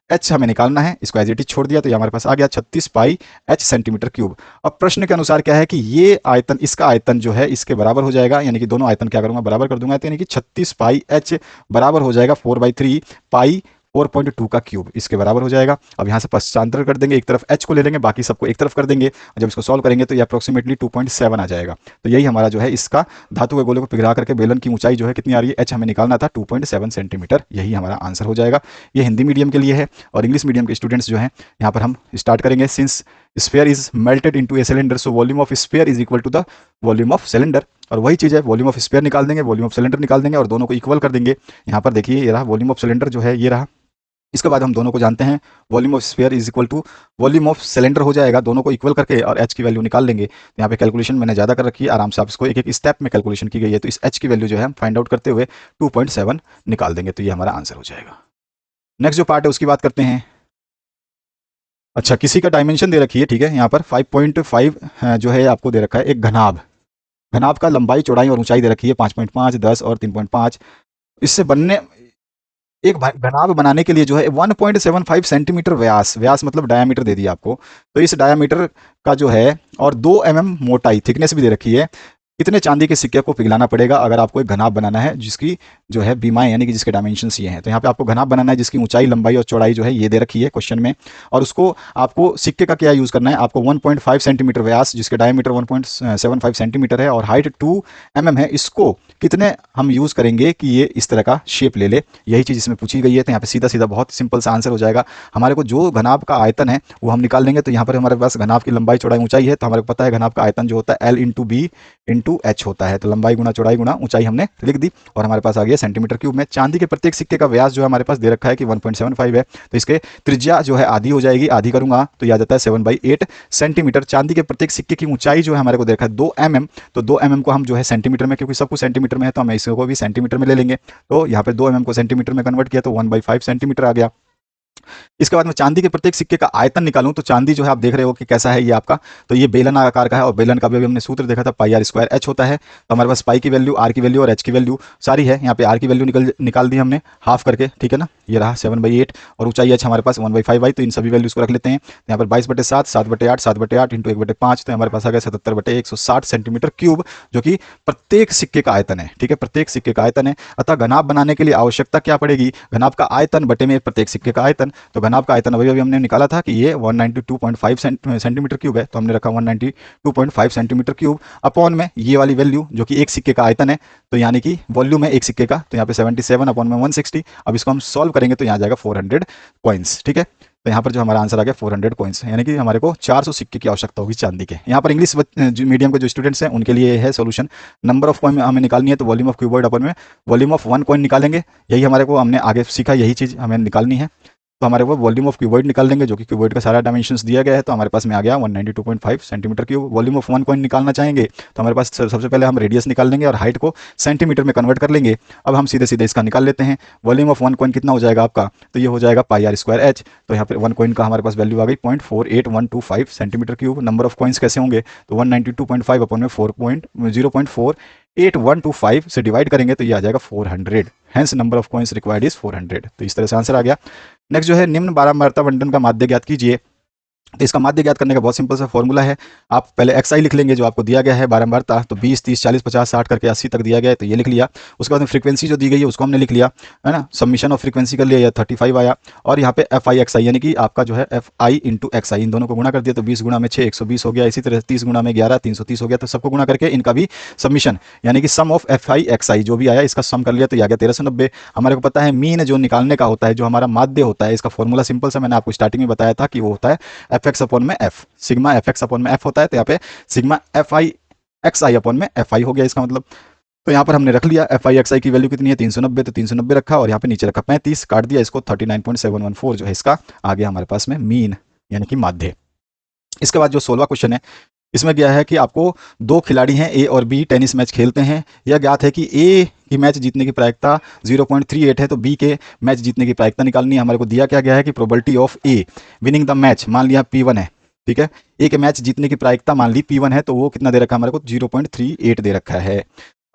एच हमें निकालना है, इसको एज इट इज छोड़ दिया, तो ये हमारे पास आ गया 36 पाई एच सेंटीमीटर क्यूब। अब प्रश्न के अनुसार क्या है कि ये आयतन, इसका आयतन जो है इसके बराबर हो जाएगा, यानी कि दोनों आयतन क्या करूंगा, बराबर कर दूंगा, तो यानी कि 36 पाई एच बराबर हो जाएगा 4/3 पाई 4.2 का क्यूब, इसके बराबर हो जाएगा। अब यहाँ से पश्चांतर कर देंगे, एक तरफ h को ले लेंगे, बाकी सबको एक तरफ कर देंगे। जब इसको सॉल्व करेंगे तो ये अप्रोक्सीमेटली 2.7 आ जाएगा। तो यही हमारा जो है इसका धातु के गोले को पिघला करके बेलन की ऊंचाई जो है कितनी आ रही है, h हमें निकालना था 2.7 सेंटीमीटर, यही हमारा आंसर हो जाएगा। ये हिंदी मीडियम के लिए है, और इंग्लिश मीडियम के स्टूडेंट्स जो हैं यहाँ पर हम स्टार्ट करेंगे। Since sphere is melted into a cylinder, so volume of sphere is equal to the volume of cylinder. और वही चीज़ है, वॉल्यूम ऑफ स्फीयर निकाल देंगे, वॉल्यूम ऑफ सिलेंडर निकाल देंगे, और दोनों को इक्वल कर देंगे। यहाँ पर देखिए ये रहा वॉल्यूम ऑफ सिलेंडर जो है, ये रहा। इसके बाद हम दोनों को जानते हैं, volume of sphere is equal to volume of cylinder हो जाएगा, दोनों को इक्वल करके और एच की वैल्यू निकाल लेंगे। तो यहाँ पे कैलकुलेशन मैंने ज़्यादा कर रखी है, आराम से आप इसको एक एक स्टेप में कैलकुलेशन की गई है। तो इस एच की वैल्यू जो है हम फाइंड आउट करते हुए 2.7 निकाल देंगे, तो ये हमारा आंसर हो जाएगा। नेक्स्ट जो पार्ट है उसकी बात करते हैं। अच्छा, किसी का डायमेंशन दे रखी है, ठीक है, यहाँ पर 5.5 जो है आपको दे रखा है एक घनाभ। घनाभ का लंबाई, चौड़ाई और ऊंचाई दे रखी है 5.5, 10 और 3.5। इससे बनने एक घनाभ बनाने के लिए जो है 1.75 सेंटीमीटर व्यास, व्यास मतलब डायामीटर दे दिया आपको, तो इस डायामीटर का जो है और 2 mm मोटाई, थिकनेस भी दे रखी है। कितने चांदी के सिक्के को पिघलाना पड़ेगा अगर आपको एक घनाभ बनाना है जिसकी जो है बीमाएं, यानी कि जिसके डायमेंशंस ये हैं। तो यहाँ पे आपको घनाभ बनाना है जिसकी ऊंचाई, लंबाई और चौड़ाई जो है ये दे रखी है क्वेश्चन में, और उसको आपको सिक्के का क्या यूज़ करना है, आपको 1.5 सेंटीमीटर व्यास जिसके डायमीटर 1.75 सेंटीमीटर है और हाइट 2 mm है, इसको कितने हम यूज़ करेंगे कि ये इस तरह का शेप ले ले, यही चीज़ इसमें पूछी गई है। तो यहाँ पे सीधा सीधा बहुत सिंपल सा आंसर हो जाएगा। हमारे को जो घनाभ का आयतन है वो हम निकाल लेंगे। तो यहाँ पर हमारे पास घनाभ की लंबाई, चौड़ाई, ऊंचाई है, तो हमारे को पता है घनाभ का आयतन जो होता है L into B into H होता है। तो लंबाई गुना चौड़ाई गुना ऊंचाई हमने लिख दी, और हमारे पास आ गया सेंटीमीटर क्यूब में। चांदी के प्रत्येक सिक्के का व्यास जो है हमारे पास दे रखा है कि 1.75 है, तो इसके त्रिज्या जो है आधी हो जाएगी, आधी करूंगा तो यह आ जाता है 7/8 सेंटीमीटर। चांदी के प्रत्येक सिक्के की ऊंचाई जो है हमारे को दे रखा है 2 mm, तो 2 mm को हम जो है सेंटीमीटर में, क्योंकि सब कुछ सेंटीमीटर में है तो हम इसको भी सेंटीमीटर में ले लेंगे। तो यहाँ पे 2 mm को सेंटीमीटर में कन्वर्ट किया तो 1/5 सेंटीमीटर आ गया। इसके बाद में चांदी के प्रत्येक सिक्के का आयतन निकालूं तो चांदी जो है आप देख रहे हो कि कैसा है ये आपका, तो ये बेलन आकार का है और बेलन का भी हमने सूत्र देखा था पाई आर स्क्वायर एच होता है। तो हमारे पास पाई की वैल्यू, आर की वैल्यू और एच की वैल्यू सारी है। यहाँ पे आर की वैल्यू निकाल दी हमने हाफ करके, ठीक है ना, ये रहा 7/8 और ऊंचाई एच हमारे पास 1/5 आई, तो इन सभी वैल्यूज को रख लेते हैं। यहाँ पर 22/7, 7/8, 7/8 इंटू 1/5, तो हमारे पास आ गया 77/160 सेंटीमीटर क्यूब, जो कि प्रत्येक सिक्के का आयतन है, ठीक है, प्रत्येक सिक्के का आयतन है। अतः घनाभ बनाने के लिए आवश्यकता क्या पड़ेगी, घनाभ का आयतन बटे में प्रत्येक सिक्के का आयतन। तो घनाभ का आयतन अभी हमने निकाला था कि ये 192.5 सेंटीमीटर क्यूब है, तो हमने रखा 192.5 सेंटीमीटर क्यूब अपॉन में ये वाली वैल्यू जो कि एक सिक्के का आयतन है, तो यानी कि वॉल्यूम है एक सिक्के का, तो यहाँ पे 77 अपॉन में 160। अब इसको हम सॉल्व करेंगे तो यहाँ जाएगा 400 कॉइन्स, ठीक है। तो यहाँ पर जो हमारा आंसर आ गया 400 कॉइन्स, यानी कि हमारे को 400 सिक्के की आवश्यकता होगी चांदी के। यहाँ पर इंग्लिश मीडियम के जो स्टूडेंट्स हैं उनके लिए है सॉल्यूशन। नंबर ऑफ कॉइन हमें निकालनी है, तो वॉल्यूम ऑफ क्यूबॉइड अपन में वॉल्यूम ऑफ 1 कॉइन निकालेंगे। यही हमारे को हमने आगे सीखा, यही चीज़ हमें निकालनी है। तो हमारे को वॉल्यूम ऑफ क्यूबॉइड निकाल लेंगे, जो कि क्यूबॉइड का सारा डायमेंशंस दिया गया है, तो हमारे पास में आ गया 192.5 centimetre cube. Volume of 1 coin निकालना चाहेंगे तो हमारे पास सबसे पहले हम रेडियस निकाल लेंगे और हाइट को सेंटीमीटर में कन्वर्ट कर लेंगे। अब हम सीधे सीधे इसका निकाल लेते हैं। वॉल्यूम ऑफ 1 कॉइन कितना हो जाएगा आपका, तो ये हो जाएगा पाई आर स्क्वायर एच। तो यहाँ पर 1 कॉइन का हमारे पास वैल्यू आ गई 0.48125 centimetre cube. Number of coins कैसे होंगे, तो 192.5 अपॉन में 0.48125 से डिवाइड करेंगे तो ये आ जाएगा 400। Hence number of coins required is 400। तो इस तरह से आंसर आ गया। नेक्स्ट जो है निम्न बारंबारता बंटन का माध्य ज्ञात कीजिए। तो इसका माध्य ज्ञात करने का बहुत सिंपल सा फॉर्मूला है। आप पहले XI लिख लेंगे जो आपको दिया गया है बारंबारता, तो 20, 30, 40, 50, 60 करके 80 तक दिया गया है, तो ये लिख लिया। उसके बाद में फ्रीक्वेंसी जो दी गई है उसको हमने लिख लिया, है ना, सबमिशन ऑफ फ्रीक्वेंसी कर लिया, या 35 आया। और यहाँ पे FI XI यानी कि आपका जो है FI इंटू XI, इन दोनों को गुणा कर दिया, तो 20 गुणा में 6 120 हो गया। इसी तरह 30 गुणा में 11 330 हो गया। तो सबको गुणा करके इनका भी सबमिशन यानी कि सम ऑफ FI XI जो भी आया इसका सम कर लिया, तो ये आ गया 1390। हमारे को पता है मीन जो निकालने का होता है, जो हमारा माध्य होता है, इसका फॉर्मूला सिंपल सा मैंने आपको स्टार्टिंग में बताया था कि वो होता है FX अपॉन में F, सिग्मा FX अपॉन में F होता है। तो यहाँ पे सिग्मा FI XI अपॉन में FI हो गया इसका मतलब। तो यहाँ पर हमने रख लिया FI XI की वैल्यू कितनी है 390, तो 390 रखा और यहाँ पे नीचे रखा 35, काट दिया इसको, 39.714 जो है इसका आ गया हमारे पास में मीन यानी कि माध्य। इसके बाद जो 16वां क्वेश्चन है इसमें क्या है कि आपको दो खिलाड़ी हैं A और B टेनिस मैच खेलते हैं। यह ज्ञात है कि A की मैच जीतने की प्रायिकता 0.38 है, तो B के मैच जीतने की प्रायिकता निकालनी है। हमारे को दिया क्या गया है कि probability of A winning the match, मान लिया P1 है, ठीक है। A के मैच जीतने की प्रायिकता मान ली P1 है, तो वो कितना दे रखा है हमारे को 0.38 दे रखा है।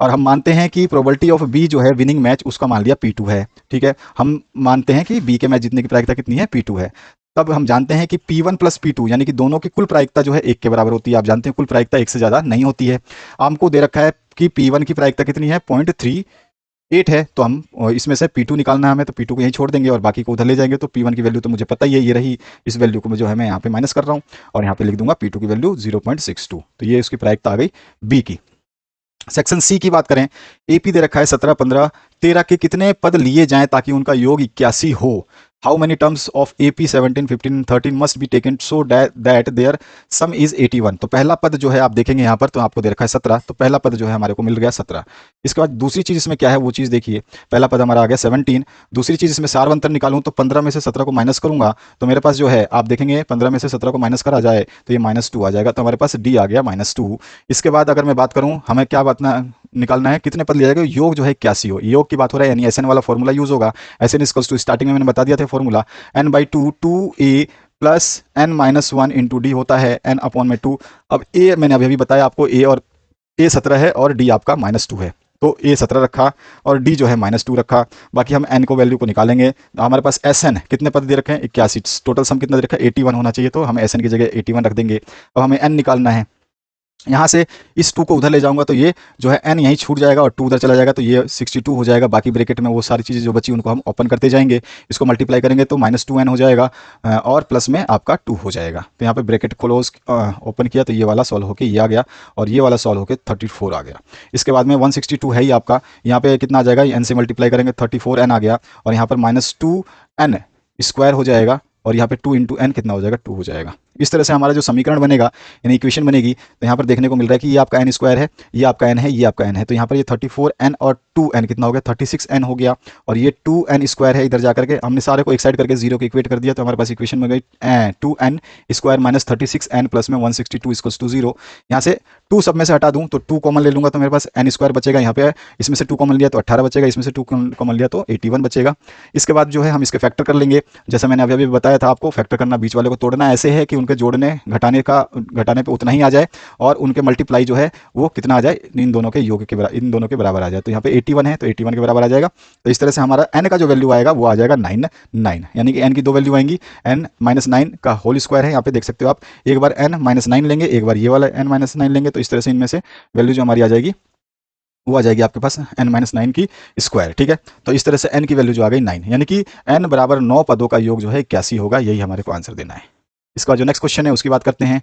और हम मानते हैं कि प्रोबेबिलिटी ऑफ B जो है विनिंग मैच उसका मान लिया P2 है, ठीक है। हम मानते हैं कि B के मैच जीतने की प्रायिकता कितनी है P2 है। तब हम जानते हैं कि P1 प्लस P2 यानी कि दोनों की कुल प्रायिकता जो है 1 के बराबर होती है। आप जानते हैं कुल प्रायिकता 1 से ज़्यादा नहीं होती है। हमको दे रखा है कि P1 की प्रायिकता कितनी है 0.38 है, तो हम इसमें से P2 निकालना है हमें, तो P2 को यहीं छोड़ देंगे और बाकी को उधर ले जाएंगे। तो P1 की वैल्यू तो मुझे पता ही है, ये रही। इस वैल्यू को जो है मैं यहाँ पे माइनस कर रहा हूँ और यहाँ पे लिख दूंगा P2 की वैल्यू 0.62, तो ये उसकी प्रायिकता आ गई B की। सेक्शन सी की बात करें, AP दे रखा है 17, 15, 13 के कितने पद लिए जाएं ताकि उनका योग 81 हो। How many terms of AP 17, 15, 13 must be taken so that their sum is 81। तो पहला पद जो है आप देखेंगे यहाँ पर, तो आपको दे रखा है 17, तो पहला पद जो है हमारे को मिल गया 17। इसके बाद दूसरी चीज इसमें क्या है वो चीज देखिए, पहला पद हमारा आ गया 17। दूसरी चीज इसमें सारवंतर निकालूं तो 15 में से 17 को माइनस करूंगा तो मेरे पास जो है आप देखेंगे 15 में से 17 को माइनस करा जाए तो ये -2 आ जाएगा, तो हमारे पास D आ गया -2। इसके बाद अगर मैं बात करूं हमें क्या बात निकालना है, कितने पद लिया जाएगा, योग जो है 81 हो। योग की बात हो रहा है यानी SN वाला फॉर्मूला यूज होगा। SN इक्वल्स टू स्टार्टिंग में मैंने बता दिया था formula, n/2 2A plus n-1 into D होता है n अपॉन में 2। अब A मैंने अभी बताया आपको, A और A 17 है और D आपका -2 है, तो A 17 रखा और D जो है -2 रखा। बाकी हम n को वैल्यू को निकालेंगे। तो हमारे पास SN कितने पद दे रखे हैं 81, टोटल सम कितना दे रखा है 81 होना चाहिए, तो हम SN की जगह 81 रख देंगे। अब हमें n निकालना है, यहाँ से इस 2 को उधर ले जाऊंगा तो ये जो है n यहीं छूट जाएगा और 2 उधर चला जाएगा, तो ये 62 हो जाएगा। बाकी ब्रैकेट में वो सारी चीज़ें जो बची उनको हम ओपन करते जाएंगे, इसको मल्टीप्लाई करेंगे तो -2n हो जाएगा और प्लस में आपका 2 हो जाएगा। तो यहाँ पे ब्रैकेट क्लोज ओपन किया तो ये वाला सॉल्व होके ये आ गया और ये वाला सॉल्व होके 34 आ गया। इसके बाद में 162 है ही आपका, यहाँ पे कितना आ जाएगा, n से मल्टीप्लाई करेंगे 34n आ गया और यहाँ पर -2n स्क्वायर हो जाएगा और यहाँ पे 2 इंटू n कितना हो जाएगा 2 हो जाएगा। इस तरह से हमारा जो समीकरण बनेगा यानी इक्वेशन बनेगी, तो यहाँ पर देखने को मिल रहा है कि ये आपका एन स्क्वायर है, ये आपका एन है, ये आपका एन है, तो यहाँ पर ये 34n और 2n कितना हो गया, 36n हो गया, और ये 2n स्क्वायर है, इधर जाकर के हमने सारे को एक साइड करके जीरो को इक्वेट कर दिया, तो हमारे पास इक्वेशन बन गई 2n square minus 36n plus में 162 इक्वल्स टू 0। यहाँ से 2 सब में से हटा दूं तो 2 कॉमन ले लूंगा तो मेरे पास n स्क्वायर बचेगा, यहाँ पे इसमें से 2 कॉमन लिया तो 18 बचेगा, इसमें से 2 कॉमन लिया तो 81 बचेगा। इसके बाद जो है हम इसके फैक्टर कर लेंगे, जैसा मैंने अभी अभी बताया था आपको, फैक्टर करना बीच वाले को तोड़ना ऐसे है कि उनके जोड़ने घटाने पे उतना ही आ जाए और उनके मल्टीप्लाई जो है वो कितना आ जाए, इन दोनों के योग के बराबर, इन दोनों के बराबर आ जाए। तो यहाँ पे 81 है तो 81 के बराबर आ जाएगा। तो इस तरह से हमारा n का जो वैल्यू आएगा वो आ जाएगा 9, यानी कि n की दो वैल्यू आएंगी, n माइनस 9 का होल स्क्वायर है, यहाँ पे देख सकते हो आप, एक बार n माइनस 9 लेंगे, एक बार ये वाला n माइनस 9 लेंगे, तो इस तरह से इनमें से वैल्यू जो हमारी आ जाएगी वो आ जाएगी आपके पास n माइनस 9 की स्क्वायर। ठीक है, तो इस तरह से n की वैल्यू जो आ गई 9, यानी कि n बराबर 9 पदों का योग जो है 81 होगा, यही हमारे को आंसर देना है। इसका जो नेक्स्ट क्वेश्चन है उसकी बात करते हैं।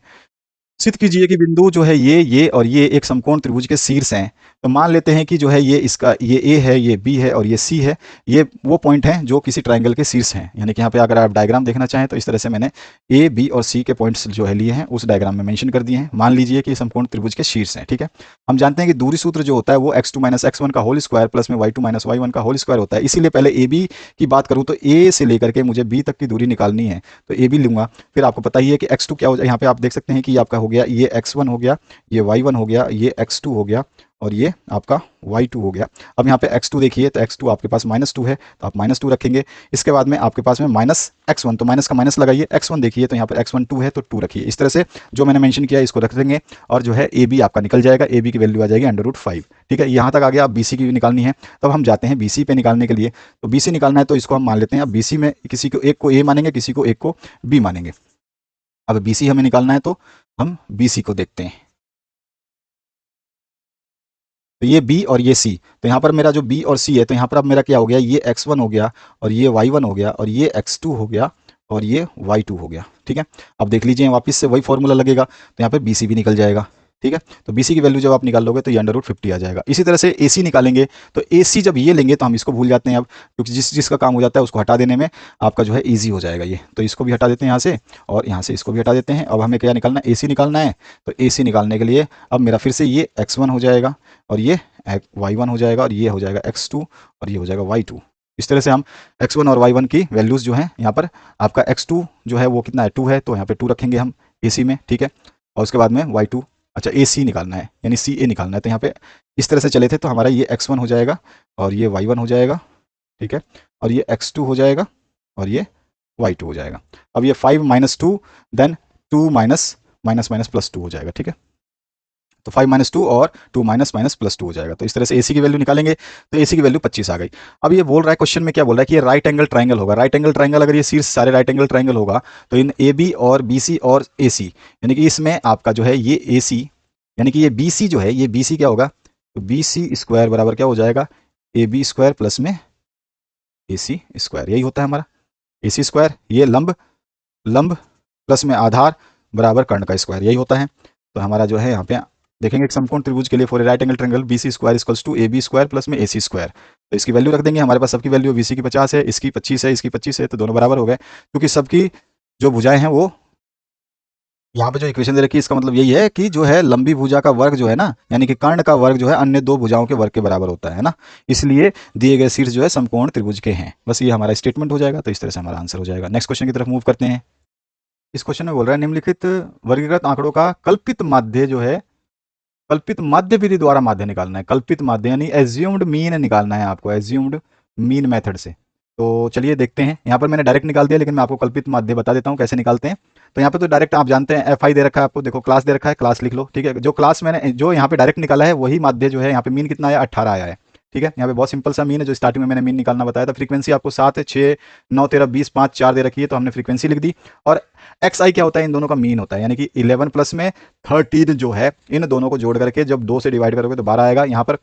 सिद्ध कीजिए कि बिंदु जो है ये और ये एक समकोण त्रिभुज के शीर्ष हैं। तो मान लेते हैं कि जो है ये इसका ये ए है, ये बी है और ये सी है, ये वो पॉइंट हैं जो किसी ट्रायंगल के शीर्ष हैं। यानी कि यहाँ पे अगर आप डायग्राम देखना चाहें तो इस तरह से मैंने ए बी और सी के पॉइंट्स जो है लिए हैं उस डायग्राम में मेंशन कर दिए हैं। मान लीजिए कि समकोण त्रिभुज के शीर्ष हैं। ठीक है, हम जानते हैं कि दूरी सूत्र जो होता है वो x2 माइनस x1 का होल स्क्वायर प्लस में y2 माइनस y1 का होल स्क्वायर होता है। इसीलिए पहले ए बी की बात करूँ तो ए से लेकर के मुझे बी तक की दूरी निकालनी है, तो ए बी लूंगा। फिर आपको पता ही है कि x2 क्या हो जाए, यहाँ पे आप देख सकते हैं कि आपका हो गया ये x1 हो गया, ये y1 हो गया, ये x2 हो गया और ये आपका y2 हो गया। अब यहाँ पे x2 देखिए, तो x2 आपके पास -2 है तो आप -2 रखेंगे। इसके बाद में आपके पास में माइनस x1, तो माइनस का माइनस लगाइए, x1 देखिए तो यहाँ पर x1 2 है तो 2 रखिए। इस तरह से जो मैंने मेंशन किया इसको रख देंगे और जो है ab आपका निकल जाएगा, ab की वैल्यू आ जाएगी √5। ठीक है, यहाँ तक आ गया। अब bc की भी निकालनी है, तब हम जाते हैं bc पे निकालने के लिए। तो bc निकालना है तो इसको हम मान लेते हैं, अब bc में किसी को एक को a मानेंगे, किसी को एक को b मानेंगे। अब bc हमें निकालना है तो हम bc को देखते हैं, तो ये B और ये C, तो यहाँ पर मेरा जो B और C है, तो यहाँ पर अब मेरा क्या हो गया, ये x1 हो गया और ये y1 हो गया और ये x2 हो गया और ये y2 हो गया। ठीक है, अब देख लीजिए वापस से वही फॉर्मूला लगेगा, तो यहाँ पे BC भी निकल जाएगा। ठीक है, तो BC की वैल्यू जब आप निकाल लोगे तो ये √50 आ जाएगा। इसी तरह से AC निकालेंगे, तो AC जब ये लेंगे तो हम इसको भूल जाते हैं अब, क्योंकि जिसका काम हो जाता है उसको हटा देने में आपका जो है ईजी हो जाएगा ये। तो इसको भी हटा देते हैं यहाँ से और यहाँ से इसको भी हटा देते हैं। अब हमें क्या निकालना है, AC निकालना है। तो AC निकालने के लिए अब मेरा फिर से ये x1 हो जाएगा और ये y1 हो जाएगा और ये हो जाएगा x2 और ये हो जाएगा y2। इस तरह से हम x1 और y1 की वैल्यूज़ जो हैं यहाँ पर, आपका x2 जो है वो कितना है, 2 है, तो यहाँ पे 2 रखेंगे हम AC में। ठीक है, और उसके बाद में y2, अच्छा AC निकालना है यानी CA निकालना है, तो यहाँ पे इस तरह से चले थे, तो हमारा ये x1 हो जाएगा और ये y1 हो जाएगा। ठीक है, और ये x2 हो जाएगा और ये y2 हो जाएगा। अब ये 5 - 2 देन 2 माइनस प्लस 2 हो जाएगा। ठीक है, तो 5 - 2 और 2 ++ हो जाएगा। तो इस तरह से AC की वैल्यू निकालेंगे, तो AC की वैल्यू 25 आ गई। अब ये बोल रहा है क्वेश्चन में, क्या बोल रहा है कि ये राइट एंगल ट्राइंगल होगा। राइट एंगल ट्राइंगल अगर ये शीर्ष सारे राइट एंगल ट्राइंगल होगा तो इन AB और BC और AC, यानी कि इसमें आपका जो है ये AC, यानी कि ये BC जो है, ये BC क्या होगा, तो BC स्क्वायर बराबर क्या हो जाएगा, AB स्क्वायर प्लस में AC स्क्वायर, यही होता है हमारा AC स्क्वायर। ये लंब लंब प्लस में आधार बराबर कर्ण का स्क्वायर, यही होता है। तो हमारा जो है यहाँ पे देखेंगे एक समकोण त्रिभुज के लिए for right angle triangle BC square equals to AB square plus में AC स्क्वायर। तो इसकी वैल्यू रख देंगे, हमारे पास सबकी वैल्यू BC की 50 है, इसकी 25 है, इसकी 25 है, तो दोनों बराबर हो गए, क्योंकि सबकी जो भुजाएं हैं वो यहाँ पे जो इक्वेशन दे रखी है इसका मतलब यही है कि जो है लंबी भुजा का वर्ग जो है ना, यानी कि कर्ण का वर्ग जो है अन्य दो भुजाओं के वर्ग के बराबर होता है ना, इसलिए दिए गए शीर्ष जो है समकोण त्रिभुज के हैं। बस ये हमारा स्टेटमेंट हो जाएगा, तो इस तरह से हमारा आंसर हो जाएगा। नेक्स्ट क्वेश्चन की तरफ मूव करते हैं। इस क्वेश्चन में बोल रहा है निम्नलिखित वर्गीकृत आंकड़ों का कल्पित माध्य जो है, कल्पित माध्य विधि द्वारा माध्य निकालना है। कल्पित माध्य यानी एज्यूम्ड मीन निकालना है आपको, एज्यूम्ड मीन मेथड से। तो चलिए देखते हैं, यहाँ पर मैंने डायरेक्ट निकाल दिया, लेकिन मैं आपको कल्पित माध्य बता देता हूँ कैसे निकालते हैं। तो यहाँ पे तो डायरेक्ट आप जानते हैं FI दे रखा है आपको, देखो क्लास दे रखा है, क्लास लिख लो। ठीक है, जो क्लास मैंने जो यहाँ पे डायरेक्ट निकाला है वही माध्य जो है, यहाँ पे मीन कितना आया, 18 आया है। ठीक है, यहाँ पे बहुत सिंपल सा मीन है, जो स्टार्टिंग में मैंने मीन निकालना बताया था। फ्रीक्वेंसी आपको 7, 6, 9, 13, 20, 5, 4 दे रखी है, तो हमने फ्रीक्वेंसी लिख दी। और XI क्या होता है, इन दोनों का मीन होता है, यानी कि 11 प्लस में 13 जो है, इन दोनों को जोड़ करके जब 2 से डिवाइड करोगे तो 12 आएगा। यहाँ पर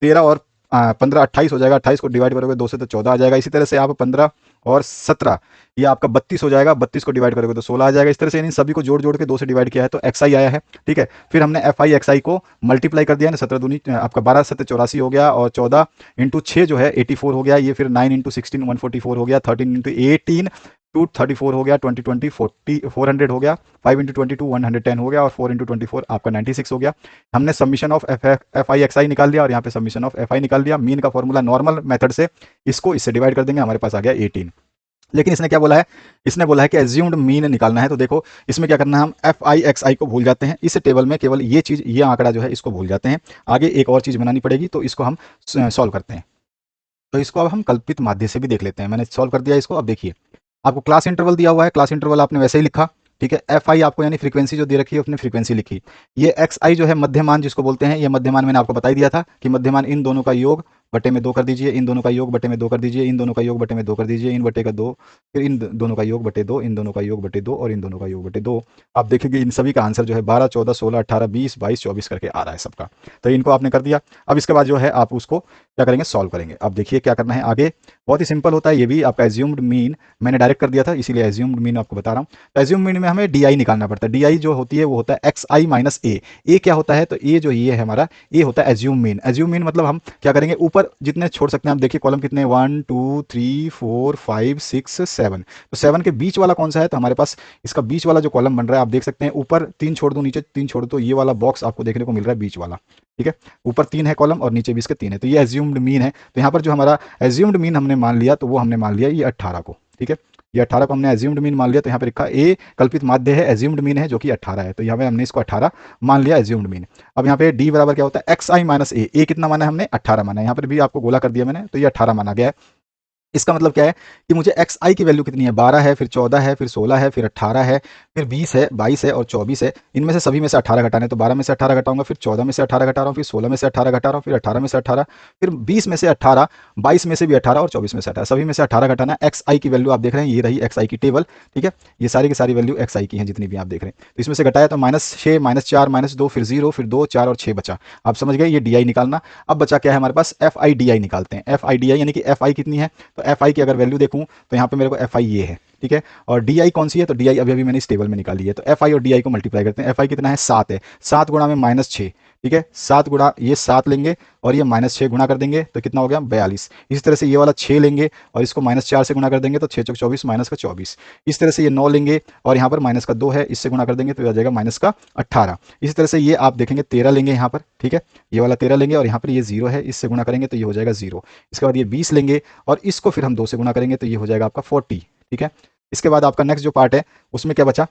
13 और 15 28 हो जाएगा, 28 को डिवाइड करोगे 2 से तो 14 आ जाएगा। इसी तरह से आप 15 और 17 ये आपका 32 हो जाएगा, 32 को डिवाइड करोगे तो 16 आ जाएगा। इस तरह से इन सभी को जोड़ जोड़ के 2 से डिवाइड किया है तो XI आया है। ठीक है, फिर हमने FI XI को मल्टीप्लाई कर दिया है, 17 दूनी आपका 12 7 84 हो गया, और 14 × 6 जो है 84 हो गया। ये फिर 9 × 16 144 हो गया, 13 × 18 234 हो गया, 20 40 400 हो गया, 5 इंटू 22 110 हो गया और 4 इंटू 24 आपका 96 हो गया। हमने summation of f i x i निकाल लिया और यहाँ पे सबमिशन ऑफ एफ आई निकाल लिया। मीन का फॉर्मूला नॉर्मल मेथड से इसको इससे डिवाइड कर देंगे, हमारे पास आ गया 18। लेकिन इसने क्या बोला है, इसने बोला है कि एज्यूम्ड मीन निकालना है। तो देखो इसमें क्या करना है, हम एफ आई एक्स आई को भूल जाते हैं, इस टेबल में केवल ये चीज़, ये आंकड़ा जो है इसको भूल जाते हैं। आगे एक और चीज़ बनानी पड़ेगी, तो इसको हम सॉल्व करते हैं। तो इसको अब हम कल्पित माध्य से भी देख लेते हैं। मैंने सॉल्व कर दिया इसको। अब देखिए आपको क्लास इंटरवल दिया हुआ है, क्लास इंटरवल आपने वैसे ही लिखा, ठीक है। एफ आई आपको यानी फ्रीक्वेंसी जो दे रखी है उसने फ्रीक्वेंसी लिखी। ये एक्स आई जो है मध्यमान जिसको बोलते हैं, ये मध्यमान मैंने आपको बता ही दिया था कि मध्यमान इन दोनों का योग बटे में 2 कर दीजिए, इन दोनों का योग बटे में 2 कर दीजिए, इन दोनों का योग बटे में 2 कर दीजिए, इन बटे का 2, फिर इन दोनों का योग बटे 2, इन दोनों का योग बटे 2 और इन दोनों का योग बटे 2। आप देखेंगे इन सभी का आंसर जो है 12 14 16 18 20 22 24 करके आ रहा है सबका। तो इनको आपने कर दिया। अब इसके बाद जो है आप उसको क्या करेंगे, सॉल्व करेंगे। अब देखिए क्या करना है आगे, बहुत ही सिंपल होता है ये भी। आपका एज्यूम्ड मीन मैंने डायरेक्ट कर दिया था, इसीलिए एज्यूम्ड मीन आपको बता रहा हूँ। तो एज्यूम्ड मीन में हमें डी आई निकालना पड़ता है। डी आई जो होती है वो होता है एक्स आई माइनस ए। ए क्या होता है, तो ए जो ये है हमारा, ए होता है एज्यूम मीन। एज्यूम मीन मतलब हम क्या करेंगे, ऊपर जितने छोड़ सकते हैं, आप देखिए कॉलम कितने, 1 2 3 4 5 6 7। तो 7 के बीच वाला कौन सा है, तो हमारे पास इसका बीच वाला जो कॉलम बन रहा है, आप देख सकते हैं ऊपर 3 छोड़ दो, नीचे 3 छोड़ दो, ये वाला बॉक्स आपको देखने को मिल रहा है बीच वाला, ठीक है। ऊपर 3 है कॉलम और नीचे भी इसके 3 है, तो ये एज्यूम्ड मीन है। तो यहाँ पर जो हमारा एज्यूम्ड मीन हमने मान लिया, तो वो हमने मान लिया ये 18 को, ठीक है। ये 18 को हमने एज्यूम्ड मीन मान लिया, तो यहाँ पर लिखा ए कल्पित माध्य है, एज्यूम्ड मीन है जो कि 18 है, तो यहाँ पे हमने इसको 18 मान लिया एज्यूम्ड मीन। अब यहाँ पे डी बराबर क्या होता है, एक्स आई माइनस ए। ए कितना माना है हमने, 18 माना है। यहाँ पर भी आपको गोला कर दिया मैंने, तो ये 18 माना गया है। इसका मतलब क्या है कि मुझे एक्स आई की वैल्यू कितनी है, 12 है, फिर 14 है, फिर 16 है, फिर 18 है, फिर 20 है, 22 है और 24 है। इनमें से सभी में से 18 घटाने, तो 12 में से 18 घटाऊंगा, फिर 14 में से 18 घटा रहा हूँ, फिर 16 में से 18 घटा रहा हूँ, फिर 18 में से 18, फिर 20 में से 18, 22 में से भी 18 और 24 में से 18, सभी में से 18 घटाना। एक्स आई की वैल्यू आप देख रहे हैं, ये रही एक्स आई की टेबल, ठीक है। ये सारी की सारी वैल्यू एक्स आई की हैं जितनी भी आप देख रहे हैं। तो इसमें से घटाया तो -6 -4 -2 फिर 0 फिर 2 4 और 6 बचा। आप समझ गए, ये डी आई निकालना। अब बचा क्या है हमारे पास, एफ आई डी आई निकालते हैं। एफ आई डी आई यानी कि एफ आई कितनी है, तो एफ आई की अगर वैल्यू देखूं तो यहाँ पे मेरे को एफ आई ये है, ठीक है। और डी आई कौन सी है, तो डी आई अभी अभी मैंने इस टेबल में निकाली है। तो एफ आई और डी आई को मल्टीप्लाई करते हैं। एफ आई कितना है, 7 है, 7 गुणा में -6, ठीक है। 7 गुणा ये 7 लेंगे और ये -6 गुणा कर देंगे तो कितना हो गया, 42। इसी तरह से ये वाला 6 लेंगे और इसको -4 से गुणा कर देंगे तो 6 चौक 24 माइनस का 24। इस तरह से ये 9 लेंगे और यहाँ पर माइनस का 2 है, इससे गुणा कर देंगे तो आ जाएगा माइनस का 18। इसी तरह से ये आप देखेंगे 13 लेंगे यहाँ पर, ठीक है। ये वाला 13 लेंगे और यहाँ पर ये 0 है, इससे गुणा करेंगे तो ये हो जाएगा 0। इसके बाद ये 20 लेंगे और इसको फिर हम 2 से गुणा करेंगे तो ये हो जाएगा आपका 40, ठीक है। इसके बाद आपका नेक्स्ट जो पार्ट है उसमें क्या बचा,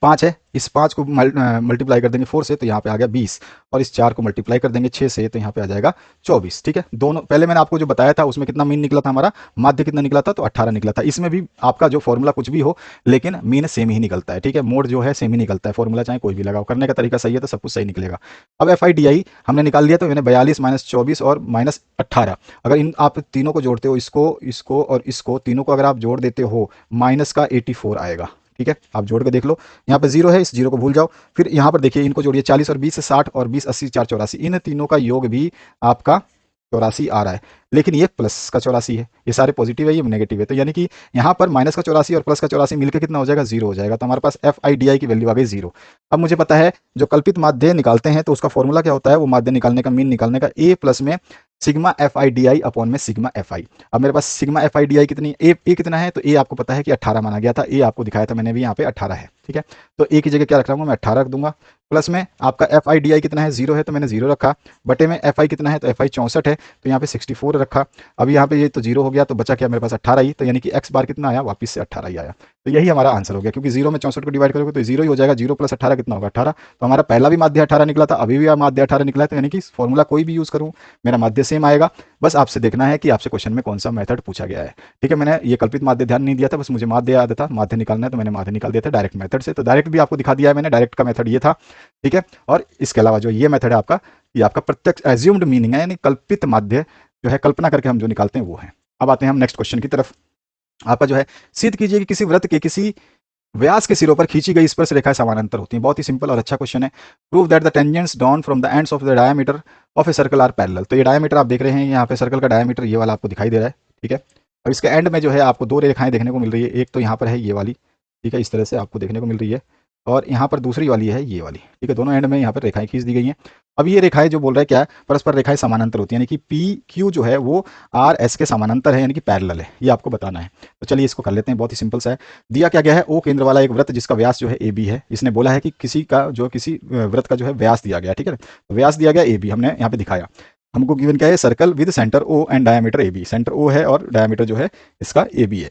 5 है, इस 5 को मल्टीप्लाई कर देंगे 4 से तो यहाँ पे आ गया 20 और इस 4 को मल्टीप्लाई कर देंगे 6 से तो यहाँ पे आ जाएगा 24, ठीक है। दोनों पहले मैंने आपको जो बताया था उसमें कितना मीन निकला था हमारा, माध्य कितना निकला था, तो 18 निकला था। इसमें भी आपका जो फॉर्मूला कुछ भी हो लेकिन मीन सेम ही निकलता है, ठीक है। मोड जो है सेम ही निकलता है, फॉर्मूला चाहे कोई भी लगाओ, करने का तरीका सही है तो सब कुछ सही निकलेगा। अब एफ आई डी आई हमने निकाल लिया, तो मैंने 42 -24 और -18, अगर इन आप तीनों को जोड़ते हो, इसको इसको और इसको तीनों को अगर आप जोड़ देते हो माइनस का 84 आएगा, ठीक है। आप जोड़ के देख लो, यहाँ पे 0 है, इस 0 को भूल जाओ। फिर यहाँ पर देखिए इनको जोड़िए, 40 और 20 से 60 और 20 80 4 84, इन तीनों का योग भी आपका 84 आ रहा है, लेकिन ये प्लस का 84 है। ये सारे पॉजिटिव है, ये नेगेटिव है, तो यानी कि यहाँ पर माइनस का 84 और प्लस का 84 मिलकर कितना हो जाएगा, 0 हो जाएगा। तो हमारे पास एफ आई डी आई की वैल्यू आ गई 0। अब मुझे पता है जो कल्पित माध्य निकालते हैं तो उसका फॉर्मूला क्या होता है, वो माध्य निकालने का, मीन निकालने का, ए प्लस में sigma f i d i upon में सिग्मा एफ आई। अब मेरे पास sigma f i d i कितनी, ए कितना है, तो ए आपको पता है कि 18 माना गया था, ए आपको दिखाया था मैंने भी, यहाँ पे 18 है, ठीक है। तो ए की जगह क्या रख रहा हूँ मैं, 18 रख दूंगा। प्लस में आपका एफ आई डी आई कितना है, 0 है तो मैंने 0 रखा, बटे में एफ आई कितना है, तो एफ आई 64 है तो यहाँ पे 64 रखा। अब यहाँ पे ये तो 0 हो गया, तो बचा क्या मेरे पास 18 ही, तो यानी कि एक्स बार कितना आया, वापस से 18 ही आया। तो यही हमारा आंसर हो गया, क्योंकि 0 में 64 को डिवाइड करोगे तो 0 ही हो जाएगा। 0 + 18 कितना होगा, 18। तो हमारा पहला भी माध्य 18 निकला था, अभी भी माध्य 18 निकला है, तो यानी कि फॉर्मूला कोई भी यूज़ करूँ मेरा माध्य सेम आएगा। बस आपसे देखना है कि आपसे क्वेश्चन में कौन सा मेथड पूछा गया है, ठीक है। मैंने ये कल्पित माध्य ध्यान नहीं दिया था, बस मुझे माध्य याद था, माध्य निकालना है तो मैंने माध्य निकाल दिया था डायरेक्ट मेथड से। तो डायरेक्ट भी आपको दिखा दिया है मैंने, डायरेक्ट का मेथड ये था, ठीक है। और इसके अलावा जो ये मेथड है आपका, ये आपका प्रत्यक्ष एज्यूम्ड मीनिंग है, यानी कल्पित माध्य जो है, कल्पना करके हम जो निकालते हैं वो है। अब आते हैं हम नेक्स्ट क्वेश्चन की तरफ। आपका जो है, सिद्ध कीजिए कि किसी वृत्त के किसी व्यास के सिरों पर खींची गई स्पर्श रेखाएं समानांतर होती हैं। बहुत ही सिंपल और अच्छा क्वेश्चन है। Prove that the tangents drawn from the ends of the diameter of a circle are parallel. तो ये डायमीटर आप देख रहे हैं, यहाँ पे सर्कल का डायमीटर ये वाला आपको दिखाई दे रहा है, ठीक है। और इसके एंड में जो है आपको 2 रेखाएं देखने को मिल रही है, एक तो यहाँ पर है ये वाली, ठीक है, इस तरह से आपको देखने को मिल रही है, और यहाँ पर दूसरी वाली है ये वाली, ठीक है। दोनों एंड में यहाँ पर रेखाएं खींच दी गई हैं। अब ये रेखाएं जो बोल रहा है क्या है, परस्पर रेखाएं समानांतर होती है, यानी कि पी क्यू जो है वो आर एस के समानांतर है, यानी कि पैरेलल है, ये आपको बताना है। तो चलिए इसको कर लेते हैं, बहुत ही सिंपल सा है। दिया क्या गया है, ओ केंद्र वाला एक वृत्त जिसका व्यास जो है ए बी है। इसने बोला है कि किसी वृत्त का जो है व्यास दिया गया है, ठीक है। तो व्यास दिया गया ए बी, हमने यहाँ पे दिखाया। हमको गिवन क्या है, circle with centre O and diameter A B. Centre O है और डायमीटर जो है इसका ए बी है।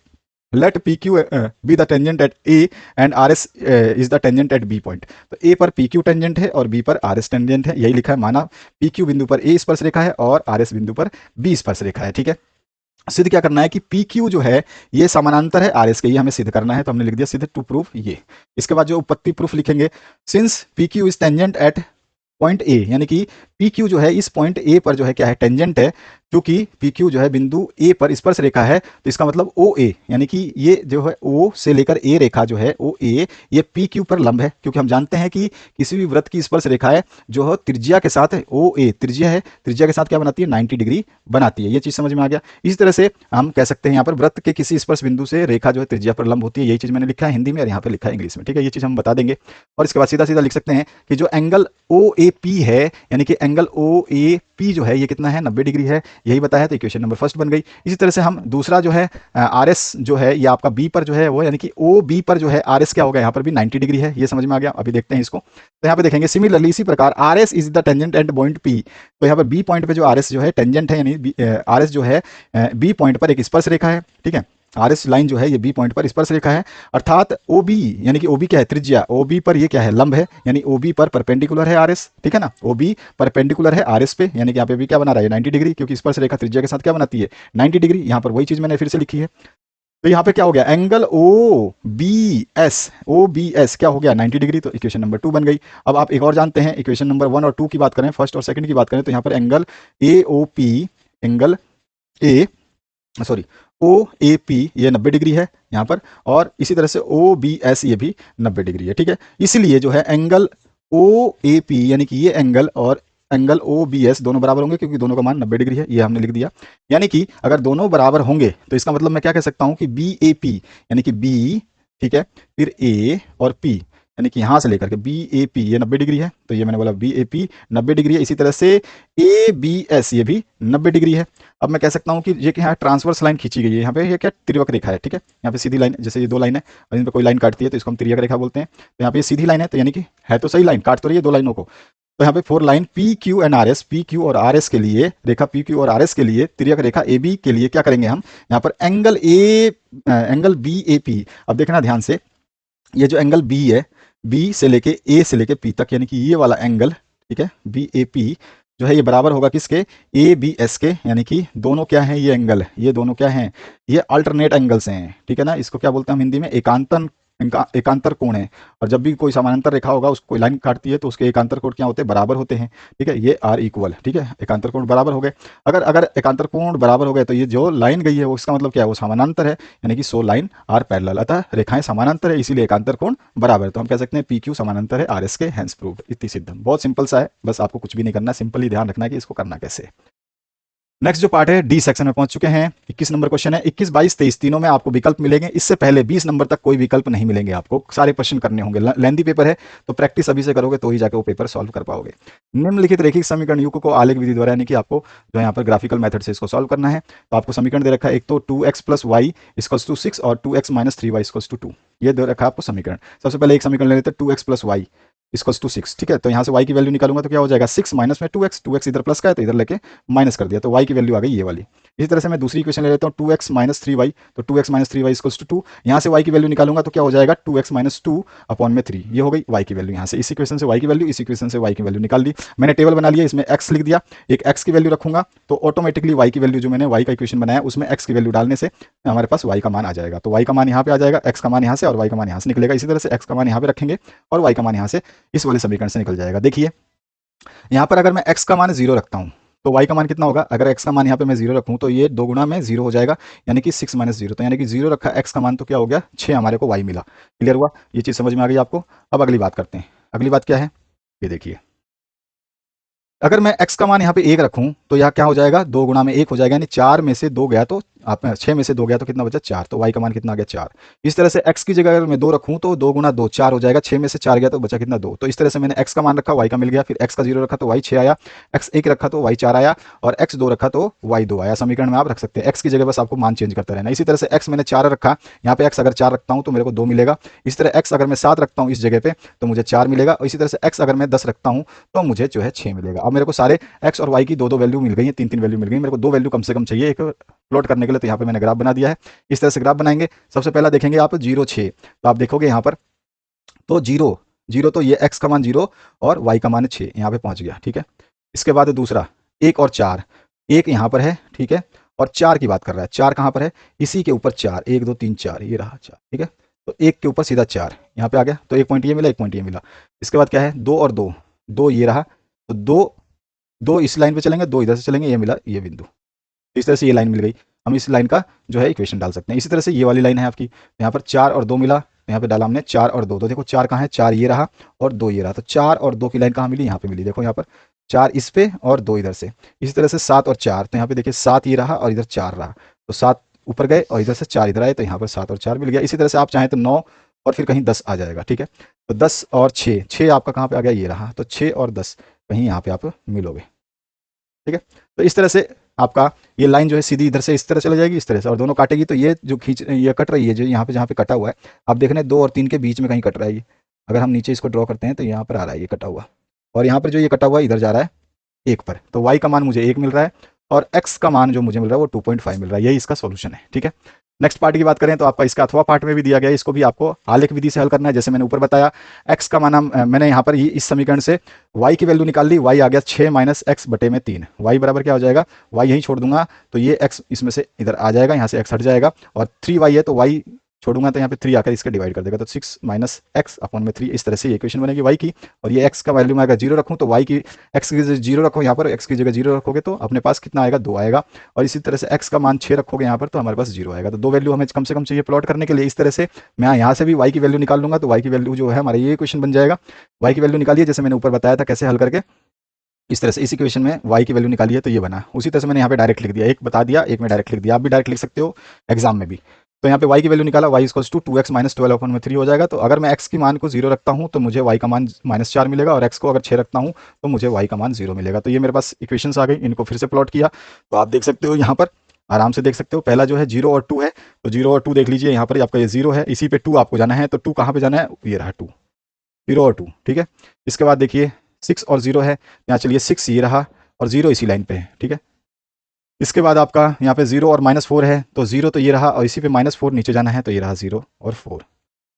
Let P Q be the tangent at A and R S is the tangent at B point. तो ए पर पी क्यू टेंजेंट है और बी पर आर एस टेंजेंट है, यही लिखा है। माना पी क्यू बिंदु पर ए स्पर्श रेखा है और आर एस बिंदु पर बी स्पर्श रेखा है, ठीक है। सिद्ध क्या करना है कि पी क्यू जो है ये समानांतर है आर एस के, ये हमें सिद्ध करना है। तो हमने लिख दिया सिद्ध टू प्रूफ ये। इसके बाद जो उपपत्ति प्रूफ लिखेंगे, since P Q is tangent at point A, यानी कि पी क्यू जो है इस पॉइंट ए पर जो है क्या है, टेंजेंट है। क्योंकि पी क्यू जो है बिंदु ए पर स्पर्श रेखा है, तो इसका मतलब ओ ए, यानी कि ये जो है ओ से लेकर ए रेखा जो है ओ ए, ये पी क्यू पर लंब है। क्योंकि हम जानते हैं कि किसी भी वृत्त की स्पर्श रेखा है जो है त्रिज्या के साथ ओ ए, त्रिज्या है, त्रिज्या के साथ क्या बनाती है, 90 डिग्री बनाती है। ये चीज समझ में आ गया। इसी तरह से हम कह सकते हैं यहाँ पर वृत्त के किसी स्पर्श बिंदु से रेखा जो है त्रिज्या पर लंब होती है। यही चीज मैंने लिखा है हिंदी में और यहाँ पे लिखा है इंग्लिश में, ठीक है। ये चीज हम बता देंगे। और इसके बाद सीधा सीधा लिख सकते हैं कि जो एंगल ओ ए पी है, यानी कि एंगल ओ ए पी जो है ये कितना है, 90 डिग्री है, यही बताया। तो इक्वेशन नंबर फर्स्ट बन गई। इसी तरह से हम दूसरा जो है आर एस जो है ये आपका बी पर जो है वो, यानी कि ओ बी पर जो है आर एस क्या होगा, यहाँ पर भी 90 डिग्री है। ये समझ में आ गया। अभी देखते हैं इसको। तो यहाँ पे देखेंगे सिमिलरली इसी प्रकार are S is the tangent eight point P. तो यहाँ पर बी पॉइंट पे जो आर एस जो है टेंजेंट है, यानी आर एस जो है बी पॉइंट पर एक स्पर्श रेखा है, ठीक है। आर एस लाइन जो है ये बी पॉइंट पर स्पर्श रेखा है। अर्थात ओ बी, यानी कि ओ बी क्या है, त्रिज्या, ओ बी पर ये क्या है, लंब है, यानी ओ बी पर परपेंडिकुलर है आर एस, ठीक है ना। ओ बी परपेंडिकुलर है आर एस पे, यानी कि यहाँ पे भी क्या बना रहा है, 90 डिग्री, क्योंकि स्पर्श रेखा त्रिज्या के साथ क्या बनाती है, 90 डिग्री। यहाँ पर वही चीज मैंने फिर से लिखी है। तो यहाँ पे क्या हो गया, एंगल ओ बी एस क्या हो गया, 90 डिग्री। तो इक्वेशन नंबर 2 बन गई। अब आप एक और जानते हैं, इक्वेशन नंबर 1 और 2 की बात करें, फर्स्ट और सेकंड की बात करें, तो यहाँ पर angle A O P, angle A sorry O A P ये 90 डिग्री है यहाँ पर, और इसी तरह से ओ बी एस ये भी 90 डिग्री है, ठीक है। इसलिए जो है एंगल ओ ए पी, यानी कि ये एंगल और एंगल ओ बी एस दोनों बराबर होंगे, क्योंकि दोनों का मान 90 डिग्री है, ये हमने लिख दिया। यानी कि अगर दोनों बराबर होंगे तो इसका मतलब मैं क्या कह सकता हूँ कि बी ए पी, यानी कि बी, ठीक है, फिर ए और पी, यानी कि यहां से लेकर के बी ए पी ये 90 डिग्री है। तो ये मैंने बोला बी ए पी 90 डिग्री है। इसी तरह से ए बी एस ये भी 90 डिग्री है। अब मैं कह सकता हूँ कि ये क्या है, ट्रांसवर्स लाइन खींची गई है यहाँ पे, ये क्या तिर्यक रेखा है, ठीक है। यहाँ पे सीधी लाइन, जैसे ये दो लाइन है और इन पर कोई लाइन काटती है तो इसको हम तिर्यक रेखा बोलते हैं। तो यहाँ पे सीधी लाइन है, तो यानी कि है तो सही लाइन, काट तो रही है दो लाइनों को। तो यहाँ पे 4 line P Q and R S, P Q और आर एस के लिए, रेखा पी क्यू और आर एस के लिए, तिर्यक रेखा ए बी के लिए क्या करेंगे हम, यहाँ पर एंगल बी ए पी। अब देखना ध्यान से, ये जो एंगल बी है, बी से लेके ए से लेके पी तक, यानी कि ये वाला एंगल, ठीक है, बी ए पी जो है ये बराबर होगा किसके, ए बी एस के। यानी कि दोनों क्या हैं, ये एंगल, ये दोनों क्या हैं, ये अल्टरनेट एंगल्स हैं, ठीक है ना। इसको क्या बोलते हैं हम हिंदी में, एकांतर कोण है। और जब भी कोई समानांतर रेखा होगा, उसको कोई लाइन काटती है तो उसके एकांतर कोण क्या होते हैं, बराबर होते हैं, ठीक है। ये आर इक्वल, ठीक है, एकांतर कोण बराबर हो गए। अगर अगर एकांतर कोण बराबर हो गए तो ये जो लाइन गई है वो, इसका मतलब क्या है, वो समानांतर है, यानी कि सो लाइन आर पैरेलल। अतः रेखाएं समानांतर है, इसीलिए एकांतर कोण बराबर है। तो हम कह सकते हैं पी क्यू समानांतर है आर एस के, हेंस प्रूव्ड, इतनी सिद्धम। बहुत सिंपल सा है, बस आपको कुछ भी नहीं करना, सिंपली ध्यान रखना है कि इसको करना कैसे है। नेक्स्ट जो पार्ट है, डी सेक्शन में पहुंच चुके हैं। 21 नंबर क्वेश्चन है। 21, 22, 23 तीनों में आपको विकल्प मिलेंगे। इससे पहले 20 नंबर तक कोई विकल्प नहीं मिलेंगे आपको, सारे क्वेश्चन करने होंगे। लेंदी पेपर है तो प्रैक्टिस अभी से करोगे तो ही जाके वो पेपर सॉल्व कर पाओगे। निम्नलिखित रैखिक समीकरण युग को आलेख विधि द्वारा, यानी कि आपको जो यहाँ पर ग्राफिकल मेथड से इसको सॉल्व करना है। तो आपको समीकरण दे रखा है, एक तो 2x plus y equals to 6 और 2x minus 3y equals to 2, ये दे रखा है आपको समीकरण। सबसे पहले एक समीकरण ले लेते हैं, 2x plus y equals to 6, ठीक है। तो यहाँ से y की वैल्यू निकालूंगा तो क्या हो जाएगा, 6 माइनस में 2x, 2x इधर प्लस का है तो इधर लेके माइनस कर दिया, तो y की वैल्यू आ गई ये वाली। इसी तरह से मैं दूसरी इक्वेशन ले लेता हूँ, 2x माइनस 3y, तो 2x minus 3y equals to 2। यहाँ से y की वैल्यू निकालूंगा तो क्या हो जाएगा, 2x माइनस 2 अपॉन में 3, ये हो गई y की वैल्यू। यहाँ से इस इक्वेशन से y की वैल्यू, इस इक्वेशन से y की वैल्यू निकाल दी। मैंने टेबल बना लिया, इसमें x लिख दिया, एक x की वैल्यू रखूंगा तो ऑटोमेटिकली y की वैल्यू, जो मैंने y का इक्वेशन बनाया उसमें x की वैल्यू डालने से हमारे पास y का मान आ जाएगा। तो y का मान यहाँ पे आ जाएगा, x का मान यहाँ से और y का मान यहाँ से निकलेगा। इसी तरह से x का मान यहाँ पे रखेंगे और y का मान यहाँ से इस वाले समीकरण से निकल जाएगा। देखिए यहाँ पर अगर मैं x का मान 0 रखता हूँ तो y का मान कितना होगा, अगर x का मान यहाँ पे मैं 0 रखूँ तो ये 2 गुना में 0 हो जाएगा, यानी कि 6 माइनस 0, तो यानी कि 0 रखा x का मान तो क्या हो गया, 6 हमारे को y मिला। क्लियर हुआ, ये चीज़ समझ में आ गई आपको। अब अगली बात करते हैं। अगली बात क्या है, ये देखिए, अगर मैं x का मान यहाँ पे 1 रखूँ तो यह क्या हो जाएगा, 2 गुना में 1 हो जाएगा, यानी 4 में से 2 गया तो आप 6 में से 2 गया तो कितना बचा 4, तो y का मान कितना आ गया 4। इस तरह से x की जगह अगर मैं 2 रखूँ तो 2 गुना 2 4 हो जाएगा, 6 में से 4 गया तो बचा कितना 2। तो इस तरह से मैंने x का मान रखा, y का मिल गया, फिर x का 0 रखा तो y 6 आया, x 1 रखा तो y 4 आया, और x 2 रखा तो y 2 आया। समीकरण में आप रख सकते हैं, x की जगह बस आपको मान चेंज करते रहना। इसी तरह से x मैंने 4 रखा, यहाँ पे x अगर 4 रखता हूँ तो मेरे को 2 मिलेगा। इस तरह x अगर मैं 7 रखता हूँ इस जगह पे तो मुझे 4 मिलेगा, और इसी तरह से x अगर मैं 10 रखता हूँ तो मुझे जो है 6 मिलेगा। अब मेरे को सारे x और y की 2-2 वैल्यू मिल गई है, 3-3 वैल्यू मिल गई। मेरे को 2 वैल्यू कम से कम चाहिए एक प्लॉट करने के लिए, तो यहाँ पे मैंने ग्राफ बना दिया है। इस तरह से ग्राफ बनाएंगे। सबसे पहला देखेंगे आप 0 6, तो आप देखोगे यहाँ पर तो 0 0 तो ये x का मान 0 और y का मान 6, यहाँ पे पहुंच गया, ठीक है। इसके बाद दूसरा 1 और 4, 1 यहाँ पर है, ठीक है, और 4 की बात कर रहा है। 4 कहाँ पर है, इसी के ऊपर 4, 1 2 3 4, ये रहा 4, ठीक है। तो 1 के ऊपर सीधा 4 यहाँ पे आ गया, तो 1 पॉइंट ये मिला, 1 पॉइंट ये मिला। इसके बाद क्या है 2 और 2, 2 ये रहा, तो 2 2 इस लाइन पे चलेंगे, 2 इधर से चलेंगे, ये मिला ये बिंदु। इस तरह से ये लाइन मिल गई, हम इस लाइन का जो है इक्वेशन डाल सकते हैं। इसी तरह से ये वाली लाइन है आपकी, यहाँ पर 4 और 2 मिला, यहाँ पे डाला हमने 4 और 2, तो देखो 4 कहाँ है, 4 ये रहा और 2 ये रहा, तो 4 और 2 की लाइन कहाँ मिली, यहाँ पे मिली। देखो यहाँ पर 4 इस पे और 2 इधर से। इसी तरह से 7 और 4, तो यहाँ पे देखिए 7 ये रहा और इधर 4 रहा, तो 7 ऊपर गए और इधर से 4 इधर आए, तो यहाँ पर 7 और 4 मिल गया। इसी तरह से आप चाहें तो 9 और फिर कहीं 10 आ जाएगा, ठीक है। तो 10 और 6, 6 आपका कहाँ पे आ गया, ये रहा, तो 6 और 10 कहीं यहाँ पे आप मिलोगे, ठीक है। तो इस तरह से आपका ये लाइन जो है सीधी इधर से इस तरह चले जाएगी, इस तरह से, और दोनों काटेगी, तो ये जो खींच ये कट रही है, जो यहाँ पे जहाँ पे कटा हुआ है, आप देख रहे हैं 2 और 3 के बीच में कहीं कट रहा है ये। अगर हम नीचे इसको ड्रॉ करते हैं तो यहाँ पर आ रहा है ये कटा हुआ, और यहाँ पर जो ये कटा हुआ है इधर जा रहा है 1 पर, तो y का मान मुझे 1 मिल रहा है और x का मान जो मुझे मिल रहा है वो 2.5 मिल रहा है। यही इसका सोल्यूशन है, ठीक है। नेक्स्ट पार्ट की बात करें तो आपका इसका अथवा पार्ट में भी दिया गया है, इसको भी आपको आलेख विधि से हल करना है। जैसे मैंने ऊपर बताया, x का मान मैंने यहाँ पर इस समीकरण से y की वैल्यू निकाल ली, y आ गया 6 माइनस एक्स बटे में 3, y बराबर क्या हो जाएगा, y यहीं छोड़ दूंगा तो ये x इसमें से इधर आ जाएगा, यहाँ से x हट जाएगा, और 3y है तो y छोड़ूंगा तो यहाँ पे 3 आकर इसके डिवाइड कर देगा, तो 6 माइनस एक्स अपॉन में 3। इस तरह से ये इक्वेशन बनेगी y की, और ये x का वैल्यू मैं अगर 0 रखूँ तो y की x की जगह 0 रखो, यहाँ पर x की जगह 0 रखोगे तो अपने पास कितना आएगा, 2 आएगा, और इसी तरह से x का मान 6 रखोगे यहाँ पर तो हमारे पास 0 आएगा। तो 2 वैल्यू हमें कम से कम चाहिए प्लॉट करने के लिए। इस तरह से मैं यहाँ से भी y की वैल्यू निकाल लूंगा, तो y की वैल्यू जो है हमारा ये इक्वेशन बन जाएगा। y की वैल्यू निकालिए, जैसे मैंने ऊपर बताया था कैसे हल करके, इस तरह से इस इक्वेशन में y की वैल्यू निकाली है तो ये बना। उसी तरह से मैंने यहाँ पे डायरेक्ट लिख दिया, एक बता दिया एक में डायरेक्ट लिख दिया, आप भी डायरेक्ट लिख सकते हो एग्जाम में भी। तो यहाँ पे y की वैल्यू निकाला, y equals to 2x minus 12 upon में 3 हो जाएगा। तो अगर मैं x की मान को 0 रखता हूँ तो मुझे y का मान -4 मिलेगा, और x को अगर 6 रखता हूँ तो मुझे y का मान 0 मिलेगा। तो ये मेरे पास इक्वेशंस आ गई, इनको फिर से प्लॉट किया तो आप देख सकते हो यहाँ पर आराम से देख सकते हो। पहला जो है 0 और 2 है, तो 0 और 2 देख लीजिए, यहाँ पर आपका ये 0 है, इसी पे 2 आपको जाना है, तो 2 कहाँ पे जाना है, ये रहा 2, 0 और 2, ठीक है। इसके बाद देखिए 6 और 0 है, यहाँ चलिए 6 ये रहा और 0 इसी लाइन पे है, ठीक है। इसके बाद आपका यहाँ पे 0 और -4 है, तो 0 तो ये रहा और इसी पे -4 नीचे जाना है, तो ये रहा 0 और 4।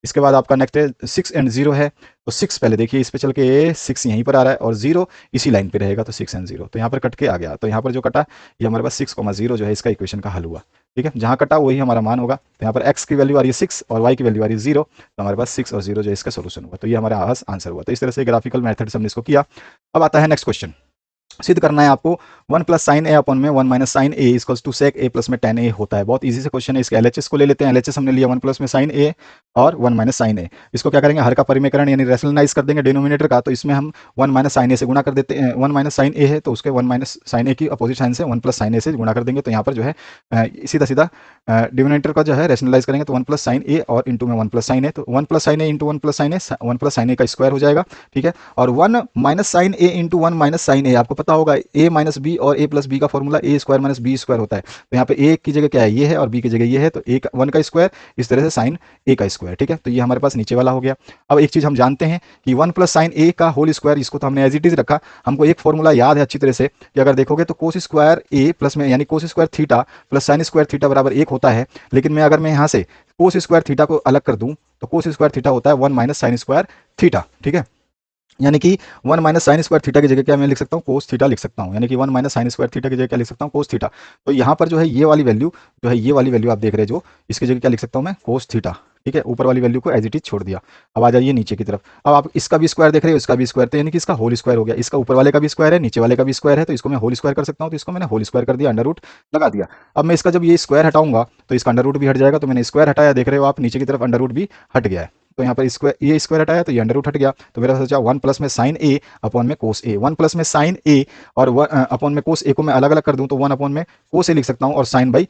इसके बाद आपका नेक्स्ट है 6 एंड 0 है, तो 6 पहले देखिए इस पे चल के 6 यहीं पर आ रहा है और 0 इसी लाइन पे रहेगा, तो 6 एंड 0 तो यहाँ पर कट के आ गया। तो यहाँ पर जो कटा ये हमारे पास 6,0 जो है इसका इक्वेशन का हल हुआ, ठीक है। जहाँ कटा वही हमारा मान होगा। तो यहाँ पर x की वैल्यू आ रही है 6 और y की वैल्यू आ रही है 0, तो हमारे पास 6 और 0 जो है इसका सोल्यूशन हुआ। तो ये हमारा आंसर हुआ। तो इस तरह से ग्राफिकल मेथड से हमने इसको किया। अब आता है नेक्स्ट क्वेश्चन। सिद्ध करना है आपको 1 प्लस साइन ए अपॉन में 1 minus sine A equals to sec A plus में tan ए होता है। बहुत इजी से क्वेश्चन है। इसके एलएचएस को ले लेते हैं। एलएचएस हमने लिया 1 प्लस में साइन ए और 1 माइनस साइन ए। इसको क्या करेंगे, हर का परिमेकरण यानी रैशनलाइज कर देंगे डिनोमिनेटर का। तो इसमें हम 1 माइनस साइन ए से गुणा कर देते हैं। 1 माइनस साइन ए है तो उसके 1 माइनस साइन ए की अपोजिट साइन से 1 प्लस साइन ए से गुणा कर देंगे। तो यहाँ पर जो है सीधा सीधा डिनोमिनेटर का जो है रैशनलाइज करेंगे तो 1 प्लस साइन ए और इंटू में 1 प्लस साइन ए, तो 1 प्लस साइन ए इंटू 1 प्लस साइन ए, 1 प्लस साइन ए का स्क्वायर हो जाएगा, ठीक है। और 1 माइनस साइन ए इंटू 1 माइनस साइन ए, आपको पता होगा ए माइनस बी और ए प्लस बी का फॉर्मूला ए स्क्वायर माइनस बी स्क्वायर होता है। तो यहाँ पे ए की जगह क्या है, ये है, और बी की जगह ये है, तो ए 1 का स्क्वायर इस तरह से साइन ए का स्क्वायर, ठीक है। तो ये हमारे पास नीचे वाला हो गया। अब एक चीज हम जानते हैं कि 1 प्लस साइन ए का होल स्क्वायर, इसको तो हमने एज इट इज रखा। हमको एक फॉर्मूला याद है अच्छी तरह से कि अगर देखोगे तो कोस स्क्वायर ए प्लस में यानी cos square theta plus sine square theta बराबर 1 होता है। लेकिन मैं अगर मैं यहाँ से कोस स्क्वायर थीटा को अलग कर दूं तो कोस स्क्वायर थीटा होता है 1 माइनस साइन स्क्वायर थीटा, ठीक है। यानी कि 1 माइनस साइन स्क्वायर थीटा की जगह क्या मैं लिख सकता हूँ, कोस थीटा लिख सकता हूँ। यानी कि 1 माइनस साइन स्क्वायर थीटा की जगह क्या लिख सकता हूँ, कोस थीटा। तो यहाँ पर जो है ये वाली वैल्यू जो है, ये वाली वैल्यू आप देख रहे हैं जो, इसकी जगह क्या लिख सकता हूँ मैं, कोस थीटा, ठीक है, ऊपर वाली वैल्यू को एज इट इज छोड़ दिया। अब आ जाइए नीचे की तरफ। अब आप इसका भी स्क्वायर देख रहे हो, इसका भी स्क्वायर, तो यानी कि इसका होल स्क्वायर हो गया। इसका ऊपर वाले का भी स्क्वायर है, नीचे वाले का भी स्क्वायर है, तो इसको मैं होल स्क्वायर कर सकता हूँ, तो इसको मैंने होल स्क्वायर कर दिया, अंडर रूट लगा दिया। अब मैं इसका जब ये स्क्वायर हटाऊंगा तो इसका अंडर रूट भी हट जाएगा, तो मैंने स्क्वायर हटाया, देख रहे हो आप नीचे की तरफ अंडर रूट भी हट गया है। तो यहाँ पर स्क्वायर, ये स्क्वायर हटाया तो ये अंडर रूट हट गया, तो मेरा सोचा 1 प्लस में साइन ए अपॉन में कोस ए, 1 प्लस में साइन ए और अपॉन में कोस ए को मैं अलग अलग कर दूं तो 1 अपॉन में कोस ए लिख सकता हूं और साइन बाई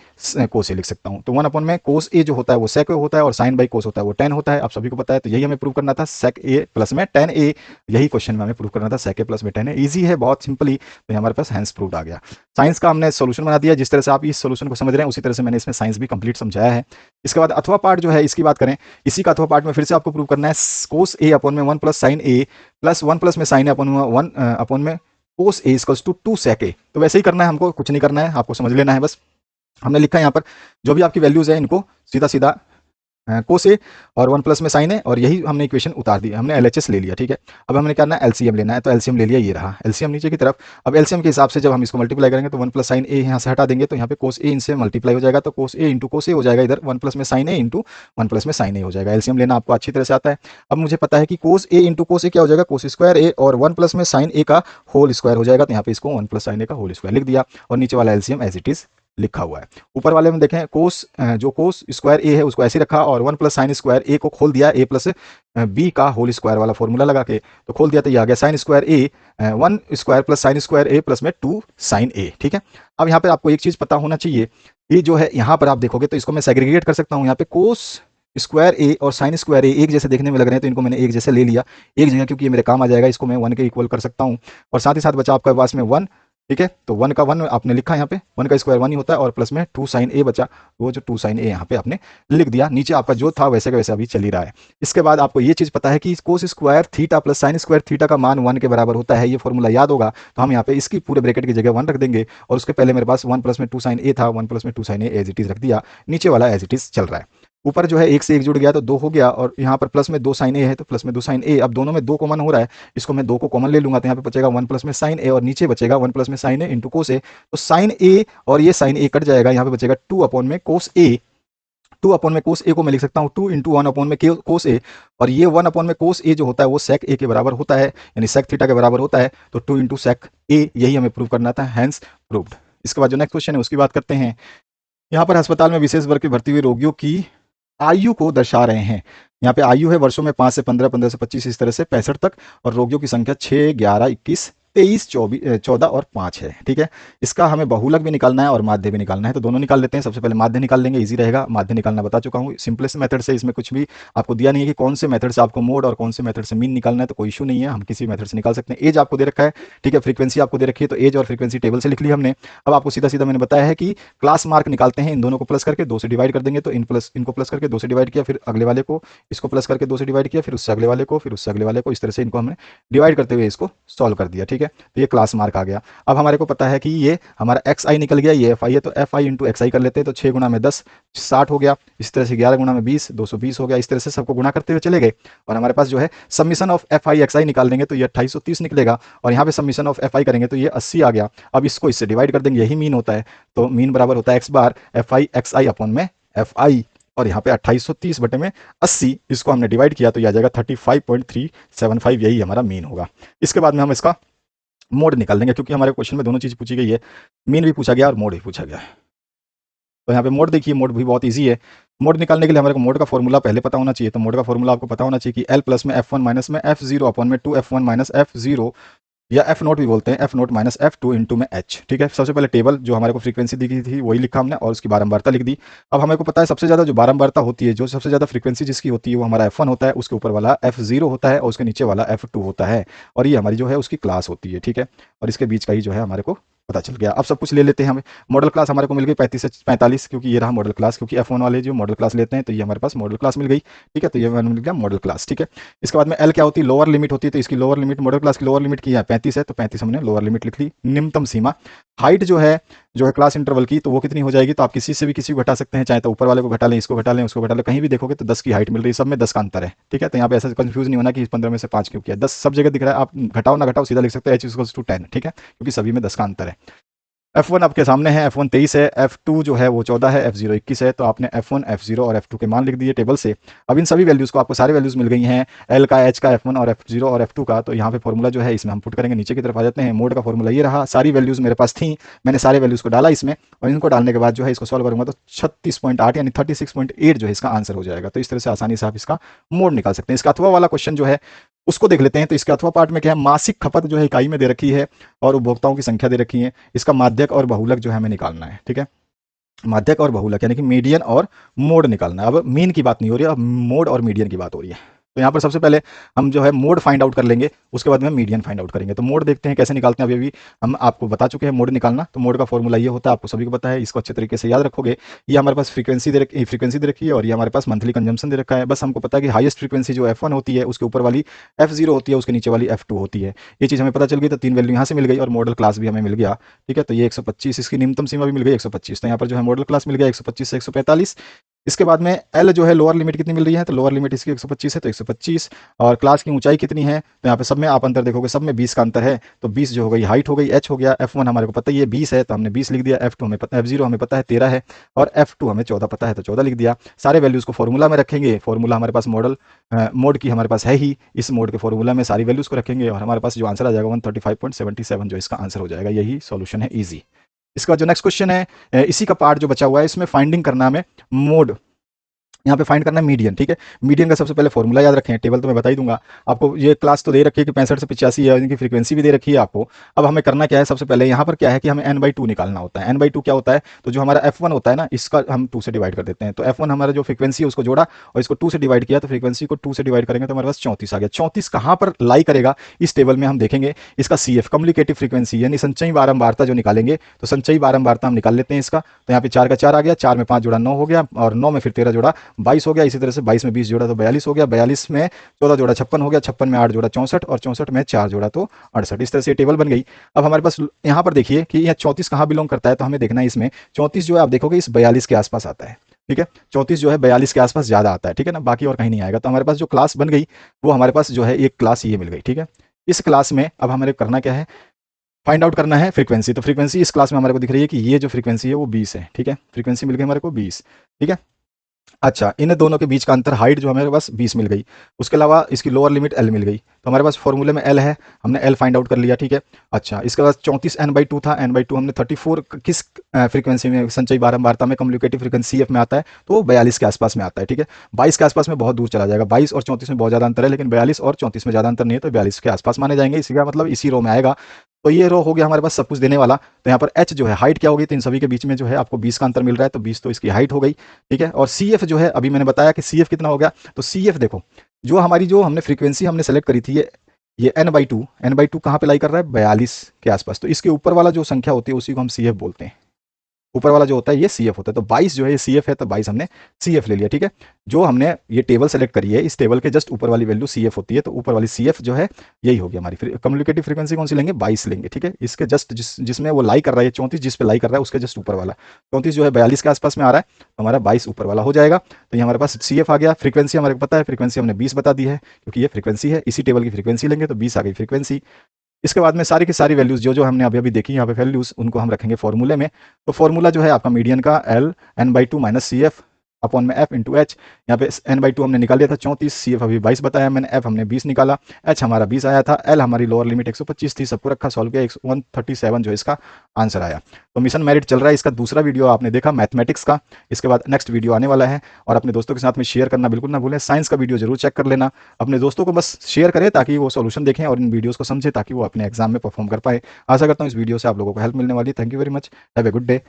कोस ए लिख सकता हूं। तो 1 अपॉन में कोस ए जो होता है वो सेक ए होता है और साइन बाई कोस होता है वो टेन होता है, आप सभी को पता है। तो यही हमें प्रूव करना था, सेक ए प्लस में टेन ए, यही क्वेश्चन में हमें प्रूव करना था, सेक ए प्लस में टेन ए। ईजी है बहुत सिंपली, तो हमारे पास हैंस प्रूव आ गया। साइंस का हमने सोल्यूशन बना दिया, जिस तरह से आप इस सोल्यूशन को समझ रहे हैं उसी तरह से मैंने इसमें साइंस भी कंप्लीट समझाया है। इसके बाद अथवा पार्ट जो है इसकी बात करें, इसी का अथवा पार्ट में फिर से आपको प्रूव करना है कोस ए अपॉन में 1 प्लस साइन ए प्लस 1 प्लस में साइन ए अपॉन में 1 अपॉन में कोस ए इक्वल्स टू 2 सेक ए। तो वैसे ही करना है हमको, कुछ नहीं करना है, आपको समझ लेना है बस। हमने लिखा है यहाँ पर जो भी आपकी वैल्यूज है इनको सीधा सीधा कोस ए और 1 प्लस में साइन है, और यही हमने इक्वेशन उतार दी, हमने एलएचएस ले लिया। ठीक है, अब हमने क्या करना है, एलसीएम लेना है, तो एलसीएम ले लिया, ये रहा एलसीएम नीचे की तरफ। अब एलसीएम के हिसाब से जब हम इसको मल्टीप्लाई करेंगे तो 1 प्लस साइन ए यहाँ से हटा देंगे, तो यहाँ पे कोस ए इनसे मल्टीप्लाई हो जाएगा, तो कोस ए इंटू कोस ए हो जाएगा, इधर 1 प्लस में साइन ए इंटू 1 प्लस में साइन ए हो जाएगा। एलसीएम लेना आपको अच्छी तरह से आता है। अब मुझे पता है कि कोस ए इंटू कोस ए क्या हो जाएगा, कोस स्क्वायर ए, और 1 प्लस में साइन ए का होल स्क्वायर हो जाएगा, तो यहाँ पे इसको 1 प्लस साइन ए का होल स्क्वायर लिख दिया, और नीचे वाला एलसीएम एज इट इज लिखा हुआ है। ऊपर वाले में देखें कोस, जो कोस स्क्वायर ए है उसको ऐसे रखा, और 1 प्लस साइन स्क्वायर ए को खोल दिया, ए प्लस बी का होल स्क्वायर वाला फॉर्मूला लगा के तो खोल दिया, तो ये आ गया साइन स्क्वायर ए 1 स्क्वायर प्लस साइन स्क्वायर ए प्लस में 2 साइन ए। ठीक है, अब यहाँ पे आपको एक चीज पता होना चाहिए, ये जो है यहाँ पर आप देखोगे तो इसको मैं सेग्रीगेट कर सकता हूँ। यहाँ पे कोस स्क्वायर ए और साइन स्क्वायर ए एक जैसे देखने में लग रहे हैं, तो इनको मैंने एक जैसे ले लिया एक जगह, क्योंकि ये मेरे काम आ जाएगा, इसको मैं 1 के इक्वल कर सकता हूँ। और साथ ही साथ बचा आपके पास में 1, ठीक है, तो 1 का 1 आपने लिखा यहाँ पे, 1 का स्क्वायर 1 ही होता है, और प्लस में 2 साइन ए बचा, वो जो 2 साइन ए यहाँ पे आपने लिख दिया। नीचे आपका जो था वैसे का वैसे अभी चल ही रहा है। इसके बाद आपको ये चीज पता है कि cos square theta plus sine square theta का मान 1 के बराबर होता है, ये फॉर्मूला याद होगा, तो हम यहाँ पे इसकी पूरे ब्रैकेट की जगह 1 रख देंगे, और उसके पहले मेरे पास 1 प्लस में 2 साइन ए था, 1 प्लस में 2 sine A as it is रख दिया, नीचे वाला एज इट इज चल रहा है। ऊपर जो है 1 से 1 जुड़ गया तो 2 हो गया, और यहाँ पर प्लस में 2 साइन ए है तो प्लस में 2 साइन ए, अब दोनों में 2 कॉमन हो रहा है, इसको मैं 2 को कॉमन ले लूंगा, तो यहाँ पे बचेगा 1 प्लस में साइन ए, और नीचे बचेगा 1 प्लस में साइन ए इंटू कोस ए, तो साइन ए और ये साइन ए कट जाएगा, यहाँ पे बचेगा 2 अपॉन में कोस ए, 2 अपॉन में कोस ए को मैं लिख सकता हूँ 2 इंटू 1 अपॉन में कोस ए, और ये 1 अपॉन में कोस ए जो होता है वो सेक ए के बराबर होता है, यानी सेक थीटा के बराबर होता है, तो 2 इंटू सेक ए, यही हमें प्रूव करना था, हैंस प्रूव्ड। इसके बाद जो नेक्स्ट क्वेश्चन है उसकी बात करते हैं। यहाँ पर अस्पताल में विशेष वर्ग के भर्ती हुए रोगियों की आयु को दर्शा रहे हैं। यहाँ पे आयु है वर्षों में 5 से 15, 15 से 25, इस तरह से 65 तक, और रोगियों की संख्या 6, 11, 21, 23, 14 और 5 है। ठीक है, इसका हमें बहुलक भी निकालना है और माध्य भी निकालना है, तो दोनों निकाल लेते हैं। सबसे पहले माध्य निकाल लेंगे, इजी रहेगा, माध्य निकालना बता चुका हूँ, सिंपलेस्ट मेथड से, इसमें कुछ भी आपको दिया नहीं है कि कौन से मेथड से आपको मोड और कौन से मेथड से मीन निकालना है, तो कोई इशू नहीं है, हम किसी मेथड से निकाल सकते हैं। एज आपको दे रखा है, ठीक है, फ्रीक्वेंसी आपको दे रखी है, तो एज और फ्रीक्वेंसी टेबल से लिख ली हमने। अब आपको सीधा सीधा मैंने बताया है कि क्लास मार्क निकालते हैं, इन दोनों को प्लस करके 2 से डिवाइड कर देंगे, तो इनको प्लस करके 2 से डिवाइड किया, फिर अगले वाले को इसको प्लस करके 2 से डिवाइड किया, फिर उससे अगले वाले को, फिर उससे अगले वाले को, इस तरह से इनको हमने डिवाइड करते हुए इसको सॉल्व कर दिया। ठीक है, तो ये क्लास मार्क आ गया। अब हमारे को पता है कि ये हमारा एक्स आई निकल गया, ये एफ आई है, तो एफ आई इंटू एक्स आई कर लेते हैं, तो 6 गुणा में 10 60 हो गया, इस तरह से 11 गुणा में 20 220 हो गया, इस तरह से सबको गुणा करते हुए चले गए, और हमारे पास जो है summation of f i x i निकाल देंगे तो ये 2830 निकलेगा, और यहाँ पे समीशन ऑफ एफ आई करेंगे तो ये 80 आ गया। अब इसको इससे डिवाइड कर देंगे, यही मीन होता है, तो मीन बराबर होता है x bar F i x I upon में एफ आई, और यहाँ पे 2830 बटे में 80, इसको हमने डिवाइड किया तो ये आ जाएगा 35.375, यही हमारा मीन होगा। इसके बाद में हम इसका मोड निकाल देंगे, क्योंकि हमारे क्वेश्चन में दोनों चीज पूछी गई है, मीन भी पूछा गया और मोड भी पूछा गया है। तो यहाँ पे मोड देखिए, मोड भी बहुत इजी है। मोड निकालने के लिए हमारे को मोड का फॉर्मूला पहले पता होना चाहिए, तो मोड का फॉर्मूला आपको पता होना चाहिए कि एल प्लस में एफ वन माइनस में एफ जीरो अपॉन में 2f1 माइनस एफ जीरो, या एफ नोट भी बोलते हैं, F note minus F two into में एच। ठीक है, सबसे पहले टेबल जो हमारे को फ्रीक्वेंसी दी गई थी वही लिखा हमने, और उसकी बारंबारता लिख दी। अब हमें को पता है सबसे ज़्यादा जो बारंबारता होती है, जो सबसे ज़्यादा फ्रीक्वेंसी जिसकी होती है वो हमारा F1 होता है, उसके ऊपर वाला F0 होता है, और उसके नीचे वाला F2 होता है, और ये हमारी जो है उसकी क्लास होती है। ठीक है, और इसके बीच का ही जो है हमारे को पता चल गया। अब सब कुछ ले लेते हैं, हमें मॉडल क्लास हमारे को मिल गई 35 से 45, क्योंकि ये रहा मॉडल क्लास, क्योंकि F1 वाले जो मॉडल क्लास लेते हैं तो ये हमारे पास मॉडल क्लास मिल गई। ठीक है, तो ये मिल गया मॉडल क्लास। ठीक है, इसके बाद में L क्या होती है, लोअर लिमिट होती है, तो इसकी लोअर लिमिट मॉडल क्लास की लोअर लिमिट की है 35 है, तो 35 हमने लोअर लिमिट लिख ली। निम्नतम सीमा हाइट जो है क्लास इंटरवल की, तो वो कितनी हो जाएगी, तो आप किसी से भी किसी को घटा सकते हैं, चाहे तो ऊपर वाले को घटा लें, इसको घटा लें, उसको घटा लें, कहीं भी देखोगे तो 10 की हाइट मिल रही है, सब में 10 का अंतर है। ठीक है, तो यहाँ पे ऐसा कंफ्यूज नहीं होना कि 15 में से 5 क्यों किया, 10 सब जगह दिख रहा है, आप घटाओ ना घटाओ सीधा लिख सकते हैं h = 10। ठीक है, क्योंकि सभी में 10 का अंतर है। F1 आपके सामने है, F1 23 है, F2 जो है वो 14 है, F0 21 है। तो आपने F1, F0 और F2 के मान लिख दिए टेबल से। अब इन सभी वैल्यूज़ को आपको सारे वैल्यूज़ मिल गई हैं, L का, H का, F1 और F0 और F2 का। तो यहाँ पे फॉर्मूला जो है इसमें हम पुट करेंगे, नीचे की तरफ आ जाते हैं। मोड का फॉर्मूला ये रहा, सारी वैल्यूज़ मेरे पास थी, मैंने सारे वैल्यूज़ को डाला इसमें, और इनको डालने के बाद जो है इसको सॉल्व करूंगा तो 36.8 यानी 36.8 जो है इसका आंसर हो जाएगा। तो इस तरह से आसानी से आप इसका मोड निकाल सकते हैं। इसका अथवा वाला क्वेश्चन जो है उसको देख लेते हैं। तो इसके अथवा पार्ट में क्या है, मासिक खपत जो है इकाई में दे रखी है और उपभोक्ताओं की संख्या दे रखी है। इसका माध्यक और बहुलक जो है हमें निकालना है, ठीक है। माध्यक और बहुलक यानी कि मीडियन और मोड निकालना है। अब मीन की बात नहीं हो रही है, अब मोड और मीडियन की बात हो रही है। तो यहाँ पर सबसे पहले हम जो है मोड फाइंड आउट कर लेंगे, उसके बाद में मीडियन फाइंड आउट करेंगे। तो मोड देखते हैं कैसे निकालते हैं। अभी अभी हम आपको बता चुके हैं मोड निकालना। तो मोड का फॉर्मूला ये होता है, आपको सभी को पता है, इसको अच्छे तरीके से याद रखोगे। ये हमारे पास फ्रीक्वेंसी दे रखी है और ये हमारे पास मंथली कंजम्पशन दे रखा है। बस हमको पता है कि हाईएस्ट फ्रीक्वेंसी जो F1 होती है उसके ऊपर वाली F0 होती है, उसके नीचे वाली F2 होती है। ये चीज़ हमें पता चल गई। तो 3 वैल्यू यहाँ से मिल गई और मॉडल क्लास भी हमें मिल गया, ठीक है। तो ये 125, इसकी न्यूनतम सीमा भी मिल गई 125। तो यहाँ पर जो है मॉडल क्लास मिल गया 125 से 145। इसके बाद में L जो है लोअर लिमिट कितनी मिल रही है, तो लोअर लिमिट इसकी 125 है, तो 125। और क्लास की ऊंचाई कितनी है, तो यहाँ पे सब में आप अंतर देखोगे, सब में 20 का अंतर है। तो 20 जो हो गई हाइट हो गई, H हो गया। F1 हमारे को पता ही है 20 है, तो हमने 20 लिख दिया। F2 हमें पता, F0 हमें पता है 13 है, और F2 हमें 14 पता है, तो 14 लिख दिया। सारे वैल्यूज़ को फॉर्मूला में रखेंगे। फॉर्मूला हमारे पास मॉडल मोड की हमारे पास है ही, इस मोड के फॉर्मूला में सारी वैल्यूज़ को रखेंगे और हमारे पास जो आंसर आ जाएगा 135.77 जो इसका आंसर हो जाएगा। यही सॉल्यूशन है, ईजी। इसका जो नेक्स्ट क्वेश्चन है, इसी का पार्ट जो बचा हुआ है, इसमें फाइंडिंग करना हमें मोड, यहाँ पे फाइंड करना है मीडियन, ठीक है। मीडियन का सबसे पहले फॉर्मूला याद रखें, टेबल तो मैं बता ही दूंगा आपको। ये क्लास तो दे रखी है कि 65 से 85 है, इनकी फ्रीक्वेंसी भी दे रखी है आपको। अब हमें करना क्या है, सबसे पहले यहाँ पर क्या है कि हमें n/2 निकालना होता है। n/2 क्या होता है, तो जो हमारा F1 होता है ना, इसका हम 2 से डिवाइड कर देते हैं। तो F1 हमारा जो फ्रीक्वेंसी है उसको जोड़ा और इसको 2 से डिवाइड किया, तो फ्रीक्वेंसी को 2 से डिवाइड करेंगे तो हमारे पास 34 आ गया। 34 कहाँ पर लाई करेगा इस टेबल में हम देखेंगे। इसका CF कम्युनिकेटिव फ्रीक्वेंसी यानी संचयी बारंबारता जो निकालेंगे, तो संचयी बारंबारता हम निकाल लेते हैं इसका। तो यहाँ पे 4 का 4 आ गया, 4 में 5 जोड़ा 9 हो गया, और 9 में फिर 13 जोड़ा 22 हो गया। इसी तरह से 22 में 20 जोड़ा तो 42 हो गया, 42 में 14 जोड़ा 56 हो गया, 56 में 8 जोड़ा 64, और 64 में 4 जोड़ा तो 68। इस तरह से टेबल बन गई। अब हमारे पास यहाँ पर देखिए कि यह 34 कहाँ बिलोंग करता है, तो हमें देखना है इसमें 34 जो है आप देखोगे इस 42 के आसपास आता है, ठीक है। 34 जो है 42 के आसपास ज्यादा आता है, ठीक है ना, बाकी और कहीं नहीं आएगा। तो हमारे पास जो क्लास बन गई वो हमारे पास जो है एक क्लास ये मिल गई, ठीक है। इस क्लास में अब हमें करना क्या है, फाइंड आउट करना है फ्रीक्वेंसी। तो फ्रीक्वेंसी इस क्लास में हमारे को दिख रही है कि ये जो फ्रीक्वेंसी है वो 20 है, ठीक है। फ्रीक्वेंसी मिल गई हमारे को 20, ठीक है। अच्छा, इन दोनों के बीच का अंतर हाइट जो हमारे पास 20 मिल गई। उसके अलावा इसकी लोअर लिमिट L मिल गई। तो हमारे पास फॉर्मूले में L है, हमने L फाइंड आउट कर लिया, ठीक है। अच्छा, इसके बाद 34 n/2 था, n/2 हमने 34 किस फ्रीक्वेंसी में, संचयी बारंबारता में, कम्युनिकेटिव फ्रीक्वेंसी CF में आता है, तो वो 42 के आसपास में आता है, ठीक है। 22 के आसपास में बहुत दूर चला जाएगा, 22 और 34 में बहुत ज़्यादा अंतर है, लेकिन 42 और 34 में ज़्यादा अंतर नहीं है, तो 42 के आसपास माने जाएंगे। इसी का मतलब इसी रो में आएगा। तो ये रो हो गया हमारे पास सब कुछ देने वाला। तो यहाँ पर H जो है हाइट क्या होगी, तो इन सभी के बीच में जो है आपको 20 का अंतर मिल रहा है, तो 20 तो इसकी हाइट हो गई, ठीक है। और CF जो है अभी मैंने बताया कि CF कितना हो गया, तो CF देखो, जो हमारी जो हमने फ्रीक्वेंसी हमने सेलेक्ट करी थी, ये n/2 कहाँ पे लाई कर रहा है, 42 के आसपास। तो इसके ऊपर वाला जो संख्या होती है उसी को हम CF बोलते हैं। ऊपर वाला जो होता है ये CF होता है। तो 22 जो है ये CF है, तो 22 हमने CF ले लिया, ठीक है। जो हमने ये टेबल सेलेक्ट करी है, इस टेबल के जस्ट ऊपर वाली वैल्यू CF होती है, तो ऊपर वाली CF जो है यही होगी हमारी। फिर कम्युनिकेटिव फ्रीक्वेंसी कौन सी लेंगे, 22 लेंगे, ठीक है। इसके जस्ट जिसमें वो लाई कर रहा है 34 जिस पे लाई कर रहा है उसके जस्ट ऊपर वाला 34 जो है 42 के आसपास में आ रहा है, तो हमारा 22 ऊपर वाला हो जाएगा। तो ये हमारे पास CF आ गया। फ्रीक्वेंसी हमारे को पता है, फ्रीक्वेंसी हमने 20 बता दी है क्योंकि ये फ्रीक्वेंसी है। इसी टेबल की फ्रीक्वेंसी लेंगे तो 20 आ गई फ्रीक्वेंसी। इसके बाद में सारी की सारी वैल्यूज जो जो हमने अभी अभी देखी यहाँ पे वैल्यूज, उनको हम रखेंगे फॉर्मूले में। तो फॉर्मूला जो है आपका मीडियन का L n/2 minus CF upon में F इंटू H। यहाँ पे n/2 हमने निकाल लिया था 34, CF अभी 22 बताया मैंने, F हमने 20 निकाला, H हमारा 20 आया था, L हमारी लोअर लिमिट 125 थी, सबको रखा, सॉल्व किया, 137 जो इसका आंसर आया। तो मिशन मेरिट चल रहा है, इसका दूसरा वीडियो आपने देखा मैथमेटिक्स का। इसके बाद नेक्स्ट वीडियो आने वाला है, और अपने दोस्तों के साथ में शेयर करना बिल्कुल ना भूलें। साइंस का वीडियो जरूर चेक कर लेना, अपने दोस्तों को बस शेयर करें ताकि वो सॉल्यूशन देखें और इन वीडियोस को समझें ताकि वो अपने एग्जाम में परफॉर्म कर पाए। आशा करता हूँ इस वीडियो से आप लोगों को हेल्प मिलने वाली है। Thank you very much, have a good day.